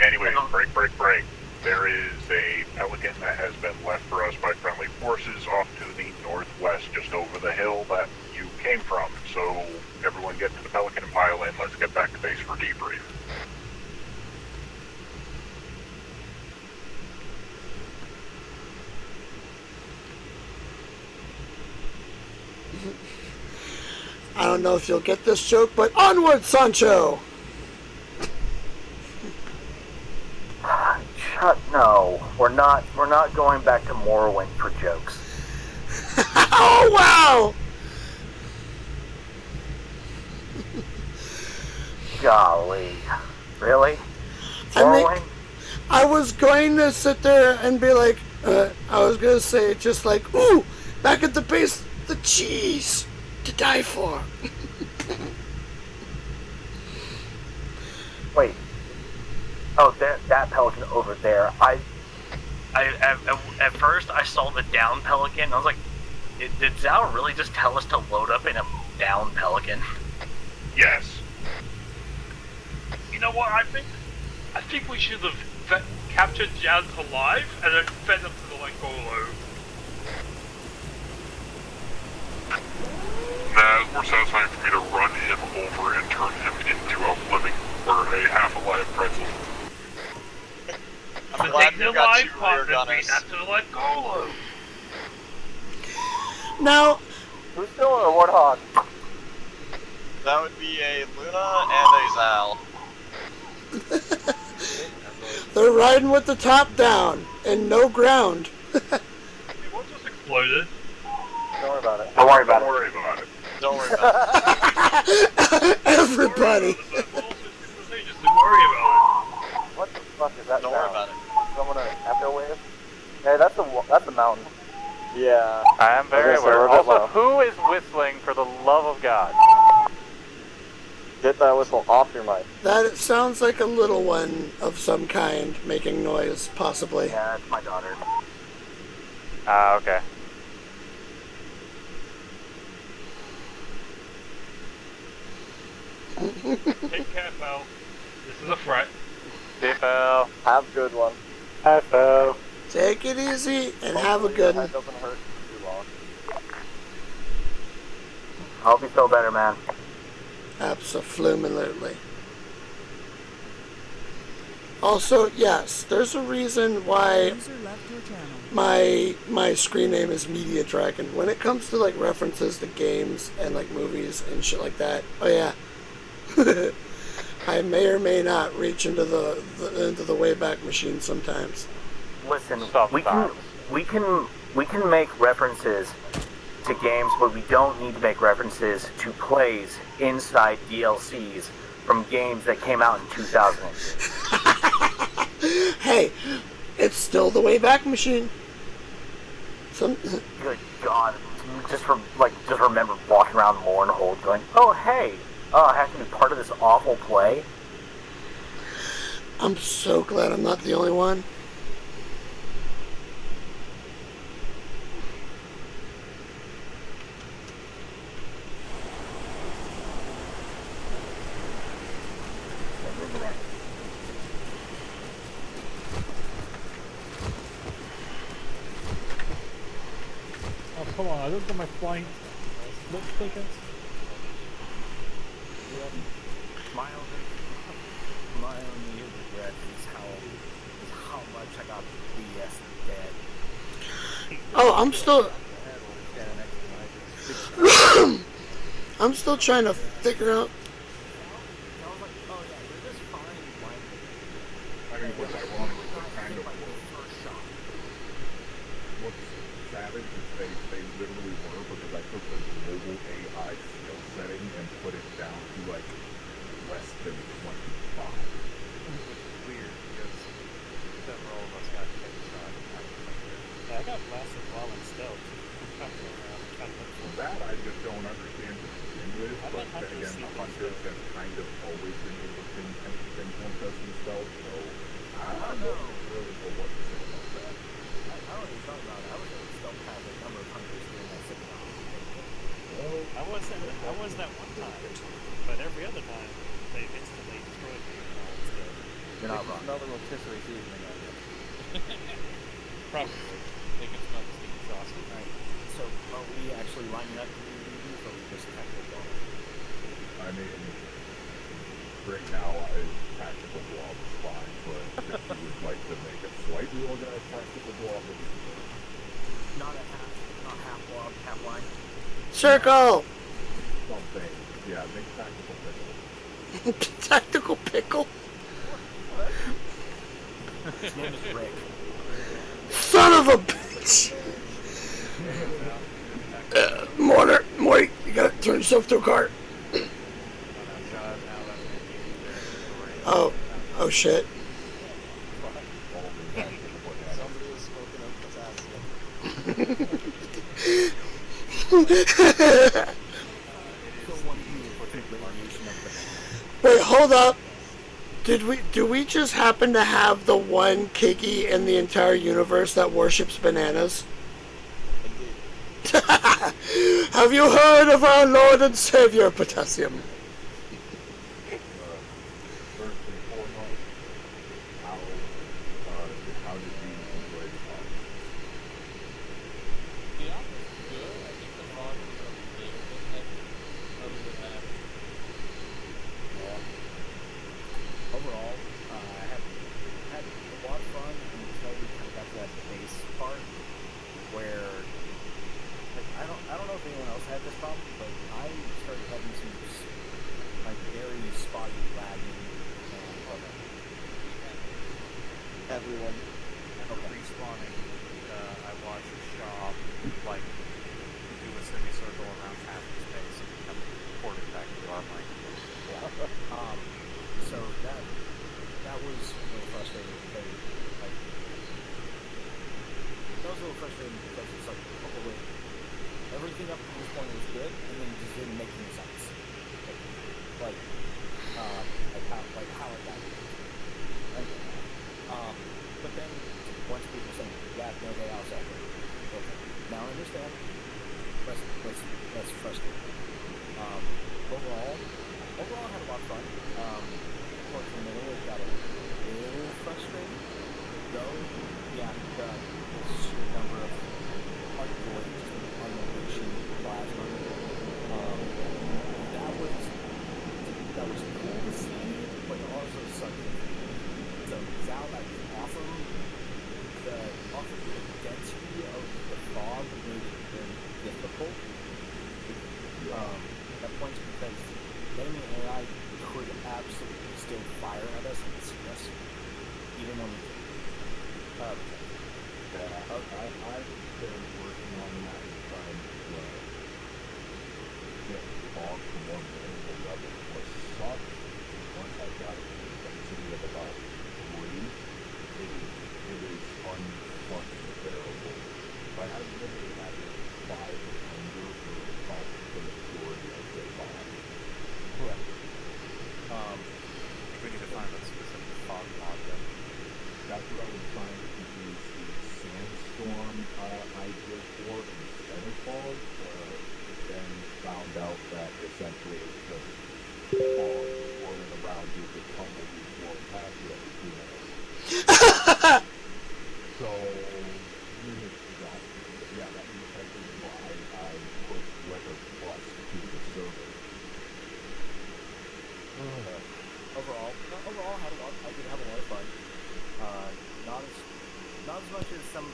Speaker 2: Anyway, break. There is a Pelican that has been left for us by friendly forces off to the northwest, just over the hill that you came from. So everyone get to the Pelican and pile in. Let's get back to base for debrief.
Speaker 1: I don't know if you'll get this joke, but onward, Sancho!
Speaker 11: No, we're not going back to Morrowind for jokes.
Speaker 1: Oh, wow!
Speaker 11: Golly. Really?
Speaker 1: Morrowind? I was going to sit there and be like, I was going to say just like, ooh, back at the base, the cheese to die for.
Speaker 11: Wait. Oh, that Pelican over there.
Speaker 13: At first, I saw the down Pelican, and I was like, did Zao really just tell us to load up in a down Pelican?
Speaker 2: Yes.
Speaker 9: You know what? I think we should have captured Jazz alive and then fed him to the Golo.
Speaker 7: Nah, it's more satisfying for me to run him over and turn him into a living, or a half-alive pretzel.
Speaker 3: I'm glad you got two rear gunners.
Speaker 1: Now,
Speaker 10: who's still in a Warthog?
Speaker 3: That would be a Luna and a Zal.
Speaker 1: They're riding with the top down and no ground.
Speaker 9: What just exploded?
Speaker 10: Don't worry about it.
Speaker 11: Don't worry about it.
Speaker 3: Don't worry about it.
Speaker 1: Everybody.
Speaker 9: Just don't worry about it.
Speaker 10: What the fuck is that?
Speaker 3: Don't worry about it.
Speaker 10: Someone an echo wave? Hey, that's a mountain.
Speaker 14: Yeah. I am very aware. Also, who is whistling for the love of God?
Speaker 10: Get that whistle off your mic.
Speaker 1: That it sounds like a little one of some kind making noise, possibly.
Speaker 11: Yeah, it's my daughter.
Speaker 14: Ah, okay.
Speaker 9: Take care, pal. This is a threat.
Speaker 14: See, pal.
Speaker 10: Have a good one.
Speaker 14: Hi, pal.
Speaker 1: Take it easy and have a good one.
Speaker 10: Head doesn't hurt too long.
Speaker 11: I hope you feel better, man.
Speaker 1: Absolutely. Also, yes, there's a reason why my screen name is Media Dragon. When it comes to like references to games and like movies and shit like that, oh yeah, I may or may not reach into the Wayback Machine sometimes.
Speaker 11: Listen, we can make references to games, but we don't need to make references to plays inside DLCs from games that came out in 2000.
Speaker 1: Hey, it's still the Wayback Machine.
Speaker 11: Good God, just remember walking around Mournhold going, oh hey, I have to be part of this awful play.
Speaker 1: I'm so glad I'm not the only one.
Speaker 16: Oh, come on, I looked at my flight. Look tickets.
Speaker 12: My only regret is how much I got BS dead.
Speaker 1: Oh, I'm still. I'm still trying to figure out.
Speaker 2: I mean, what's ironic is they kind of were. What's savage is they literally were, because I took the mobile AI skill setting and put it down to like less than 25.
Speaker 8: Weird, because several of us got kicked on.
Speaker 6: Yeah, I got blasted while in stealth. Trying to look for
Speaker 2: That I just don't understand to begin with, but then again, the hunters have kind of always been able to pinpoint us in stealth, so I don't really know what to say about that.
Speaker 12: I don't know what you're talking about. I was able to stealth past a number of hunters during that 6 round.
Speaker 2: Well,
Speaker 6: I was that one time, but every other time they've instantly destroyed me while in stealth.
Speaker 12: You're not wrong.
Speaker 14: Another rotisserie seasoning on it.
Speaker 8: Probably. They can smell the sneaky sauce.
Speaker 12: Right. So, are we actually lining up to do reviews, or are we just tactical blob?
Speaker 2: I mean, right now, tactical blob is fine, but if you would like to make a slightly organized tactical blob, it would be good.
Speaker 12: Not half blob, half line.
Speaker 1: Circle!
Speaker 2: Something. Yeah, make tactical pickle.
Speaker 1: Tactical pickle?
Speaker 12: His name is Rick.
Speaker 1: Son of a bitch! Morty, you gotta turn yourself to a cart. Oh shit.
Speaker 3: Somebody is smoking up potassium.
Speaker 1: Wait, hold up. Do we just happen to have the one Kiki in the entire universe that worships bananas? Have you heard of our Lord and Savior, Potassium?
Speaker 2: First and foremost, how did you enjoy the office?
Speaker 8: The office is good. I think the fog was a little bit heavy. Other than that,
Speaker 12: Overall, I had a lot of fun until we kind of got to that base part where I don't know if anyone else had this problem, but I started having some very spotty lagging and
Speaker 3: Everyone.
Speaker 8: respawning, I watched the shop like do a semicircle around half the space and become ported back to our mic.
Speaker 12: So that was a little frustrating because it's like, oh wait, everything up to this point was good, and then it just didn't make any sense. Like how it got here. But then once people saying, yeah, no day outside, okay, now I understand. Less frustrating. Overall, I had a lot of fun. Towards the middle, it got a little frustrating. Though, yeah, the sheer number of hardcore unleashing plasma. That was cool to see, but it also sucked. So Zao, that was awesome. The density of the fog made it very difficult. At points because enemy AI could absolutely still fire at us and see us, even when we
Speaker 2: I've been working on that and trying to get fog from one to level. What sucks is once I got it to the density of about 3, it is unfucking bearable. But I've literally had 5 under for about the majority of the time.
Speaker 12: Correct.
Speaker 8: We need to find a specific fog mod then.
Speaker 2: That's what I was trying to use the sandstorm idea for instead of fog, then found out that essentially it's just fog swirling around you to tumble you forward past you every 2 minutes. So, yeah, that was essentially why I put Weather Plus to the server.
Speaker 12: Overall, I did have a lot of fun. Not as much as some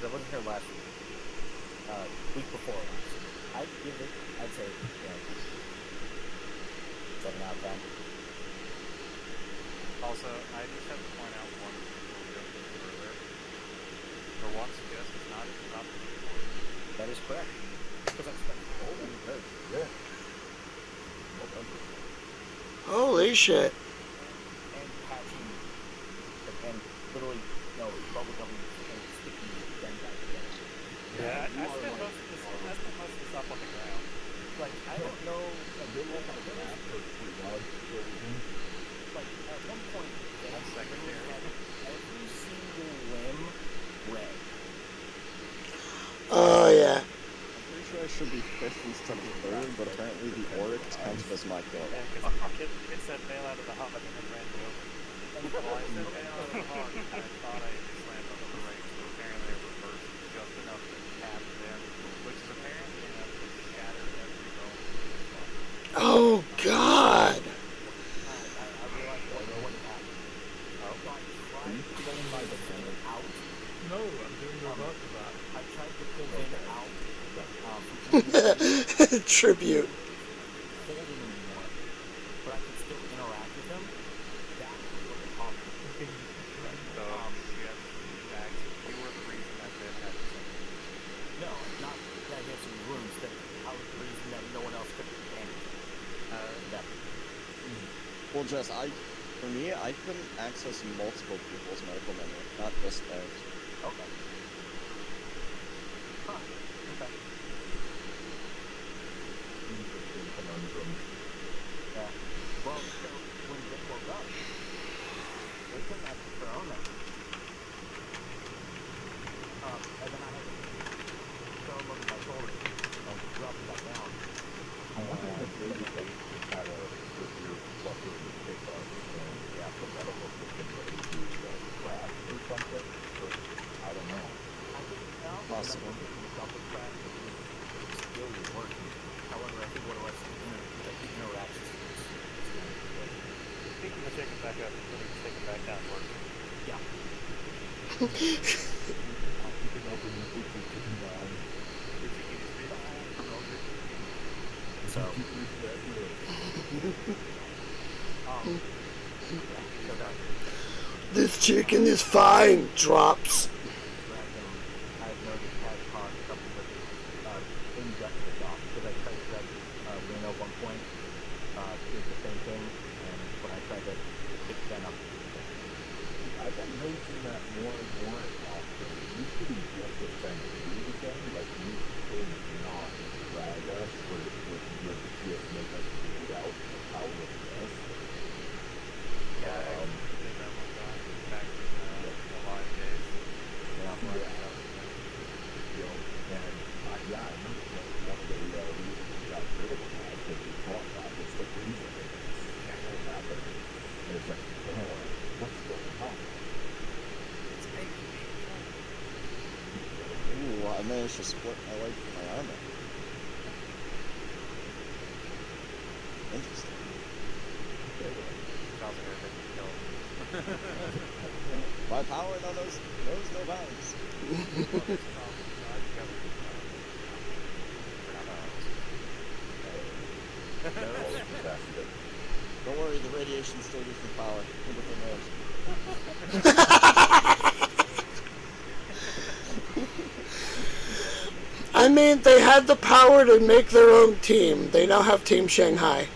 Speaker 12: 'cause I wasn't here last week. Week before last. I'd give it, I'd say, 7 out of 10.
Speaker 8: Also, I just have to point out one thing before we go further. For once, Jess is not at the top of the board.
Speaker 12: That is correct. Because I've spent all the very
Speaker 2: Yeah.
Speaker 1: Holy shit.
Speaker 12: and patching and literally bubble gum and sticky them back together.
Speaker 6: Yeah, I spent most of this up on the ground.
Speaker 12: Like I don't know like
Speaker 2: They
Speaker 12: what
Speaker 2: look
Speaker 12: kind of
Speaker 2: like
Speaker 12: limits,
Speaker 2: for pretty large buildings.
Speaker 12: like at one point they
Speaker 8: That's secondary.
Speaker 12: had every single limb red.
Speaker 1: Oh, yeah.
Speaker 3: I'm pretty sure I should be 5th instead of 3rd, but apparently the Oryx counts as my kill.
Speaker 6: Yeah, because kid said bail out of the hog and then ran me over. Well, I said bail out of the hog and I thought I slammed on the brakes, but apparently I reversed just enough to tap them, which is apparently enough to shatter every bone.
Speaker 1: Oh, God.
Speaker 12: I realized what happened. I tried to pull Vin out.
Speaker 16: No, I'm doing the reverse of that.
Speaker 12: I tried to pull Vin out from
Speaker 1: Tribute.
Speaker 12: hold him anymore, but I could still interact with him. That was what the problem was.
Speaker 8: So, yes, Max, you were the reason that Vin had to send you.
Speaker 12: No, not that I had some wounds, that I was the reason that no one else could manage that.
Speaker 3: Well, Jess, for me, I couldn't access multiple people's medical menu, not just theirs.
Speaker 12: Okay. Huh. Okay.
Speaker 2: Interesting conundrum.
Speaker 12: Yeah. Well, so when Vin woke up, they couldn't access their own menu. And then I had to throw him over my shoulder and drop him back down.
Speaker 2: I'm wondering if maybe they had a severe flutter in the pickup and the medical system ready to crash or something. Or, I don't know.
Speaker 12: I think
Speaker 3: Possible.
Speaker 12: double crash still was working. However, I think what it was, the interactions was
Speaker 6: Speaking of taking back up, you need to take it back down to work.
Speaker 12: yeah.
Speaker 2: Keeping up with the chicken down.
Speaker 12: So,
Speaker 1: This chicken is fine. Drops.
Speaker 12: I've noticed had caused something with injustice off because I tried to grab Reno at one point. Did the same thing, and when I tried to pick Ben up,
Speaker 2: I've been noticing that more and more often. You should just defend the game, like you could not drag us or just make us bleed out the power of this.
Speaker 8: Yeah, I did that one time back in the live days.
Speaker 2: Yeah. You know, and I remember one of the reasons we got rid of it because we thought that was the reason that this happened. And it's like, oh, what's going on?
Speaker 3: Ooh, I managed to split my leg from my armor. Interesting.
Speaker 8: Sounds like I didn't kill him.
Speaker 3: My power knows no bounds. Don't worry, the radiation still gives me power. Everything
Speaker 1: I mean, they had the power to make their own team. They now have Team Shanghai.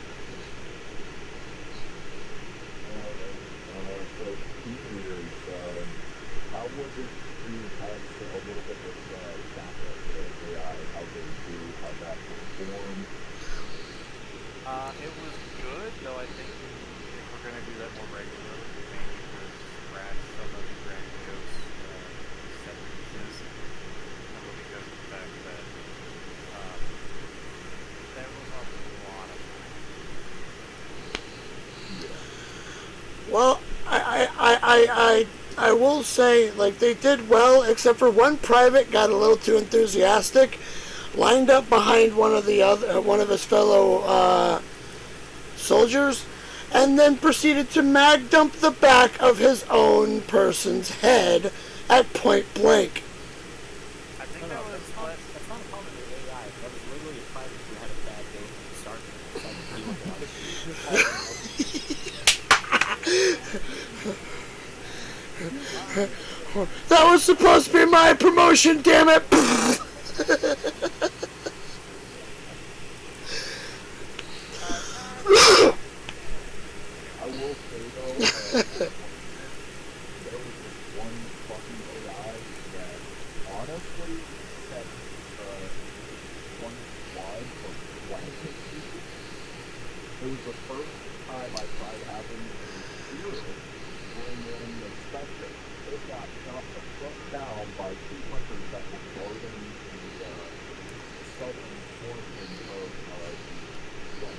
Speaker 2: How was it for you to have a little bit of backup AI, how they do, how that performed?
Speaker 8: It was good, though I think if we're going to do that more regularly, we may need to scratch some of the grandiose set pieces, simply because of the fact that there was a lot of
Speaker 1: Well, I will say, like, they did well, except for one private got a little too enthusiastic, lined up behind one of his fellow soldiers, and then proceeded to mag dump the back of his own person's head at point blank. That was supposed to be my promotion, damn it!
Speaker 2: I will say though, there was this one fucking AI that honestly had one squad of blanket people. It was the first time I tried having a spirit bring in the spectre. It got shot the fuck down by 2 hunters that were guarding the southern portion of the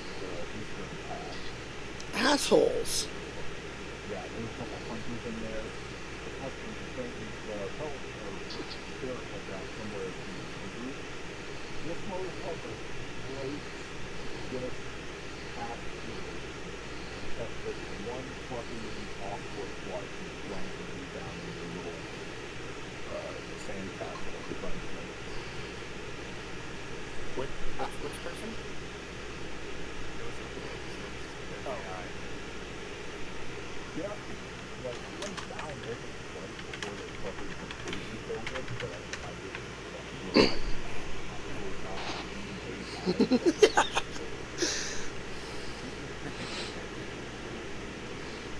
Speaker 2: eastern pass.
Speaker 1: Assholes.
Speaker 2: Yeah, there was a couple hunters in there. The customer thing, the spirit had got somewhere to the group. This motherfucker straight just passed through. That's this one fucking awkward flight and slammed me down in the little sand castle of the Frenchman.
Speaker 12: Which person?
Speaker 6: Oh.
Speaker 2: Yeah, like, he went down over the flight before they fucking completely killed him, but I didn't fucking realize it was not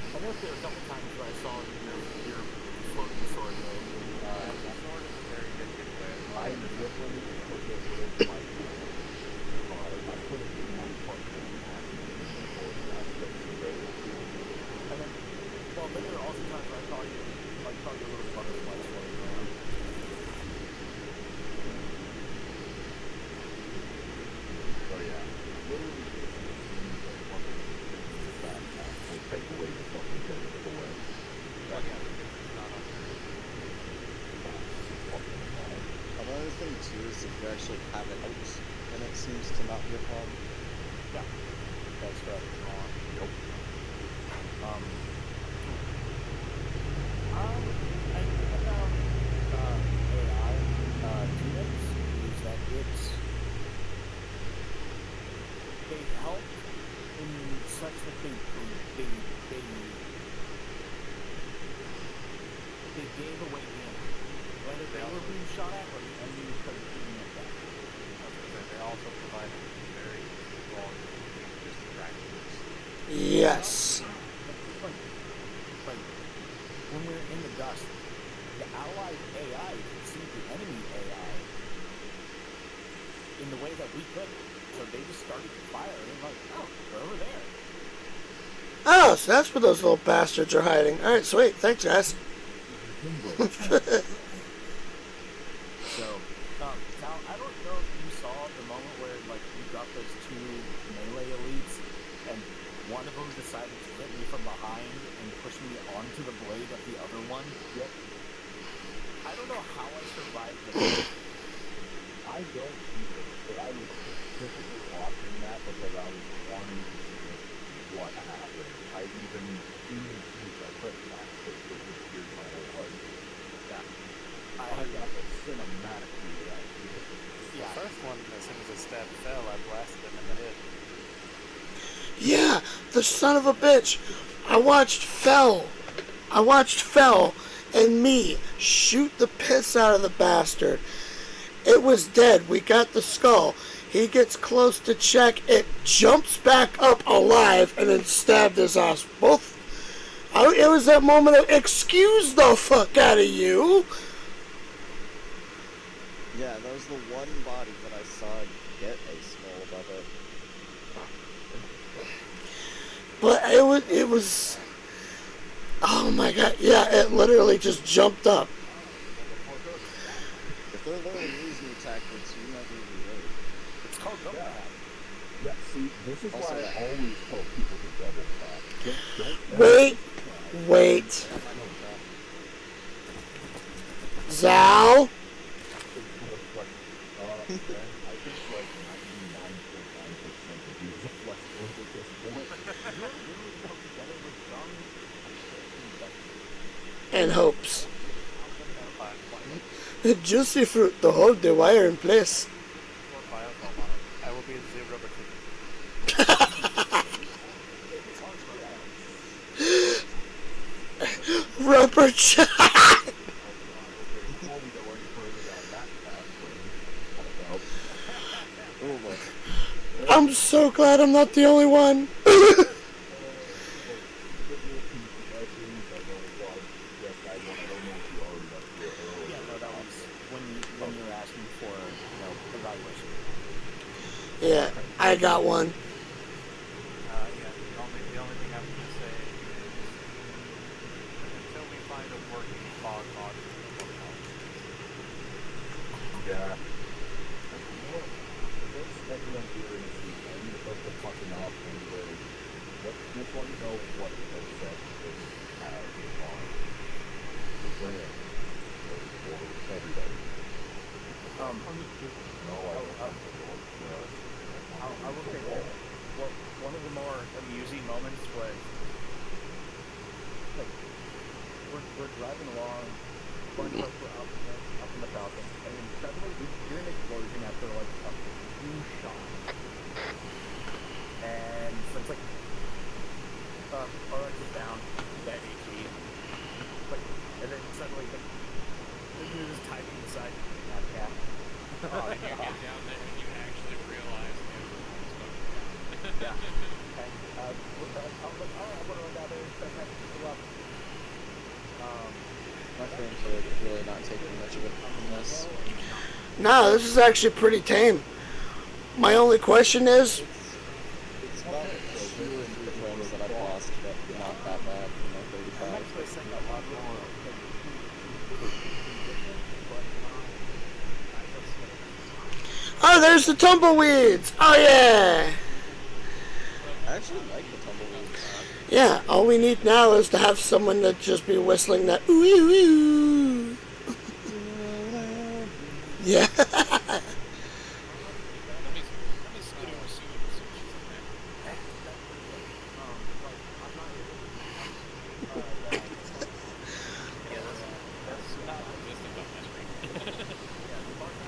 Speaker 12: I know there were a couple times where I saw your floating sword though.
Speaker 6: The sword is a very good giveaway.
Speaker 2: I literally put it with my I put it in my partner
Speaker 12: And then, well, then there are also times where I saw you, like, saw your little butterfly floating around.
Speaker 2: So yeah, literally just use a fucking backpack will take away the fucking dead of the way.
Speaker 6: Oh yeah, because it's not on there.
Speaker 3: Another thing too is if you actually have it out, then it seems to not be a problem.
Speaker 12: Yeah, that's right.
Speaker 2: Yep.
Speaker 12: I think about AI teammates is that they help in such that they gave away the enemy. Whether they were being shot at or the enemy started shooting at them.
Speaker 6: They also provide a very vulnerable dangerous distractions.
Speaker 1: Yes.
Speaker 12: Like, when we're in the dust, the allied AI could see the enemy AI in the way that we couldn't. So they just started to fire, and they're like, oh, they're over there.
Speaker 1: Oh, so that's where those little bastards are hiding. Alright, sweet. Thanks, guys.
Speaker 12: So, Cal, I don't know if you saw the moment where, like, you got those 2 melee elites, and one of them decided to hit me from behind and push me onto the blade of the other one.
Speaker 2: Yep.
Speaker 12: I don't know how I survived this.
Speaker 2: I don't either, but I was specifically watching that because I was wanting to see what happened. I even used a quick match that disappeared my whole life.
Speaker 12: Yeah.
Speaker 2: I got the cinematic reaction.
Speaker 6: Yeah. The first one, as soon as his stab fell, I blasted him in the head.
Speaker 1: Yeah, the son of a bitch. I watched Fell and me shoot the piss out of the bastard. It was dead. We got the skull. He gets close to check. It jumps back up alive and then stabbed his ass. It was that moment of, excuse the fuck out of you.
Speaker 3: Yeah, that was the one body that I saw get a skull above it.
Speaker 1: But it was, oh my god, yeah, it literally just jumped up.
Speaker 3: If they're learning easy tactics, you never reload. It's called double tap.
Speaker 2: Yeah, see, this is why I always tell people to double tap.
Speaker 1: Wait. Zal?
Speaker 2: I think like 99.9% of you are flexible at this point.
Speaker 1: And hopes. Juicy fruit to hold the wire in place.
Speaker 6: I will be the rubber chicken.
Speaker 1: torch.
Speaker 2: Before we go any further down that path,
Speaker 3: Oh boy.
Speaker 1: I'm so glad I'm not the only one.
Speaker 12: Yeah, no, that was when you were asking for, evaluation.
Speaker 1: Yeah, I got one.
Speaker 8: Yeah, the only thing I'm gonna say is until we find a working fog module, we'll know.
Speaker 2: Yeah. Everyone here is the end of the fucking option where just want to know what headset they have on the brand for everybody.
Speaker 12: I will say this. Well, one of the more amusing moments was, like, we're driving along, bunch of us were up in the Falcon, and then suddenly we hear an explosion after, like, a few shots. And so it's like, RX is down, that HE, and then suddenly, like, you're just typing beside that cat.
Speaker 8: Oh, you get down there and you actually realize everyone's going down.
Speaker 12: Yeah. And I was like, alright, I'm gonna run down there and start having people up.
Speaker 3: My friends are really not taking much of it from this.
Speaker 1: No, this is actually pretty tame. My only question is,
Speaker 3: It's about fewer frames that I've lost, but not that bad for my 35.
Speaker 1: oh, there's the tumbleweeds. Oh yeah.
Speaker 3: I actually like the tumbleweeds.
Speaker 1: Yeah, all we need now is to have someone that just be whistling that ooh ooh ooh. Yeah.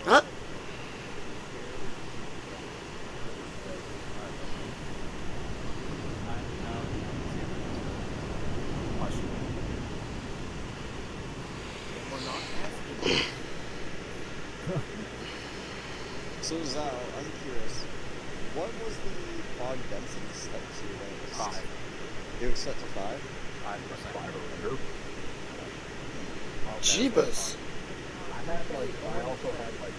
Speaker 1: Huh?
Speaker 3: So Zal, I'm curious, what was the fog density set to when it was 5? It was set to 5?
Speaker 8: 5%.
Speaker 1: Jeebus.
Speaker 2: I also had like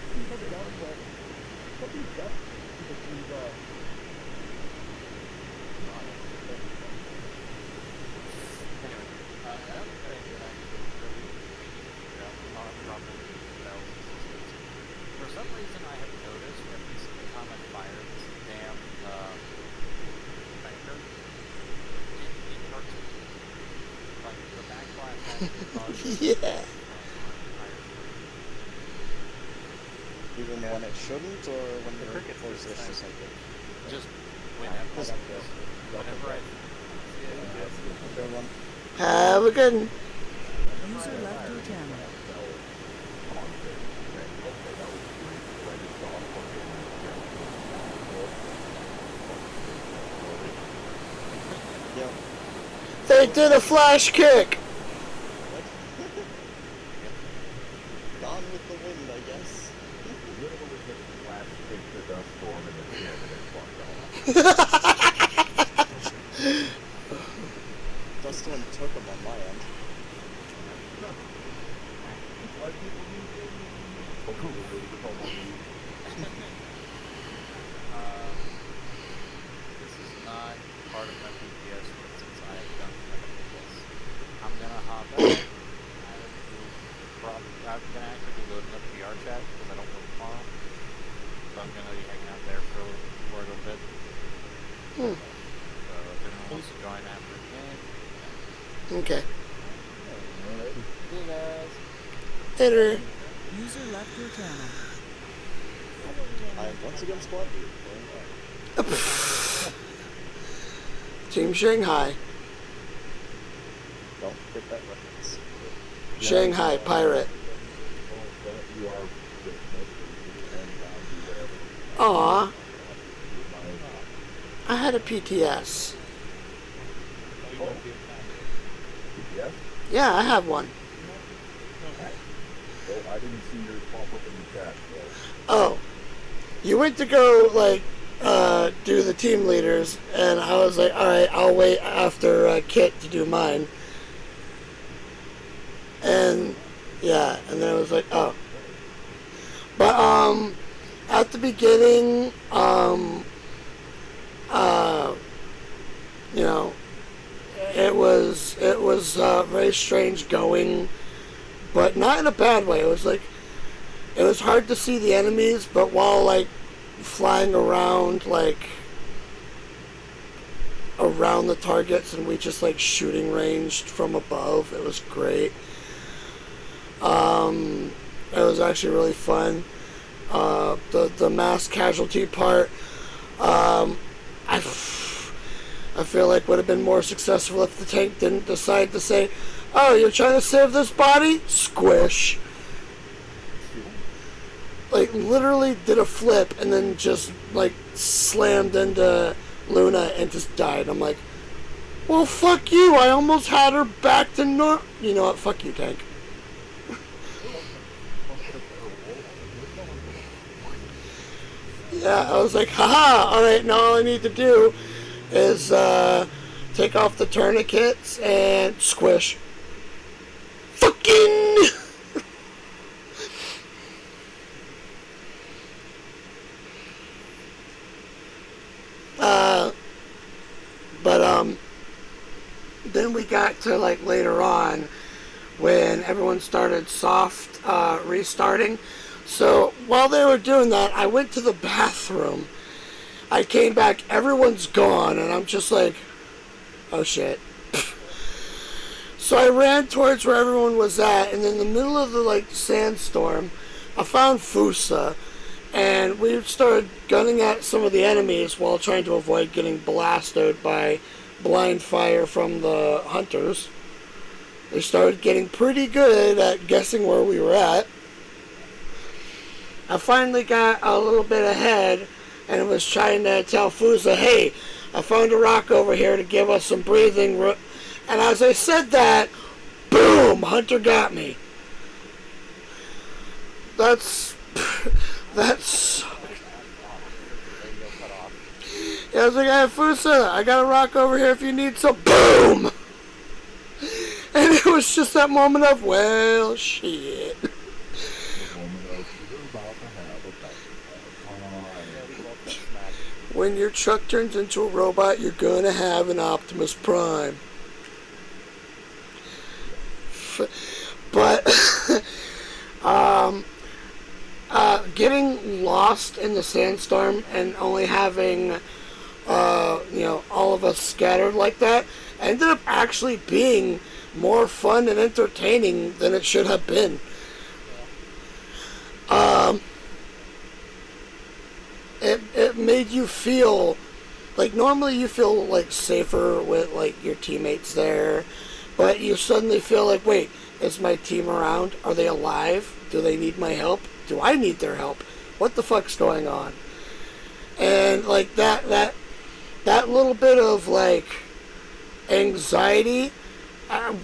Speaker 8: For some reason, I have noticed every single time I fire this damn banker, it hurts me. Like, the backflash actually causes
Speaker 1: Yeah.
Speaker 3: Even when it shouldn't, or when you're forced to cycle?
Speaker 8: Just whenever I...
Speaker 3: Good one.
Speaker 1: Have a good one.
Speaker 15: User left your channel.
Speaker 3: Yep.
Speaker 1: They did a flash kick.
Speaker 3: Gone with the wind, I guess.
Speaker 2: literally just flash kick the dust storm in the gym and it fucked off.
Speaker 3: Dust storm took him on my end.
Speaker 8: This is not part of my PPS, but since I have done this, I'm gonna hop out. I'm gonna actually be loading up VR chat because I don't work tomorrow. So I'm gonna be hanging out there for a little bit. So if anyone wants to join after the game.
Speaker 1: Okay.
Speaker 8: See you guys.
Speaker 1: Later.
Speaker 15: User left your channel.
Speaker 3: I once again squad
Speaker 1: Team Shanghai.
Speaker 3: Don't get that reference.
Speaker 1: Shanghai Pirate. Aw. I had a PTS.
Speaker 2: Yes?
Speaker 1: Yeah, I have one.
Speaker 2: Well, I didn't see yours pop up in the chat, so.
Speaker 1: Oh, you went to go like do the team leaders, and I was like, all right, I'll wait after Kit to do mine. And yeah, and then I was like, oh. But at the beginning, you know, it was very strange going, but not in a bad way. It was like, it was hard to see the enemies, but while like flying around like around the targets and we just like shooting ranged from above, it was great. It was actually really fun. The mass casualty part, I feel like would have been more successful if the tank didn't decide to say, oh, you're trying to save this body? Squish. Like, literally did a flip and then just, like, slammed into Luna and just died. I'm like, well, fuck you. I almost had her back to normal. You know what? Fuck you, tank. Yeah, I was like, haha, alright, now all I need to do is take off the tourniquets and squish. Fucking! Then we got to like later on when everyone started soft restarting. So while they were doing that, I went to the bathroom. I came back, everyone's gone, and I'm just like, oh shit. So I ran towards where everyone was at, and in the middle of the like sandstorm, I found Fusa, and we started gunning at some of the enemies while trying to avoid getting blasted by blind fire from the hunters. They started getting pretty good at guessing where we were at. I finally got a little bit ahead and was trying to tell Fusa, hey, I found a rock over here to give us some breathing room. And as I said that, boom, Hunter got me. That's... Yeah, I was like, hey, Fusa, I got a rock over here if you need some. Boom! And it was just that moment of, well, shit. When your truck turns into a robot, you're gonna have an Optimus Prime. But, getting lost in the sandstorm and only having, all of us scattered like that ended up actually being more fun and entertaining than it should have been. It made you feel like normally you feel like safer with like your teammates there, but you suddenly feel like, wait, is my team around? Are they alive? Do they need my help? Do I need their help? What the fuck's going on? And like that little bit of like anxiety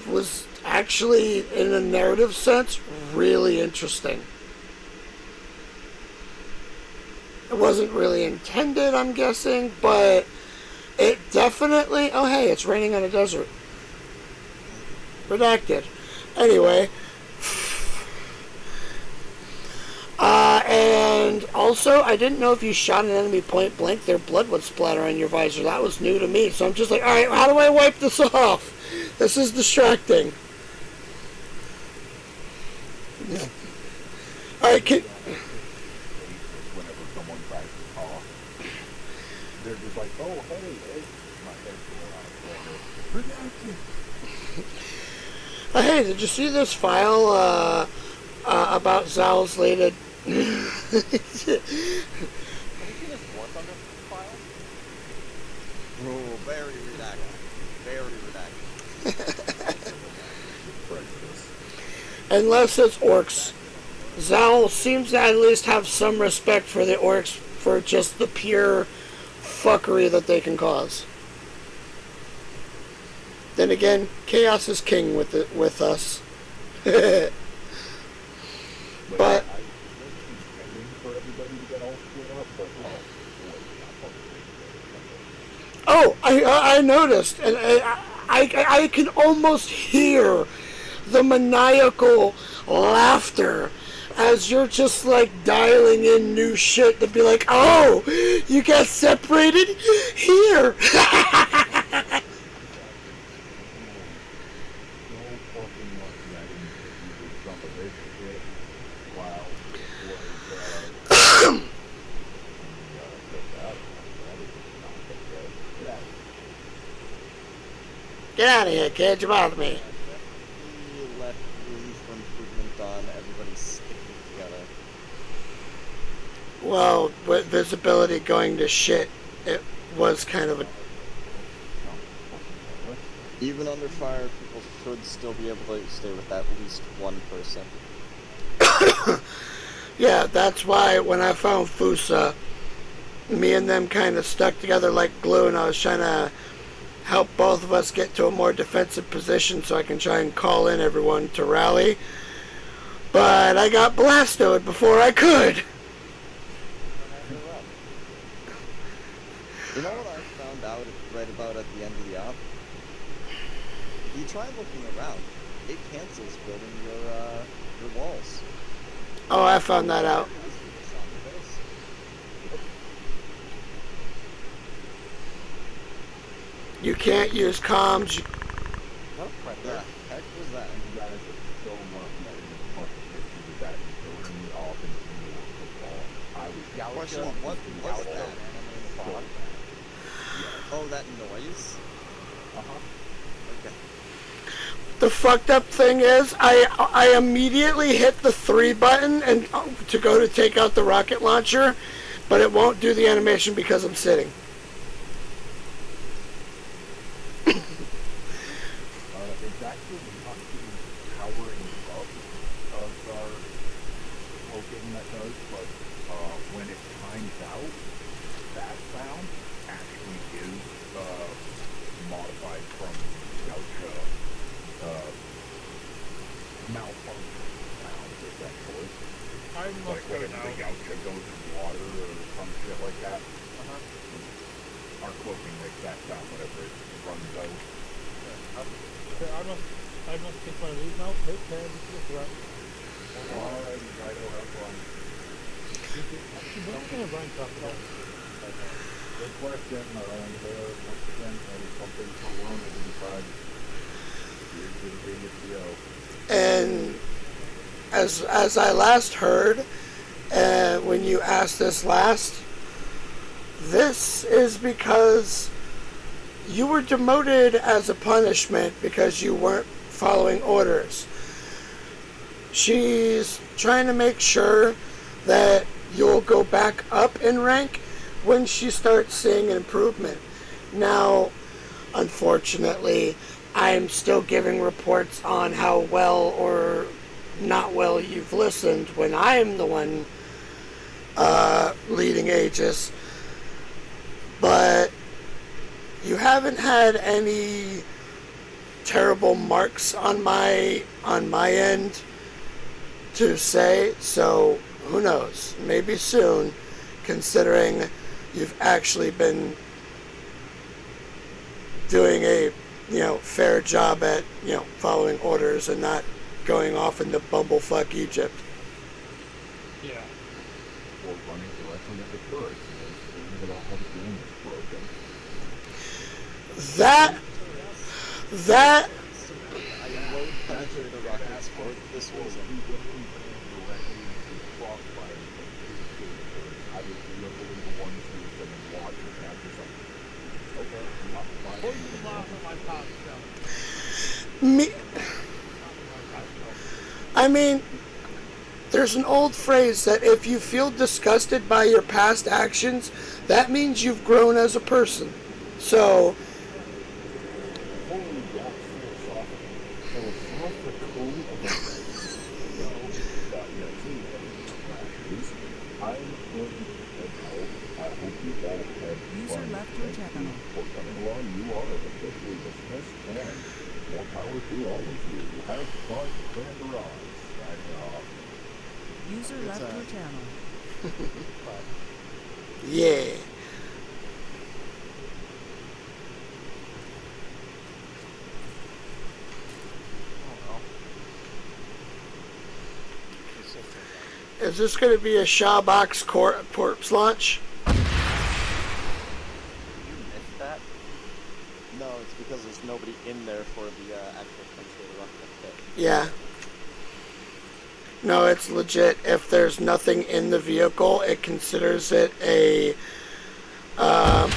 Speaker 1: was actually, in a narrative sense, really interesting. It wasn't really intended, I'm guessing, but it definitely... Oh, hey, it's raining on a desert. Redacted. Anyway. And also, I didn't know if you shot an enemy point blank, their blood would splatter on your visor. That was new to me, so I'm just like, alright, how do I wipe this off? This is distracting. Alright,
Speaker 2: Whenever someone tries to talk, they're just like, oh, hey, my head's going out.
Speaker 1: hey, did you see this file about Zal's latest...
Speaker 3: Have you seen this work on this file? Oh, very redacted. Very redacted.
Speaker 1: Unless it's orcs. Zal seems to at least have some respect for the orcs for just the pure fuckery that they can cause. Then again, chaos is king with us. But
Speaker 2: for everybody to get all split up, but
Speaker 1: oh, I noticed, and I can almost hear the maniacal laughter as you're just like dialing in new shit to be like, oh, you got separated here. Get out of here, kid. You bother me.
Speaker 3: We left room for improvement on everybody sticking together.
Speaker 1: Well, with visibility going to shit, it was kind of a...
Speaker 3: Even under fire, people should still be able to stay with at least one person.
Speaker 1: Yeah, that's why when I found Fusa, me and them kind of stuck together like glue, and I was trying to help both of us get to a more defensive position so I can try and call in everyone to rally. But I got blastoed before I could.
Speaker 3: You know what I found out right about at the end of the op? If you try looking around, it cancels building your walls.
Speaker 1: Oh, I found that out. You can't use comms.
Speaker 3: Yeah, heck was that?
Speaker 2: You guys are so lucky that you fucking that throwing me off into football.
Speaker 3: Question, what was that? Oh, that noise?
Speaker 2: Uh-huh.
Speaker 3: Okay.
Speaker 1: The fucked up thing is, I immediately hit the 3 button and to go to take out the rocket launcher, but it won't do the animation because I'm sitting.
Speaker 2: It's actually not the powering up of our token that does, but when it times out, that sound actually is modified from Gaucho malfunction sounds, essentially.
Speaker 16: I must
Speaker 2: Like
Speaker 16: go
Speaker 2: whenever
Speaker 16: now.
Speaker 2: the Gaucho goes in water or some shit like that. Our cloaking makes that sound whenever it runs out.
Speaker 16: Okay, I must take my leave now. Take care. This is right.
Speaker 2: Alright, right over one.
Speaker 16: What can I Brian talk about?
Speaker 2: Good question. Around there, once again, that is something for Rona to decide. Here's the video.
Speaker 1: And as I last heard, when you asked this last, this is because you were demoted as a punishment because you weren't following orders. She's trying to make sure that you'll go back up in rank when she starts seeing an improvement. Now, unfortunately, I'm still giving reports on how well or not well you've listened when I'm the one leading Aegis. But you haven't had any terrible marks on my end to say, so who knows? Maybe soon, considering you've actually been doing a fair job at following orders and not going off into bumblefuck Egypt.
Speaker 4: Yeah.
Speaker 2: Or running directly into turrets and leaving it all the game is broken.
Speaker 1: That
Speaker 3: I load penetrated the rockets for this reason.
Speaker 2: I was literally the one who was going to watch it, and I was just like, okay, I'm not fine.
Speaker 16: Or you can laugh at my top show.
Speaker 1: I mean, there's an old phrase that if you feel disgusted by your past actions, that means you've grown as a person. So,
Speaker 2: I'm going to head out. I hope you both had
Speaker 15: User
Speaker 2: fun.
Speaker 15: left your
Speaker 2: Thank
Speaker 15: channel.
Speaker 2: you for coming along. You are officially dismissed, and more power to all of you. Have fun, Thunder on. Signing off.
Speaker 15: User left your channel.
Speaker 1: Yeah. Is this going to be a Shawbox corpse launch?
Speaker 3: You missed that? No, it's because there's nobody in there for the actual penetrator rocket pit.
Speaker 1: Yeah. No, it's legit. If there's nothing in the vehicle, it considers it a...
Speaker 3: Not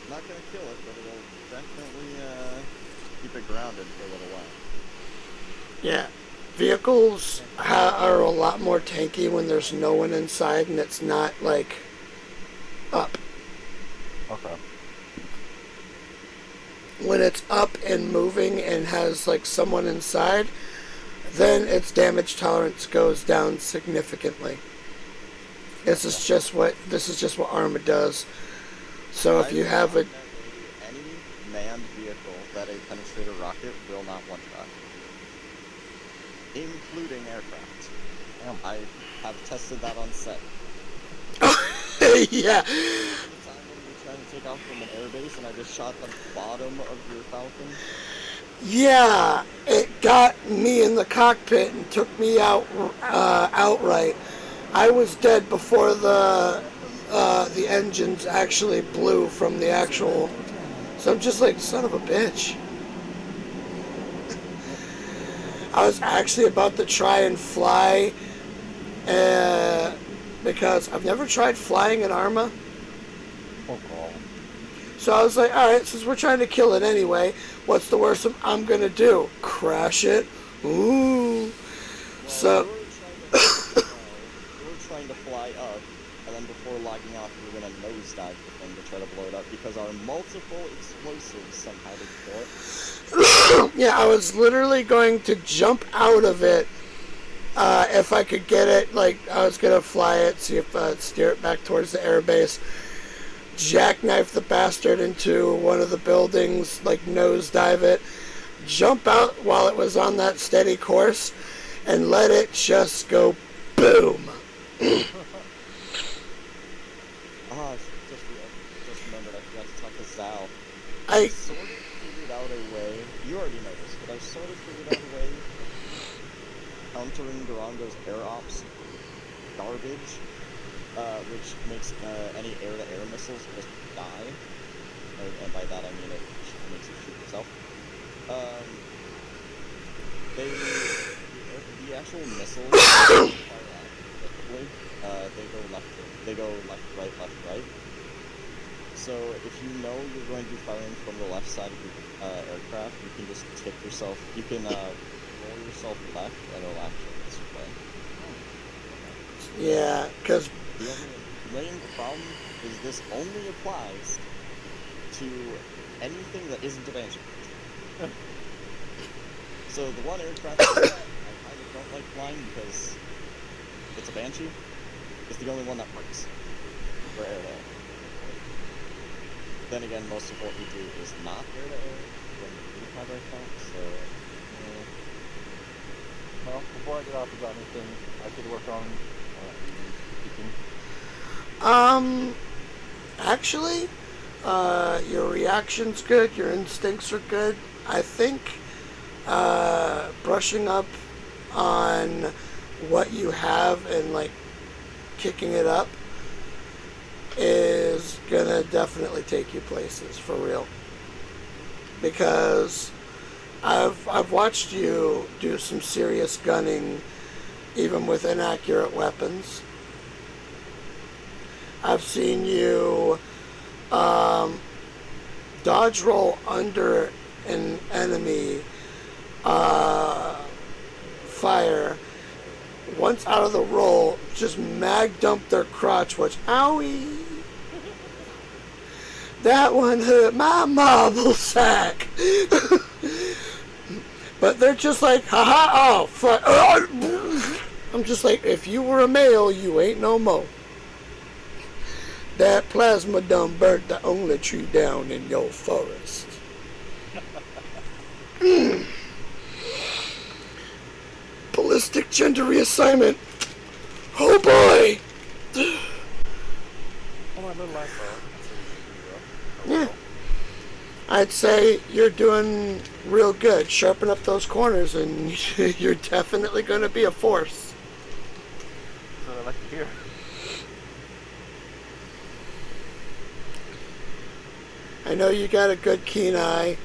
Speaker 3: gonna kill it, but it'll definitely keep it grounded for a little while.
Speaker 1: Yeah. Vehicles are a lot more tanky when there's no one inside and it's not, like, up.
Speaker 2: Okay.
Speaker 1: When it's up and moving and has, like, someone inside, then its damage tolerance goes down significantly. This is just what arma does. So if you have a...
Speaker 3: Any manned vehicle that a penetrator rocket will not one-shot. Including aircraft. I have tested that on set.
Speaker 1: Yeah.
Speaker 3: The time when we were trying to take off from an airbase and I just shot the bottom of your Falcon.
Speaker 1: Yeah, it got me in the cockpit and took me out outright. I was dead before the engines actually blew from the actual. So I'm just like, son of a bitch. I was actually about to try and fly, because I've never tried flying in arma. So I was like, alright, since we're trying to kill it anyway, what's the worst I'm gonna do? Crash it? Ooh. So...
Speaker 3: We were trying to fly up, and then before logging off, we were gonna nosedive the thing to try to blow it up, because our multiple explosives somehow didn't kill it.
Speaker 1: Yeah, I was literally going to jump out of it, if I could get it, like, I was gonna fly it, see if I'd steer it back towards the airbase, jackknife the bastard into one of the buildings, like nosedive it, jump out while it was on that steady course, and let it just go boom.
Speaker 3: Just remembered I forgot to talk to Zal.
Speaker 1: I
Speaker 3: sort of figured out a way, you already know this, but I sort of figured out a way of countering Durango's air ops garbage, which makes any air-to-air missiles just die. And by that I mean it makes it shoot itself. The actual missiles fire out predictably. They go left, right. So if you know you're going to be firing from the left side of your aircraft, you can just tip yourself. You can roll yourself left, and it'll actually display.
Speaker 1: Yeah, because
Speaker 3: the main problem is this only applies to anything that isn't a Banshee. So the one aircraft I kind of don't like flying because it's a Banshee. It's the only one that works for air-to-air. Then again, most of what we do is not air-to-air when we do have aircraft, so...
Speaker 14: Well, before I get off about anything, I could work on speaking.
Speaker 1: Actually, your reaction's good, your instincts are good. I think brushing up on what you have and, like, kicking it up is gonna definitely take you places, for real. Because I've watched you do some serious gunning, even with inaccurate weapons. I've seen you dodge roll under an enemy fire. Once out of the roll, just mag dump their crotch, which, owie! That one hurt my marble sack! But they're just like, haha, oh, fuck. I'm just like, if you were a male, you ain't no mo. That plasma done burnt the only tree down in your forest. Ballistic gender reassignment. Oh boy!
Speaker 8: Oh, my little iPhone.
Speaker 1: Yeah. I'd say you're doing real good. Sharpen up those corners and you're definitely going to be a force.
Speaker 14: That's what I like to hear.
Speaker 1: I know you got a good keen eye.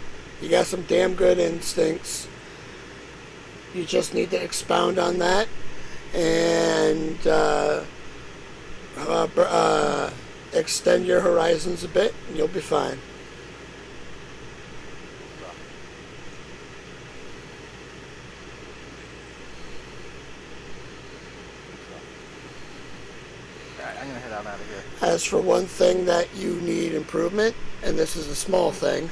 Speaker 1: You got some damn good instincts. You just need to expound on that and extend your horizons a bit, and you'll be fine.
Speaker 14: Alright, I'm gonna head out of here.
Speaker 1: As for one thing that you need improvement, and this is a small thing,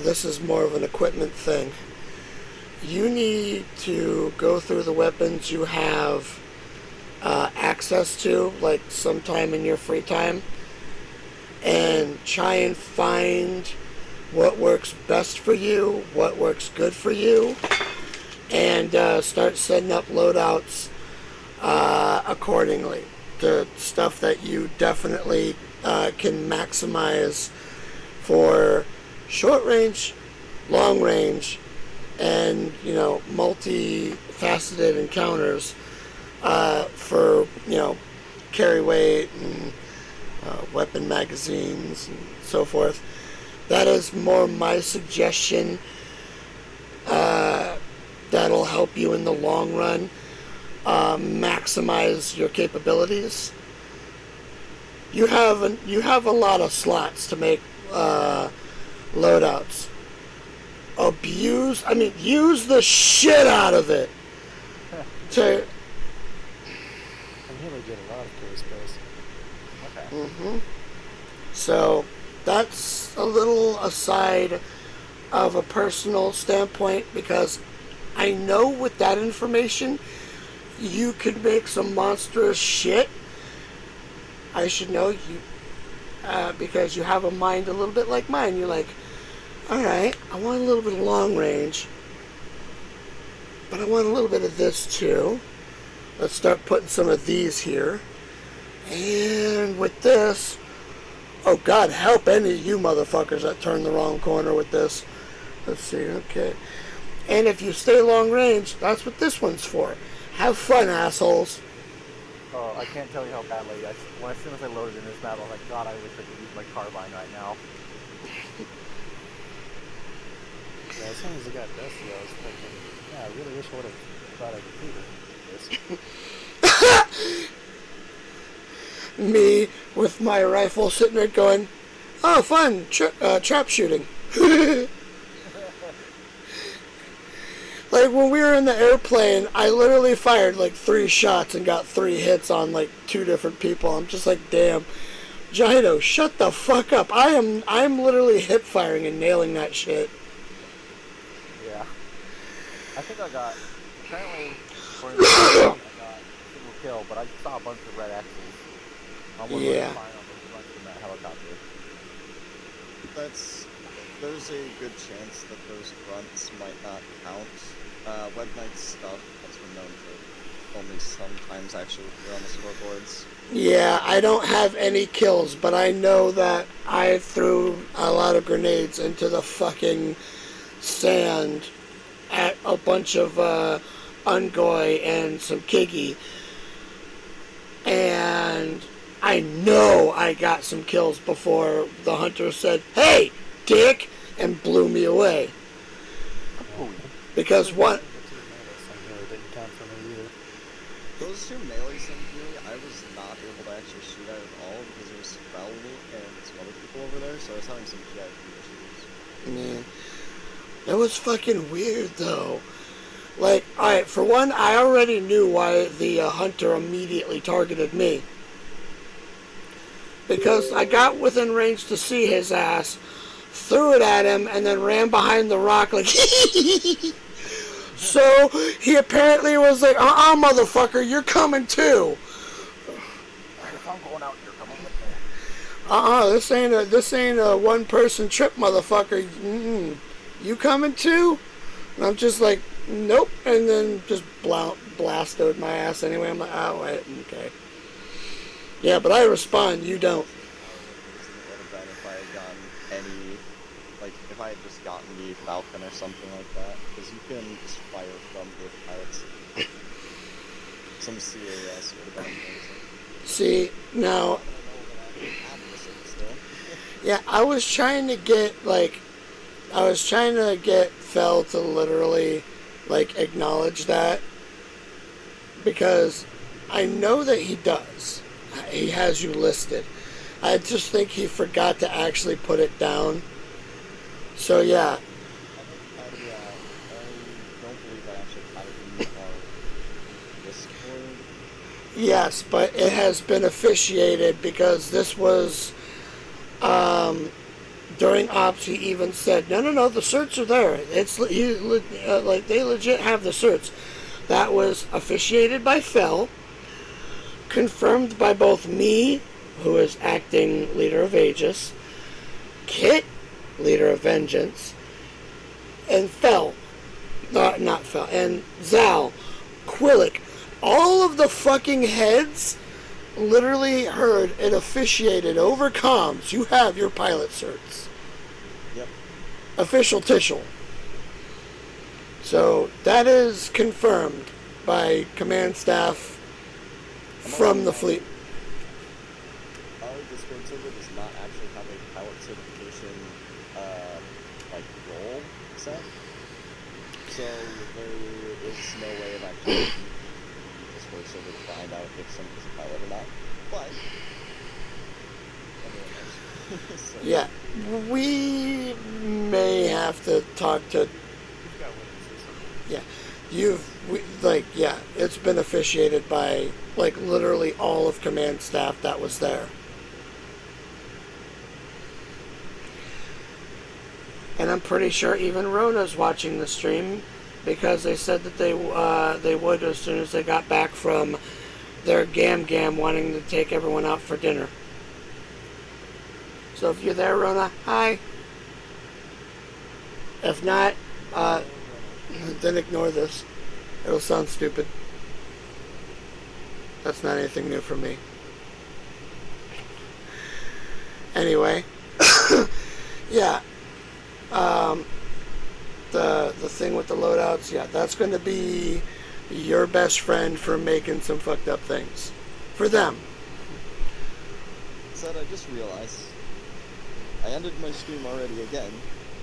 Speaker 1: this is more of an equipment thing. You need to go through the weapons you have access to, like sometime in your free time, and try and find what works best for you, what works good for you, and start setting up loadouts accordingly to stuff that you definitely can maximize for short range, long range, and multi-faceted encounters for carry weight and weapon magazines and so forth. That is more my suggestion. That'll help you in the long run maximize your capabilities. You have a lot of slots to make loadouts. Use the shit out of it.
Speaker 17: I'm here to get a lot of carry space.
Speaker 14: Okay.
Speaker 1: So that's a little aside of a personal standpoint, because I know with that information you could make some monstrous shit. I should know you because you have a mind a little bit like mine. You're like, alright, I want a little bit of long range, but I want a little bit of this too. Let's start putting some of these here. And with this, oh God help any of you motherfuckers that turn the wrong corner with this. Let's see, okay. And if you stay long range, that's what this one's for. Have fun, assholes.
Speaker 14: Oh, I can't tell you how badly. As soon as I loaded in this map, I was like, God, I wish I could use my carbine right now.
Speaker 17: Yeah, as soon as it got dusty, I was thinking, yeah, I really wish I would have thought I could do this.
Speaker 1: Me with my rifle sitting there going, oh, fun, trap shooting. Like when we were in the airplane, I literally fired like 3 shots and got 3 hits on like 2 different people. I'm just like, damn, Jaido, shut the fuck up. I'm literally hip firing and nailing that shit.
Speaker 14: Yeah. I think I got, apparently, according to I got a single kill, but I saw a bunch of red X's. On one
Speaker 1: Yeah.
Speaker 14: flying on the bunch in that helicopter.
Speaker 3: There's a good chance that those grunts might not count. Web Knight's stuff has been known to only sometimes actually appear on the scoreboards.
Speaker 1: Yeah, I don't have any kills, but I know that I threw a lot of grenades into the fucking sand at a bunch of Ungoy and some Kigi. And I know I got some kills before the hunter said, hey, dick, and blew me away. Because what?
Speaker 3: Those 2 melee Sangiri, I was not able to actually shoot at all because there was Spell and some other people over there, so I was having some GIP issues.
Speaker 1: Man, that was fucking weird though. Like, alright, for one, I already knew why the hunter immediately targeted me. because I got within range to see his ass, threw it at him, and then ran behind the rock like So he apparently was like, motherfucker, you're coming too.
Speaker 11: If I'm going out here, come on with me.
Speaker 1: This ain't a one-person trip, motherfucker. You coming too? And I'm just like, nope, and then just blasted my ass anyway. I'm like, oh, wait, okay. Yeah, but I respond, you don't.
Speaker 3: What about if I had gotten any, like, if I had just gotten the Falcon or something like that? Because you can just fire from the pilots. Some CAS would have been amazing.
Speaker 1: See, now, yeah, I was trying to get Fel to literally, like, acknowledge that, because I know that he does. He has you listed. I just think he forgot to actually put it down. So, yeah.
Speaker 3: I don't believe I actually typed in our Discord.
Speaker 1: Yes, but it has been officiated because this was, during ops he even said, no, the certs are there. They legit have the certs. That was officiated by Fel, confirmed by both me, who is acting leader of Aegis, Kit, leader of Vengeance, and Fel, not Fel, and Zal, Quillic. All of the fucking heads literally heard and officiated over comms. You have your pilot certs.
Speaker 3: Yep.
Speaker 1: Official Tishel. So that is confirmed by command staff from the fleet.
Speaker 3: Our Discord server does not actually have a pilot certification, role set. So there is no way of actually Discord server to find out if someone's a pilot or not. But everyone knows. So,
Speaker 1: Yeah, we may have to talk to. Yeah, it's been officiated by literally all of command staff that was there. And I'm pretty sure even Rona's watching the stream because they said that they would as soon as they got back from their gam wanting to take everyone out for dinner. So if you're there, Rona, hi. If not, then ignore this. It'll sound stupid. That's not anything new for me. Anyway, yeah. The thing with the loadouts, yeah, that's going to be your best friend for making some fucked up things. For them.
Speaker 3: Said I just realized I ended my stream already again,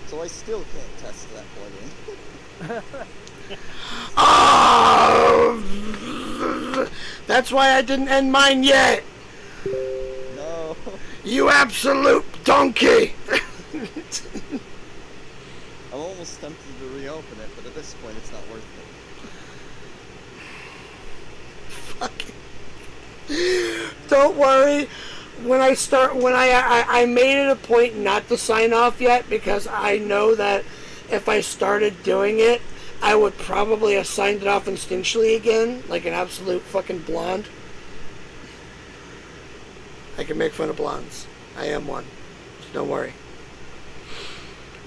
Speaker 3: so I still can't test that plugin.
Speaker 1: Oh! That's why I didn't end mine yet!
Speaker 3: No.
Speaker 1: You absolute donkey!
Speaker 3: I'm almost tempted to reopen it, but at this point it's not worth it.
Speaker 1: Don't worry. When I made it a point not to sign off yet because I know that if I started doing it, I would probably have signed it off instinctually again, like an absolute fucking blonde. I can make fun of blondes. I am one. So don't worry.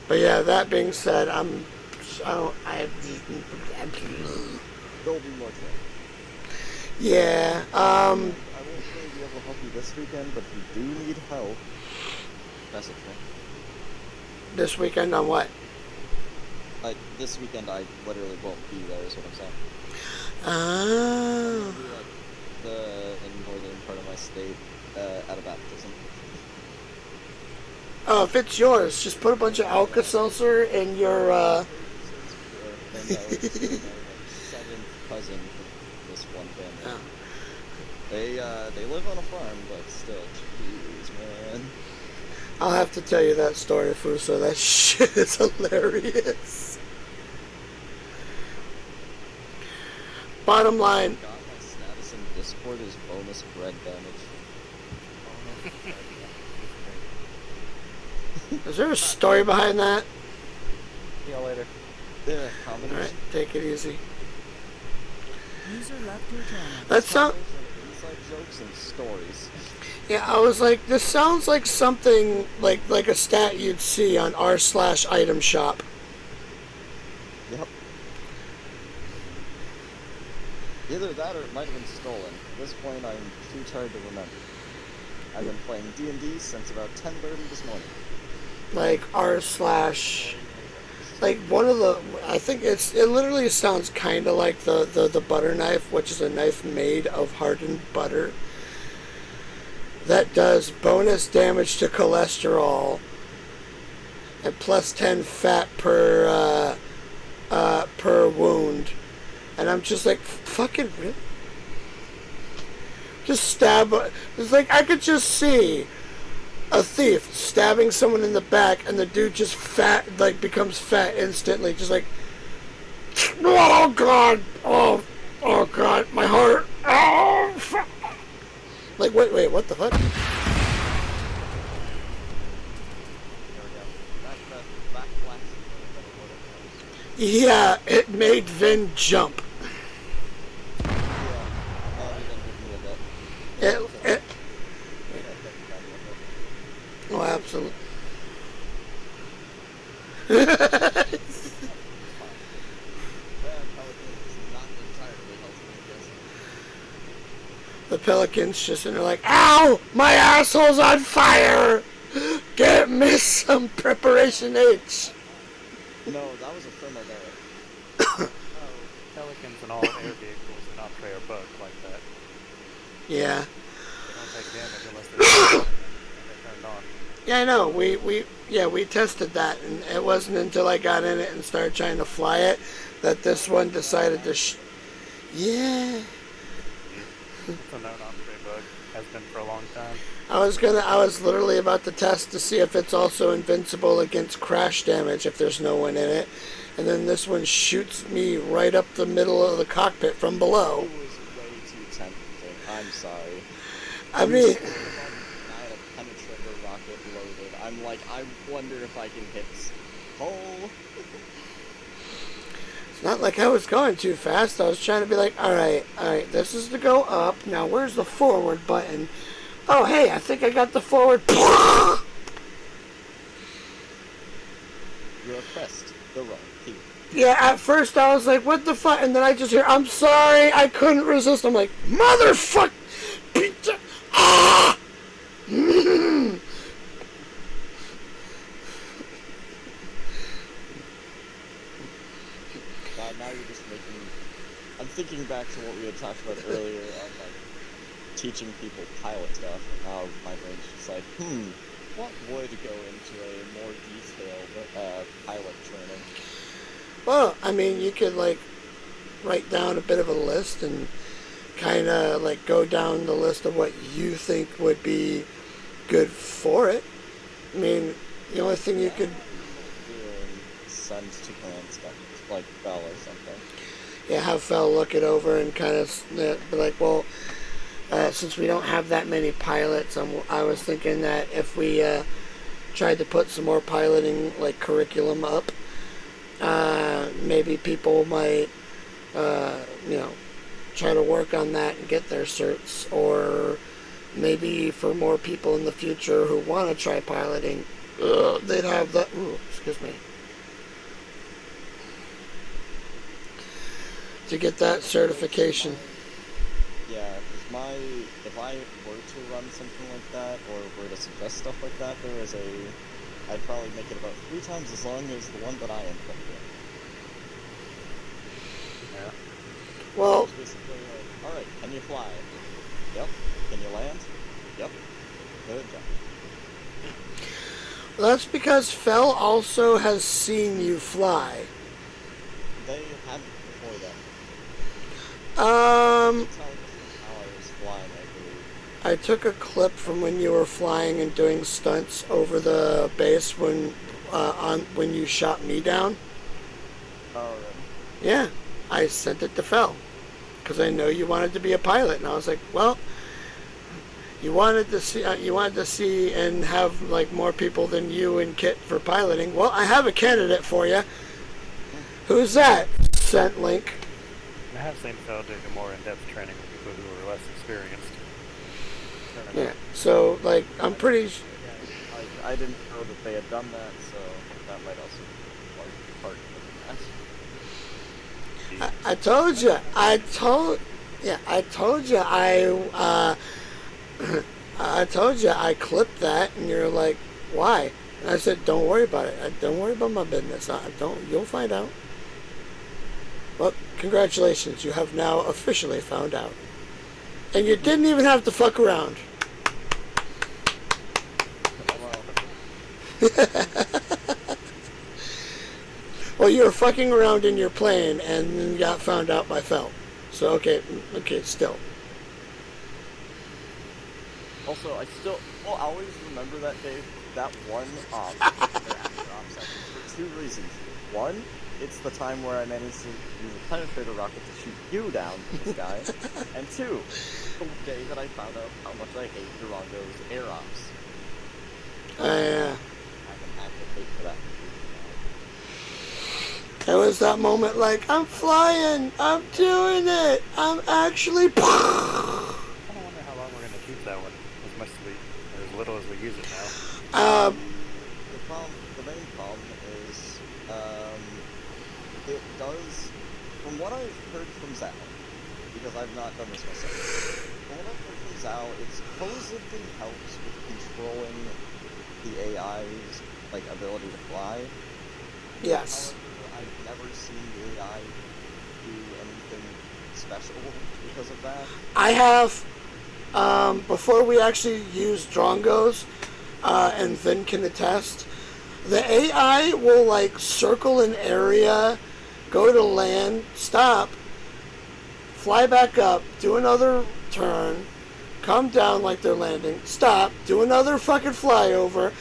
Speaker 1: But yeah, that being said,
Speaker 3: There'll be more time.
Speaker 1: Yeah,
Speaker 3: I won't really be able to help you this weekend, but if you do need help, message me.
Speaker 1: This weekend on what?
Speaker 3: This weekend I literally won't be there, is what I'm saying.
Speaker 1: Oh.
Speaker 3: The northern part of my state, at a baptism.
Speaker 1: Oh, if it's yours, just put a bunch of Alka-Seltzer in your,
Speaker 3: And that was my seventh cousin from this one family.
Speaker 1: Oh.
Speaker 3: They live on a farm, but still, jeez, man.
Speaker 1: I'll have to tell you that story, Fuso. That shit is hilarious. Bottom line.
Speaker 3: My status in Discord is bonus bread damage.
Speaker 1: Is there a story behind that?
Speaker 14: See y'all later.
Speaker 3: Yeah, combination.
Speaker 1: Alright, take it easy.
Speaker 15: User left your channel.
Speaker 1: That sound.
Speaker 3: Inside jokes and stories.
Speaker 1: Yeah, I was like, this sounds like something like a stat you'd see on r/item shop.
Speaker 3: Yep. Either that or it might have been stolen. At this point, I'm too tired to remember. I've been playing D&D since about 10:30 this morning.
Speaker 1: Like r/, like one of the, I think it literally sounds kind of like the butter knife, which is a knife made of hardened butter that does bonus damage to cholesterol and plus 10 fat per wound. And I'm just like, fucking really? Just stab. It's like I could just see a thief stabbing someone in the back, and the dude just becomes fat instantly. Just like, oh god, oh god, my heart. Oh, fuck. Like, wait, what the fuck? Yeah, it made Vin jump. It oh, absolutely. The Pelican's just in there like, ow! My asshole's on fire! Get me some Preparation H!
Speaker 3: No, that was a thermobaric.
Speaker 14: Pelicans and all air vehicles do not trade a bug like that.
Speaker 1: Yeah.
Speaker 14: They don't take damage unless they're turned on.
Speaker 1: Yeah, I know. We tested that, and it wasn't until I got in it and started trying to fly it that this one decided to yeah.
Speaker 14: It's a known entree bug. Has been for a long time.
Speaker 1: I was literally about to test to see if it's also invincible against crash damage if there's no one in it. And then this one shoots me right up the middle of the cockpit from below.
Speaker 3: It was way too tempting. I'm sorry.
Speaker 1: I mean,
Speaker 3: I had a penetrator rocket loaded. I'm like, I wonder if I can hit hole.
Speaker 1: it's not like I was going too fast. I was trying to be like, alright, this is to go up. Now where's the forward button? Oh, hey, I think I got the forward.
Speaker 3: You pressed the wrong key.
Speaker 1: Yeah, at first I was like, what the fuck? And then I just hear, I'm sorry, I couldn't resist. I'm like, motherfucker! Ah!
Speaker 3: Now you're just making... I'm thinking back to what we had talked about earlier on, like, teaching people pilot stuff, and now my brain's just like, what would go into a more detailed pilot training?
Speaker 1: Well, I mean, you could, like, write down a bit of a list and kind of, like, go down the list of what you think would be good for it. I mean, the only thing you could...
Speaker 3: Send to command stuff, like Bell or something.
Speaker 1: Yeah, have Fel look it over and kind of be like, well, since we don't have that many pilots, I was thinking that if we tried to put some more piloting, like, curriculum up, maybe people might, try to work on that and get their certs, or maybe for more people in the future who want to try piloting, they'd have that, excuse me, to get that certification.
Speaker 3: Yeah, because if I were to run something like that, or were to suggest stuff like that, I'd probably make it about 3 times as long as the one that I ended up doing.
Speaker 14: Yeah.
Speaker 1: Well,
Speaker 3: basically like, alright, can you fly? Yep. Can you land? Yep. Good job.
Speaker 1: That's because Fel also has seen you fly.
Speaker 3: They hadn't before then.
Speaker 1: I took a clip from when you were flying and doing stunts over the base when you shot me down.
Speaker 3: Oh, really?
Speaker 1: Yeah, I sent it to Fel because I know you wanted to be a pilot, and I was like, well, You wanted to see and have like more people than you and Kit for piloting. Well, I have a candidate for you. Who's that? Sent link.
Speaker 17: I have seen Phil do more in-depth training with people who are less experienced.
Speaker 1: Yeah. So like I'm pretty.
Speaker 3: I didn't know that they had done that, so that might also be part of that.
Speaker 1: I told you. I told you. I told you I clipped that, and you're like, why? And I said, don't worry about it. Don't worry about my business. You'll find out. Well, congratulations. You have now officially found out. And you didn't even have to fuck around. Well, you were fucking around in your plane and then got found out by Fel. So, okay, still.
Speaker 3: Also, I'll always remember that, Dave, that one for two reasons. One, it's the time where I managed to use a penetrator rocket to shoot you down from the sky. And two, the day that I found out how much I hate Durango's air ops.
Speaker 1: Yeah.
Speaker 3: I have an active hate for that.
Speaker 1: There was that moment like, I'm flying, I'm doing it, I'm actually...
Speaker 17: I kind of wonder how long we're going to keep that one, as much as or as little as we use it now.
Speaker 3: The main problem is, it does, from what I've heard from Zal, because I've not done this myself, from what I've heard from Zal, it supposedly helps with controlling the AI's, like, ability to fly.
Speaker 1: Yes.
Speaker 3: However, I've never seen the AI do anything special because of that.
Speaker 1: I have, before we actually use Drongos, and Vin can attest, the AI will like circle an area, go to land, stop, fly back up, do another turn, come down like they're landing, stop, do another fucking flyover.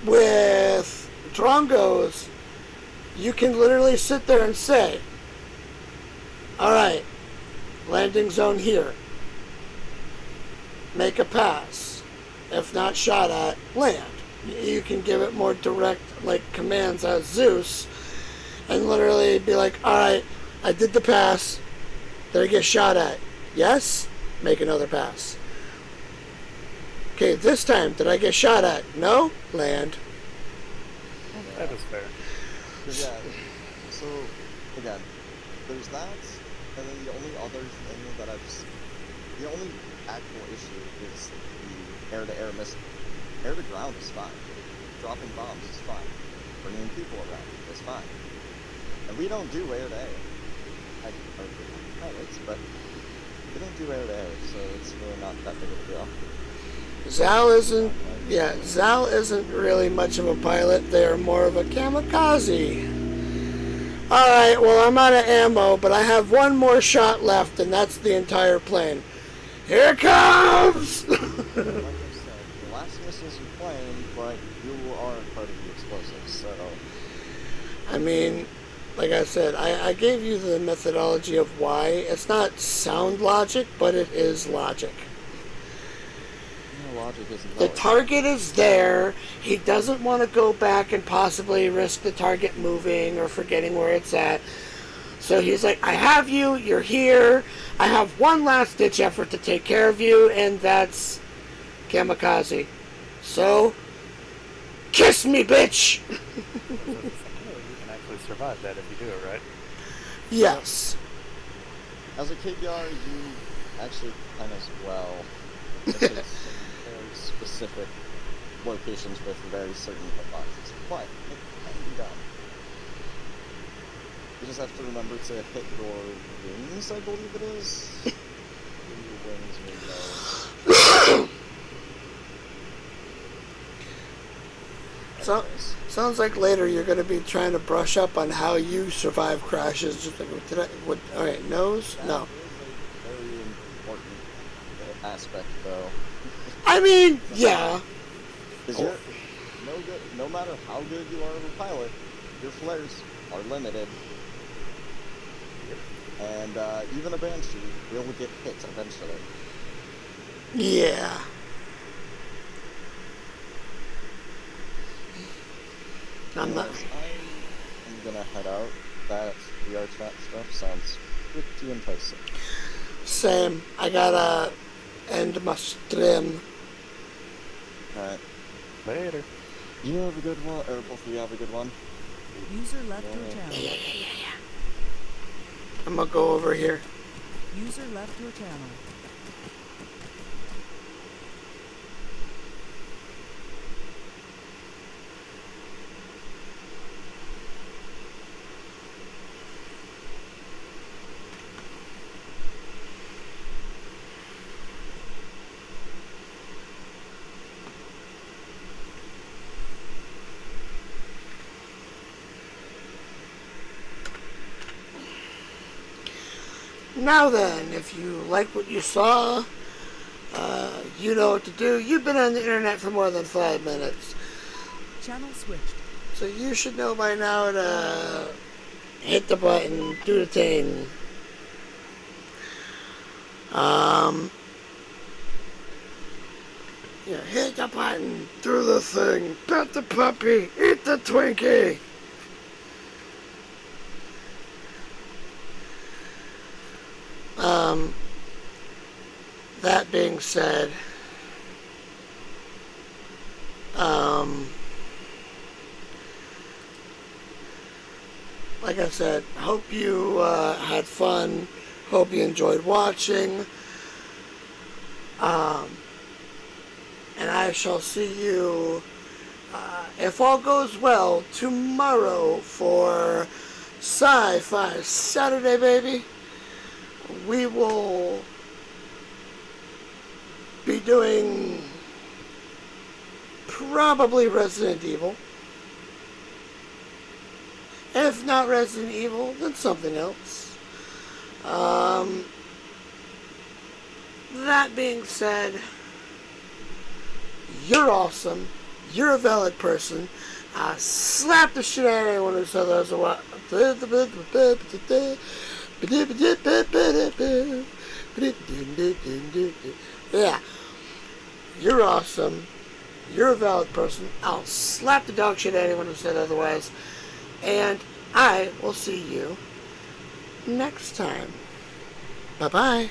Speaker 1: With Drongos, you can literally sit there and say, alright, landing zone here. Make a pass. If not shot at, land. You can give it more direct like commands as Zeus and literally be like, alright, I did the pass. Did I get shot at? Yes? Make another pass. Okay, this time, did I get shot at? No? Land.
Speaker 17: That is fair.
Speaker 3: Yeah, so, again, there's that, and then the only other thing that the only actual issue is the air-to-air missile. Air-to-ground is fine. Dropping bombs is fine. Bringing people around is fine. And we don't do air-to-air. Pilots, but we don't do air-to-air, so it's really not that big of a deal.
Speaker 1: Zal isn't really much of a pilot. They are more of a kamikaze. Alright, well, I'm out of ammo, but I have one more shot left, and that's the entire plane. Here it comes!
Speaker 3: Like I said, the last missiles you plane, but you are part of the explosives, so...
Speaker 1: I mean, like I said, I gave you the methodology of why. It's not sound logic, but it is logic.
Speaker 3: Logic isn't
Speaker 1: the target is there. He doesn't want to go back and possibly risk the target moving or forgetting where it's at. So he's like, I have you, you're here. I have one last ditch effort to take care of you, and that's kamikaze. So, kiss me, bitch!
Speaker 17: You can actually survive that if you do it right.
Speaker 1: Yes.
Speaker 3: As a KBR, you actually can as well. It's just very specific locations with very certain hitboxes, but it can be done. You just have to remember to hit your wings, I believe it is. Your wings,
Speaker 1: So, sounds like later you're going to be trying to brush up on how you survive crashes. Just alright, nose? No.
Speaker 3: That is a very important aspect, though.
Speaker 1: I mean, yeah.
Speaker 3: Because no matter how good you are of a pilot, your flares are limited. And even a Banshee will get hit eventually.
Speaker 1: Yeah. I'm not.
Speaker 3: I'm gonna head out. That VR chat stuff sounds pretty enticing.
Speaker 1: Same. I gotta end my stream.
Speaker 3: Alright.
Speaker 17: Later.
Speaker 3: You have a good one, or both of you have a good one.
Speaker 15: User left your channel.
Speaker 1: Yeah. I'm gonna go over here.
Speaker 15: User left your channel.
Speaker 1: Now then, if you like what you saw, you know what to do. You've been on the internet for more than 5 minutes.
Speaker 15: Channel switched.
Speaker 1: So you should know by now to hit the button, do the thing. Hit the button, do the thing, pet the puppy, eat the Twinkie. That being said, like I said, hope you had fun, hope you enjoyed watching, and I shall see you, if all goes well, tomorrow for Sci-Fi Saturday, baby. We will be doing probably Resident Evil. If not Resident Evil, then something else. That being said, you're awesome. You're a valid person. Slap the shit out of anyone who said that was a what. Yeah. You're awesome. You're a valid person. I'll slap the dog shit out of anyone who said otherwise. And I will see you next time. Bye-bye.